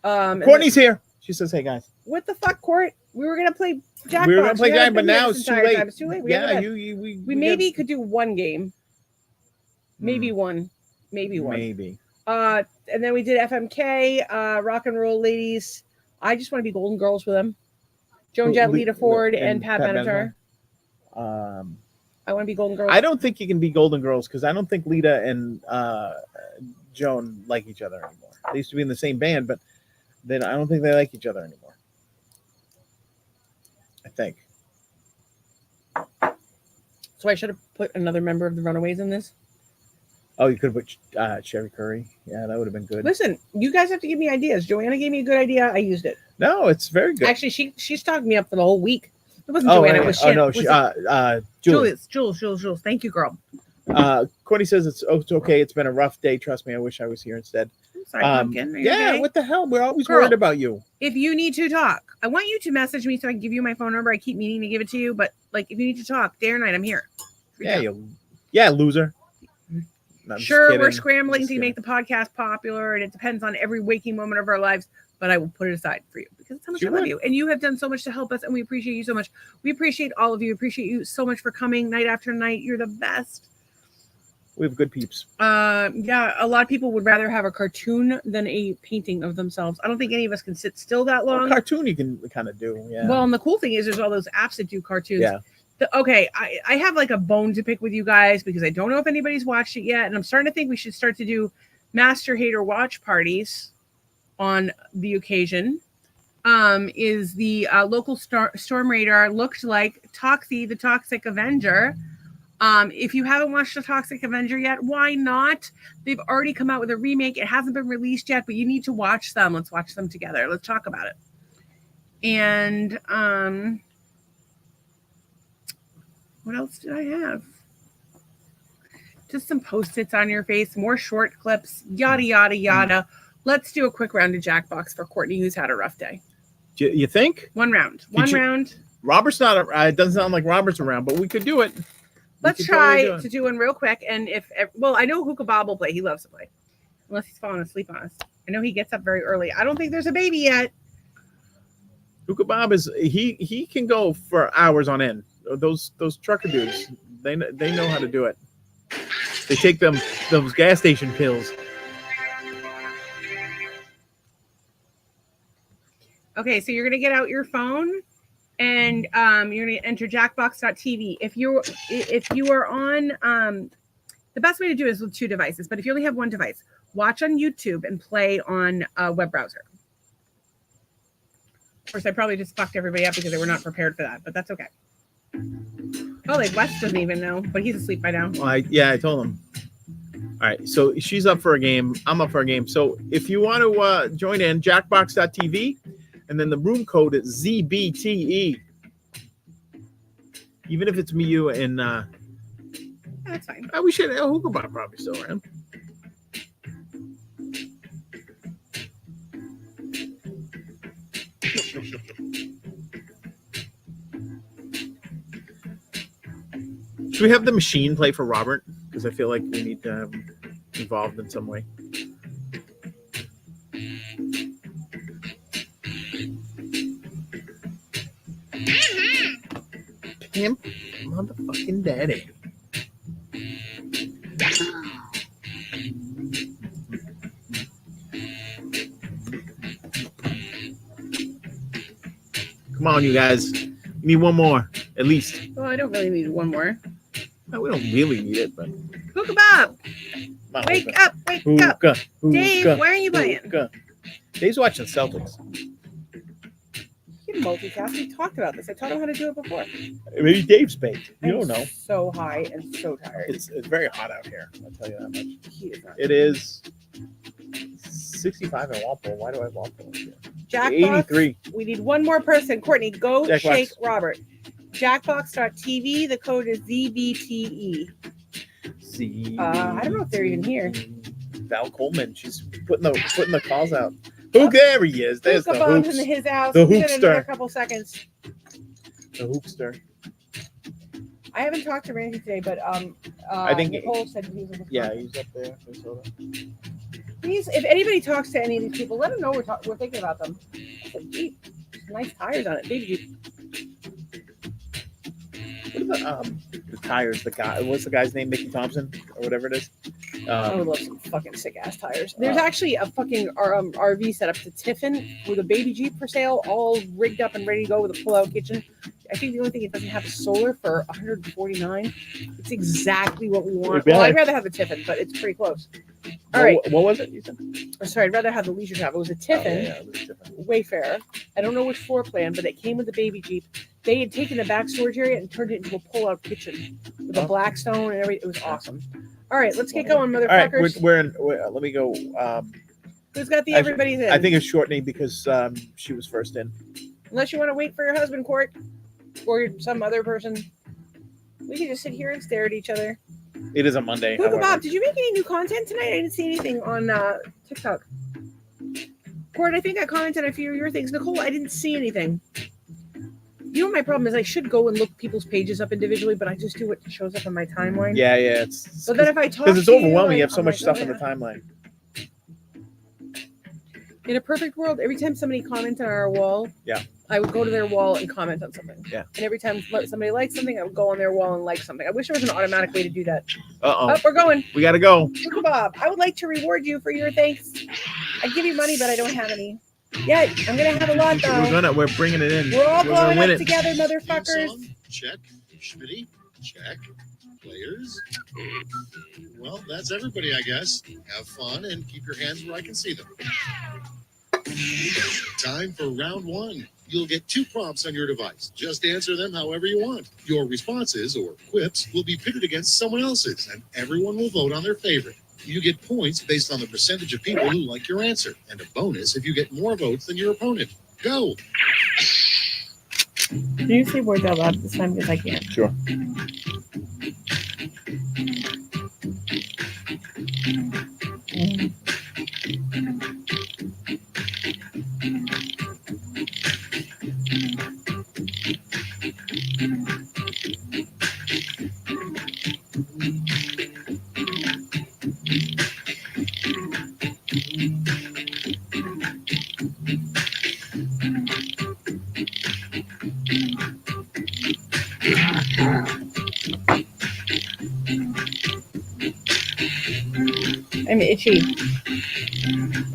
Courtney's here. She says, "Hey guys, what the fuck, Court? We were gonna play Jackbox. We were gonna play Jack, but now it's too late. It's too late. Yeah, we maybe could do one game. Maybe one. Maybe one. Maybe. And then we did FMK, Rock and Roll Ladies. I just want to be Golden Girls with them. Joan Jett, Lita Ford, and Pat Benatar. I want to be Golden Girls. I don't think you can be Golden Girls because I don't think Lita and Joan like each other anymore. They used to be in the same band, but then I don't think they like each other anymore. I think. So I should have put another member of the Runaways in this. Oh, you could have put Sherry Curry. Yeah, that would have been good. Listen, you guys have to give me ideas. Joanna gave me a good idea. I used it. No, it's very good. Actually, she stalked me up for the whole week. It wasn't Joanna. It was Shannon. no, Was Julie. Jules. Thank you, girl. Courtney says it's okay. It's been a rough day. Trust me. I wish I was here instead. I'm sorry, Pumpkin. Are you Yeah, okay? what the hell? We're always Girl. worried about you. If you need to talk, I want you to message me so I can give you my phone number. I keep meaning to give it to you, but like if you need to talk day or night, I'm here. Yeah, loser. No, I'm just Sure, we're kidding. scrambling Just to make the podcast popular, and it depends on every waking moment of our lives. But I will put it aside for you because it's how much You I love would. you, and you have done so much to help us, and we appreciate you so much. We appreciate all of you. Appreciate you so much for coming night after night. You're the best. We have good peeps. Yeah, a lot of people would rather have a cartoon than a painting of themselves. I don't think any of us can sit still that Well, long. cartoon you can kind of do. Yeah. Well, and the cool thing is there's all those apps that do cartoons. Yeah. Okay, I have like a bone to pick with you guys because I don't know if anybody's watched it yet. And I'm starting to think we should start to do Master Hater watch parties on the occasion. Is the local Storm Radar looked like Toxie, the Toxic Avenger. If you haven't watched the Toxic Avenger yet, why not? They've already come out with a remake. It hasn't been released yet, but you need to watch them. Let's watch them together. Let's talk about it. And what else did I have? Just some Post-its on your face, more short clips, yada, yada, yada. Let's do a quick round of Jackbox for Courtney, who's had a rough day. You think? One round. Robert's not. It doesn't sound like Robert's around, but we could do it. Let's try to do one real quick. And I know Hookah Bob will play. He loves to play. Unless he's falling asleep on us. I know he gets up very early. I don't think there's a baby yet. Hookah Bob he can go for hours on end. Those trucker dudes, they know how to do it. They take those gas station pills. Okay, so you're gonna get out your phone and you're gonna enter jackbox.tv. If you are on the best way to do it is with two devices, but if you only have one device, watch on YouTube and play on a web browser. Of course, I probably just fucked everybody up because they were not prepared for that, but that's okay. Oh, like Wes doesn't even know, but he's asleep by now. Well, I told him. All right, so she's up for a game. I'm up for a game. So if you want to join in, jackbox.tv, and then the room code is ZBTE. Even if it's me, you, and That's fine. we should. Hookah Bob probably still around. Should we have the machine play for Robert? Because I feel like we need to have him involved in some way. Pimp motherfucking daddy. Come on, you guys. We need one more, at least. Well, I don't really need one more. No, we don't really need it, but Hookah Bob, come on, wake Hookah. up, wake up. Hookah, Dave, hookah, why are you playing? hookah. Dave's watching Celtics. You can multitask. We talked about this. I taught him how to do it before. Maybe Dave's baked. You don't know. I'm so high and so tired. It's very hot out here. I'll tell you that much. He is not. It is 65 in Walpole. Why do I have Walpole here? Jackbox. 83. We need one more person. Courtney, go Jackbox. shake Robert. Jackbox.tv. The code is ZBTE. See. I don't know if they're even here. Val Coleman. She's putting the calls out. Who? There he is. There's Hookah the Bob's hoops. in his house. The Give it another hoopster. couple seconds. The hoopster. I haven't talked to Randy today, but I think- Nicole said he was in the Yeah, he's up there. Minnesota. Please, if anybody talks to any of these people, let them know we're thinking about them. Jeep. Nice tires on it. Baby Jeep. What are the tires? The guy. What's the guy's name? Mickey Thompson or whatever it is. I would love some fucking sick ass tires. There's actually a fucking RV set up to Tiffin with a baby Jeep for sale, all rigged up and ready to go with a pull-out kitchen. I think the only thing it doesn't have is solar for $149. It's exactly what we want. Well, I'd rather have the Tiffin, but it's pretty close. All right. What was it? You said? Sorry, I'd rather have the leisure travel. It was a Tiffin Oh, yeah, it was Tiffin. Wayfarer. I don't know which floor plan, but it came with the baby Jeep. They had taken the back storage area and turned it into a pull-out kitchen with a black stone and everything. It was awesome. All right, let's get going, All right, motherfuckers. let me go. Who's got the I- everybody's in? I think it's Shortney because she was first in. Unless you want to wait for your husband, Court, or some other person. We can just sit here and stare at each other. It is a Monday. Google however. Bob, did you make any new content tonight? I didn't see anything on TikTok. Court, I think I commented on a few of your things. Nicole, I didn't see anything. You know what my problem is? I should go and look people's pages up individually, but I just do what shows up on my timeline. Yeah, it's But then if I talk because it's to overwhelming. You have like, so I'm much like, stuff oh, in the yeah. timeline. In a perfect world, every time somebody comments on our wall, I would go to their wall and comment on something. Yeah. And every time somebody likes something, I would go on their wall and like something. I wish there was an automatic way to do that. Uh-oh. Oh, we're going. We got to go. Google Bob, I would like to reward you for your thanks. I give you money, but I don't have any. Yeah, I'm gonna have a lot though. We're bringing it in. We're all We're gonna blowing win up it. together, Theme motherfuckers. song, check. Schmitty, check. Players. Well, that's everybody, I guess. Have fun and keep your hands where I can see them. Time for round one. You'll get 2 prompts on your device. Just answer them however you want. Your responses, or quips, will be pitted against someone else's, and everyone will vote on their favorite. You get points based on the percentage of people who like your answer, and a bonus if you get more votes than your opponent. Go! Can you say words out loud this time? Because I can't. Sure. I'm itchy.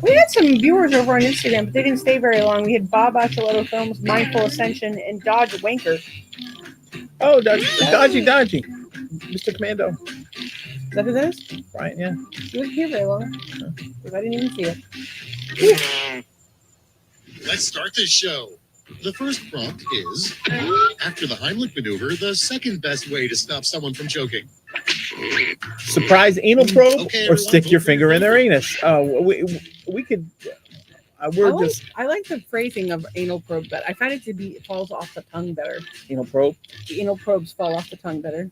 We had some viewers over on Instagram, but they didn't stay very long. We had Bob Achelotto Films, Mindful Ascension, and Dodge Wanker. Oh, Dodgy. Mr. Commando. Is that who that is? Right, yeah. He wasn't here very long. Because I didn't even see it. Let's start this show. The first prompt is, after the Heimlich maneuver, the second best way to stop someone from choking. Surprise anal probe Okay, or everyone, stick your vote for finger your in their anus. We could. I like the phrasing of anal probe, but I find it falls off the tongue better. Anal probe. The anal probes fall off the tongue better.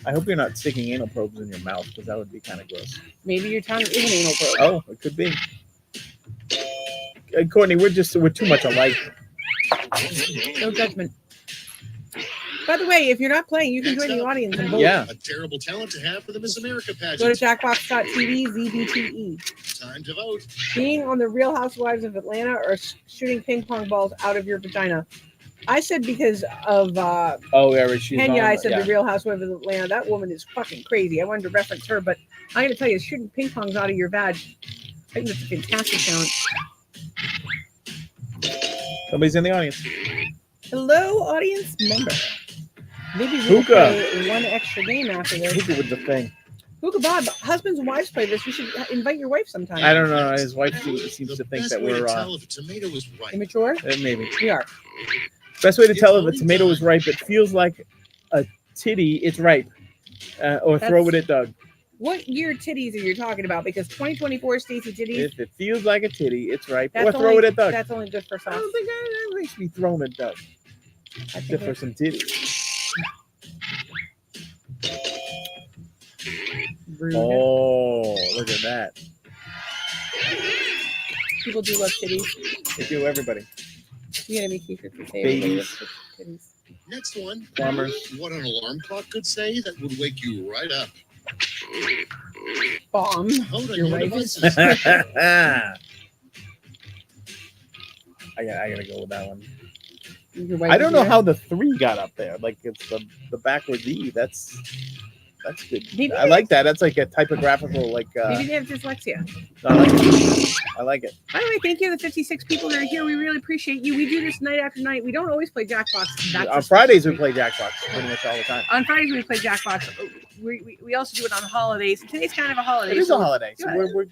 I hope you're not sticking anal probes in your mouth because that would be kind of gross. Maybe your tongue is an anal probe. Oh, it courtney, Courtney, we're too much alike. No judgment. By the way, if you're not playing, you can Next join the up. audience and vote. Yeah. A terrible talent to have for the Miss America Go to pageant. jackbox.tv, ZBTE. Time to vote. Being on the Real Housewives of Atlanta or shooting ping pong balls out of your vagina. I said because of Oh, yeah, she's Kenya, on, I said yeah. the Real Housewives of Atlanta. That woman is fucking crazy. I wanted to reference her, but I'm going to tell you, shooting ping pongs out of your vag, I think that's a fantastic talent. Somebody's in the audience. Hello, audience member. Maybe we'll Hookah. play one extra game after this. Hookah with the thing. Hookah Bob, husbands and wives play this. You should invite your wife sometime. I don't know. His wife seems The to think best that way to we're tell if a tomato is ripe. Immature? maybe. We are. Best way to It's tell if a voting tomato is time. ripe, it feels like a titty. It's ripe. Or throw it at Doug. What year titties are you talking about? Because 2024 Stacy titties, If it feels like a titty, it's ripe. that's Or throw only, it at Doug. that's only good for I sauce. don't think that makes to be thrown at Doug. I think Except for it- some titties. rude. Oh, look at that. People do love titties. They do, everybody. You gotta make t-shirts that say everybody Babies. loves titties. Next one. Plumbers. What an alarm clock could say that would wake you right up. Bomb. Vote on Your your wife devices. I gotta go with that one. Your wife I don't is know there. how the 3 got up there. Like it's the backwards E. That's good. Maybe I like that. That's like a typographical like. Maybe they have dyslexia. I like it. I like it. By the way, thank you to the 56 people that are here. We really appreciate you. We do this night after night. We don't always play Jackbox. That's On a Fridays special we play Jackbox pretty much all the time. On Fridays we play Jackbox. We also do it on holidays. Today's kind of a holiday. It is a so holiday, so Yeah.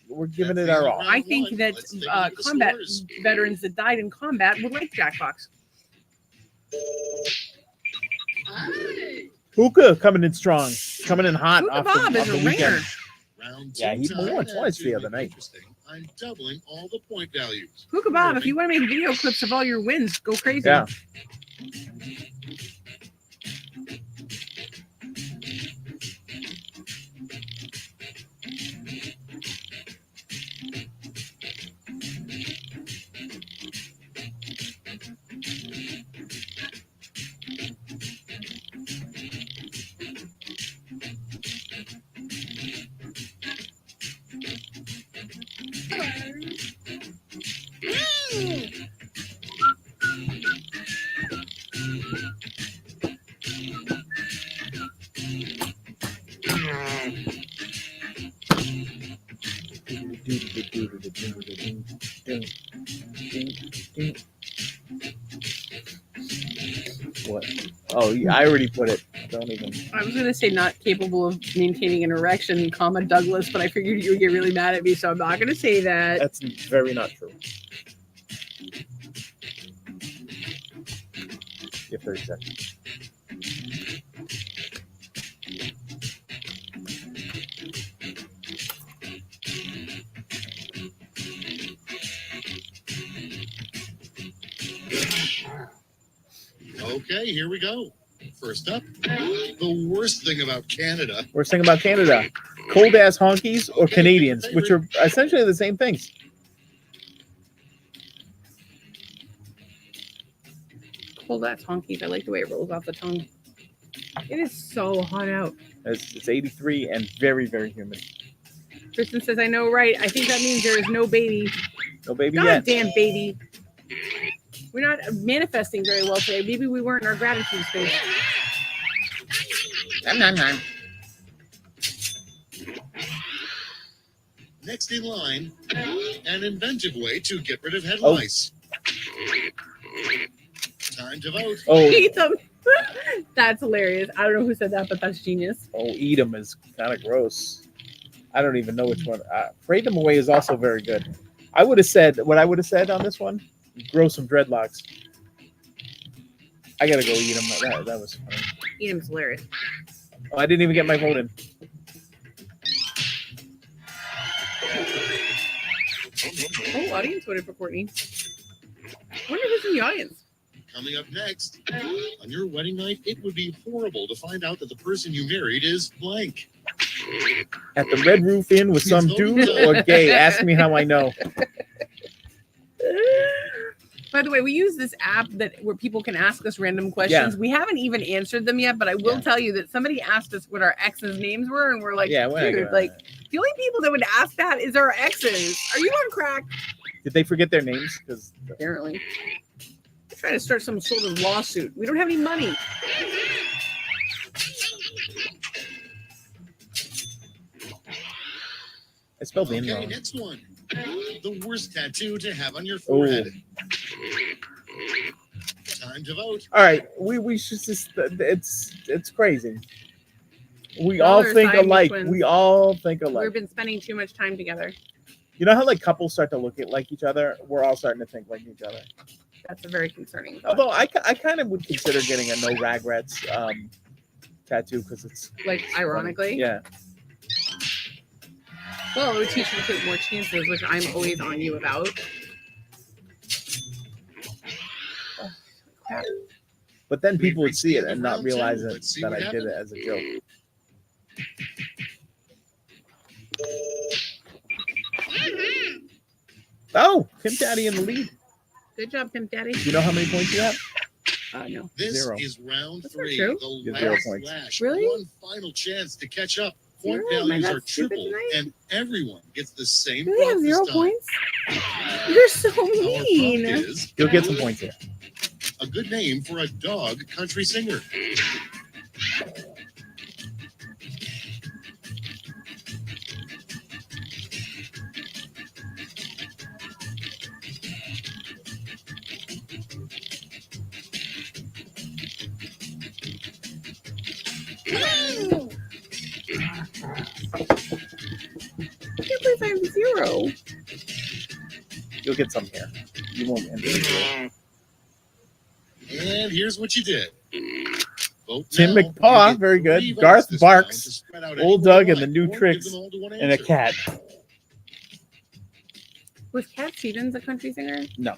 we're giving it our all. I think that Let's take a look at the combat scores. veterans that died in combat would like Jackbox. Hookah coming in strong, coming in hot. Hookah off Bob the, is off a the weekend. ringer. Round Yeah, two he time won twice to the other make night. interesting, I'm doubling all the point values. Hookah Bob, if you want to make video clips of all your wins, go crazy. Yeah. What? Oh, yeah, I already put it. Don't even. I was gonna say not capable of maintaining an erection, comma Douglas, but I figured you would get really mad at me, so I'm not gonna say that. That's very not true. Give 30 seconds. Okay, here we go. First up, the worst thing about Canada. Worst thing about Canada: cold ass honkies or Canadians, which are essentially the same things. Cold ass honkies. I like the way it rolls off the tongue. It is so hot out. It's 83 and very, very humid. Kristen says, I know, right? I think that means there is no baby. No baby God yet. damn baby. We're not manifesting very well today. Maybe we weren't in our gratitude space. Next in line, an inventive way to get rid of head Oh. lice. Time to vote. Oh, Eat them. That's hilarious. I don't know who said that, but that's genius. eat them is kind of gross. I don't even know which one. Fade them away is also very good. I would have said what I would have said on this one. Grow some dreadlocks. I gotta go eat them. That was funny. Eat them's hilarious. Oh, I didn't even get my vote in. Oh, audience voted for Courtney. I wonder who's in the audience. Coming up next, on your wedding night, it would be horrible to find out that the person you married is blank. At the Red Roof Inn with some dude or gay? Ask me how I know. By the way, we use this app where people can ask us random questions. We haven't even answered them yet, but I will tell you that somebody asked us what our exes' names were, and we're like, Yeah, we're not dude, gonna- like the only people that would ask that is our exes. Are you on crack? Did they forget their names? Because Apparently. They're trying to start some sort of lawsuit. We don't have any money. I spelled the name Okay, wrong. next one. The worst tattoo to have on your forehead. Time to vote. All right, we should just. It's crazy. We Y'all all are think Siamese alike. twins. We all think We've alike. been spending too much time together. You know how like couples start to look at like each other? We're all starting to think like each other. That's a very concerning thought. Although I kind of would consider getting a no regrets tattoo because it's Like, ironically. yeah. Well, it would teach you to take more chances, which I'm always on you about. Oh, crap. But then people would see it and not Round two. realize Let's see that what I did it as a joke. Oh, Pimp Daddy in the lead. Good job, Pimp Daddy. Do you know how many points you have? No. This 0. is round That's not 3. true. The You have 0 last points. lash. Really? One final chance to catch up. Point 0? Am I values that are stupid triple, tonight? and everyone gets the same Do they have prompt 0 this time. points? You're so Our prompt mean. is You'll get some points here. a good name for a dog country singer. I can't believe I have 0. You'll get some here. You won't end it. And here's what you did. Vote Tim now. McPaw, You get very good. 3 votes Garth this Barks, round to spread out Old anywhere Doug, you and the like, new or give tricks, them all to one and a answer. cat. Was Cat Stevens a country singer? No.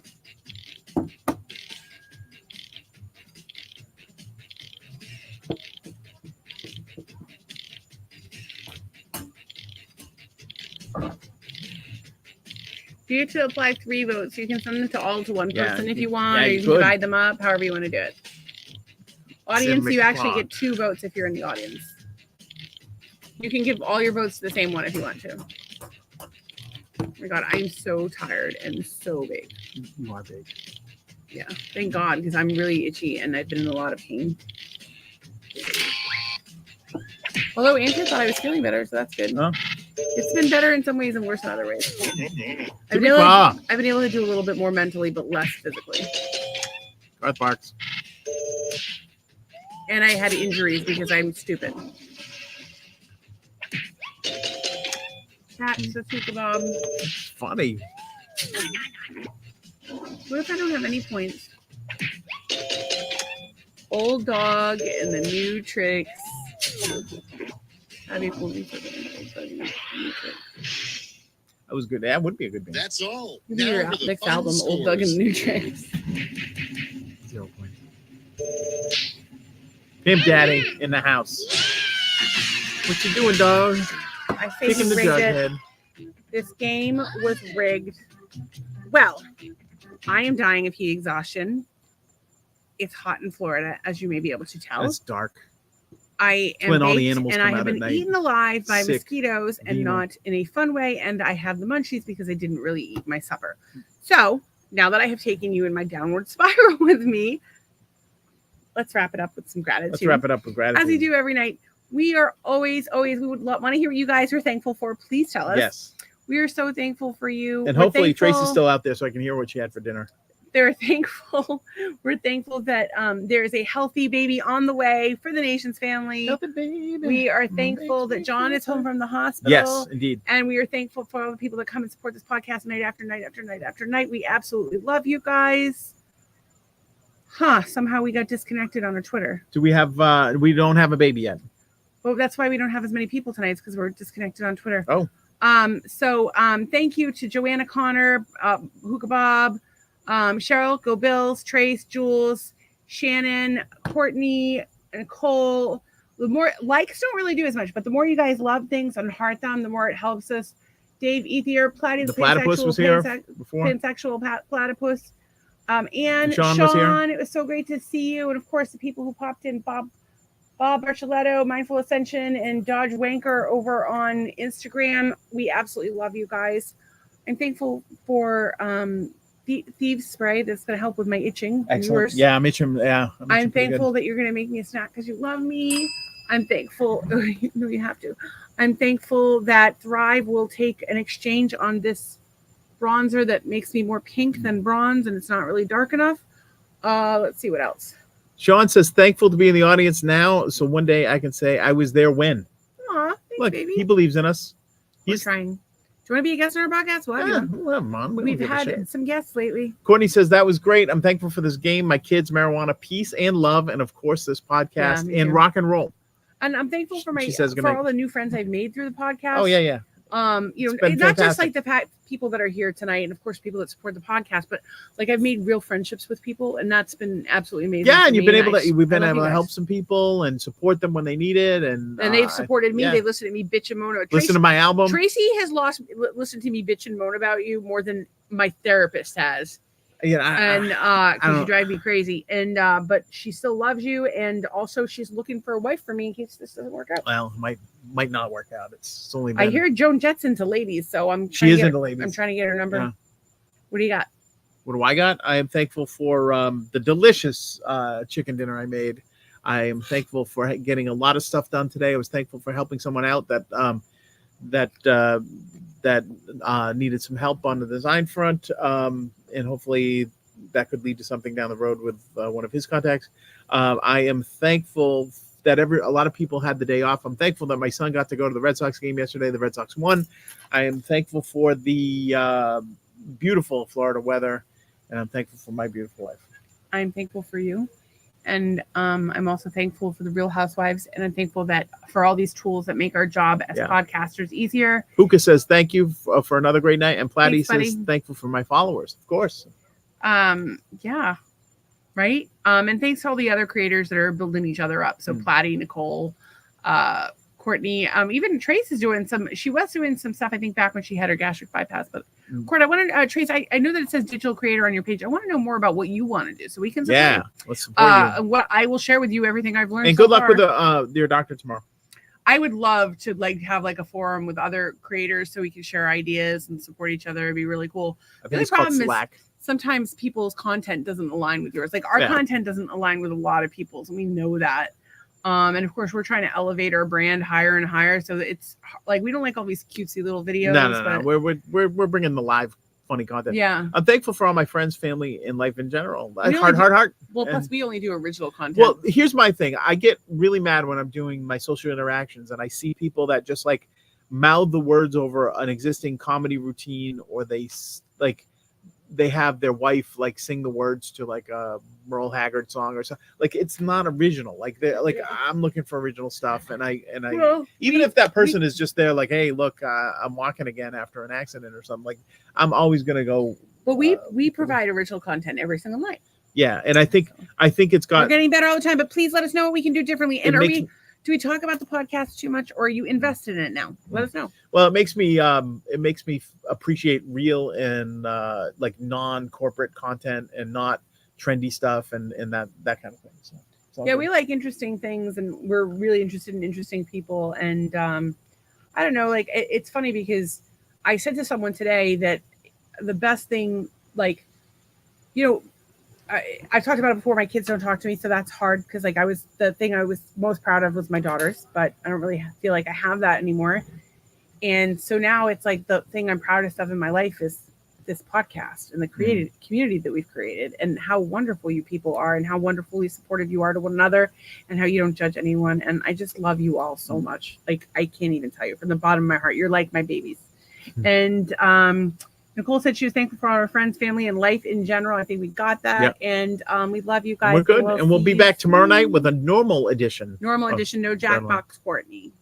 You get to apply 3 votes. You can send them to all to one Yeah, person if you- you want, yeah, or you you can could. divide them up, however you want to do it. Audience, you actually McCloud. get 2 votes if you're in the audience. You can give all your votes to the same one if you want to. Oh my God, I'm so tired and so big. You are big. Yeah, thank God, because I'm really itchy and I've been in a lot of pain. Although Andrew thought I was feeling better, so that's good. Oh. It's been better in some ways and worse in other ways. I've Tim been, able McPaw. to, I've been able to do a little bit more mentally, but less physically. Garth Barks. And I had injuries because I'm stupid. That's a kebab. Funny. What if I don't have any points? Old Dog and the New Tricks. That'd be cool. That was good. That would be a good game. That's all. Maybe your Now for the next final album, Old Dog and scores. the New Tricks. 0 points. Pimp Daddy in the house. What you doing, dog? I say Kicking he the rigged jug it. head. This game was rigged. Well, I am dying of heat exhaustion. It's hot in Florida, as you may be able to tell. It's dark. I am when all the baked, animals and come I have out at been night. eaten alive by Sick. mosquitoes and Venal. not in a fun way. And I have the munchies because I didn't really eat my supper. So now that I have taken you in my downward spiral with me, let's wrap it up with some gratitude. Let's wrap it up with gratitude. As we do every night. We are always, we would want to hear what you guys are thankful for. Please tell us. Yes. We are so thankful for you. And We're hopefully thankful- Tracy's still out there so I can hear what she had for dinner. They're thankful. We're thankful that there is a healthy baby on the way for the nation's family. We are thankful that John is home from the hospital. Yes, indeed. And we are thankful for all the people that come and support this podcast night after night after night after night. We absolutely love you guys. Somehow we got disconnected on our Twitter. Do we have we don't have a baby yet. Well, that's why we don't have as many people tonight, because we're disconnected on Twitter. Oh. So thank you to Joanna Connor, Hookah Bob, Cheryl, Go Bills, Trace, Jules, Shannon, Courtney, Nicole. The more likes don't really do as much, but the more you guys love things and heart them, the more it helps us. Dave Ethier, The platypus was here before. pansexual platypus. And Sean Sean, was here. it was so great to see you. And of course, the people who popped in, Bob Bartoletto, Mindful Ascension, and Dodge Wanker over on Instagram. We absolutely love you guys. I'm thankful for Thieves Spray that's going to help with my itching. Excellent. Yours. Yeah, I'm itching. Yeah, I'm itching pretty thankful that you're going to make me a snack because you love me. I'm thankful. No, you have to. I'm thankful that Thrive will take an exchange on this bronzer that makes me more pink than bronze, and it's not really dark enough. Let's see what else. Sean says, thankful to be in the audience now, so one day I can say I was there when. Aw, thanks, Look, baby. he believes in us. We're He's trying. Do you want to be a guest on our podcast? We'll have yeah, you. we'll have him on. We don't We've give a shit. had some guests lately. Courtney says that was great. I'm thankful for this game, my kids, marijuana, peace and love, and of course this podcast me and too. rock and roll. And I'm thankful for She says good for night. all the new friends I've made through the podcast. Oh yeah. You It's know, been not just fantastic. like the people that are here tonight, and of course people that support the podcast, but like I've made real friendships with people, and that's been absolutely amazing. Yeah, for and you've me, been able I- to we've been I love able you to guys. help some people and support them when they need it, and they've supported me. yeah. They've listened to me bitch and moan. Listen to my album. Tracy has listened to me bitch and moan about you more than my therapist has. Yeah, And I because you don't- drive me crazy, and but she still loves you, and also she's looking for a wife for me in case this doesn't work out. well, might not work out. It's only I been, hear Joan Jett's into ladies, so I'm she trying is to get into her, ladies. I'm trying to get her number. Yeah. What do you got? What do I got? I am thankful for the delicious chicken dinner I made. I am thankful for getting a lot of stuff done today. I was thankful for helping someone out that needed some help on the design front, and hopefully that could lead to something down the road with one of his contacts. I am thankful that a lot of people had the day off. I'm thankful that my son got to go to the Red Sox game yesterday. The Red Sox won. I am thankful for the beautiful Florida weather, and I'm thankful for my beautiful wife. I'm thankful for you, And I'm also thankful for the Real Housewives, and I'm thankful that for all these tools that make our job as Yeah. podcasters easier. Puka says thank you for another great night, and Platty Thanks, buddy. says thankful for my followers. Of course. Yeah, right. And thanks to all the other creators that are building each other up. So Platty, Nicole, Courtney, even Trace is doing some. She was doing some stuff, I think, back when she had her gastric bypass. But Court, I wanted Trace. I know that it says digital creator on your page. I want to know more about what you want to do, so we can support Yeah, you. let's support you. What I will share with you everything I've learned. And so good luck far. with your doctor tomorrow. I would love to have a forum with other creators so we can share ideas and support each other. It'd be really cool. I The think only it's called problem is Slack. sometimes people's content doesn't align with yours. Like our Yeah. content doesn't align with a lot of people's, and we know that. And of course, we're trying to elevate our brand higher and higher. So it's like we don't like all these cutesy little videos. No. but We're bringing the live funny content. yeah. I'm thankful for all my friends, family, and life in general. We Heart. Well, And- plus we only do original content. Well, here's my thing. I get really mad when I'm doing my social interactions and I see people that just like mouth the words over an existing comedy routine, or they have their wife like sing the words to like a Merle Haggard song or something. Like it's not original. Like they're like I'm looking for original stuff, and I Well, even if that person is just there, like, hey, look, I'm walking again after an accident or something. Like I'm always gonna go. but we provide original content every single night. Yeah, and I think it's We're got. getting better all the time, but please let us know what we can do differently. And It do we talk about the podcast too much, or are you invested in it now? Let us know. Well, it makes me appreciate real and like non-corporate content and not trendy stuff and that kind of thing. So it's all Yeah, good. we like interesting things, and we're really interested in interesting people. And I don't know, like it's funny because I said to someone today that the best thing, like, you know, I've talked about it before. My kids don't talk to me, so that's hard because like the thing I was most proud of was my daughters, but I don't really feel like I have that anymore. And so now it's like the thing I'm proudest of in my life is this podcast and the created community that we've created, and how wonderful you people are, and how wonderfully supportive you are to one another, and how you don't judge anyone. And I just love you all so much. Like I can't even tell you from the bottom of my heart. You're like my babies. And Nicole said she was thankful for all her friends, family, and life in general. I think we got that. Yep. And we love you guys. We're good, and we'll see be you back tomorrow night soon. with a normal edition. Normal of edition, no Deadline. Jackbox Courtney.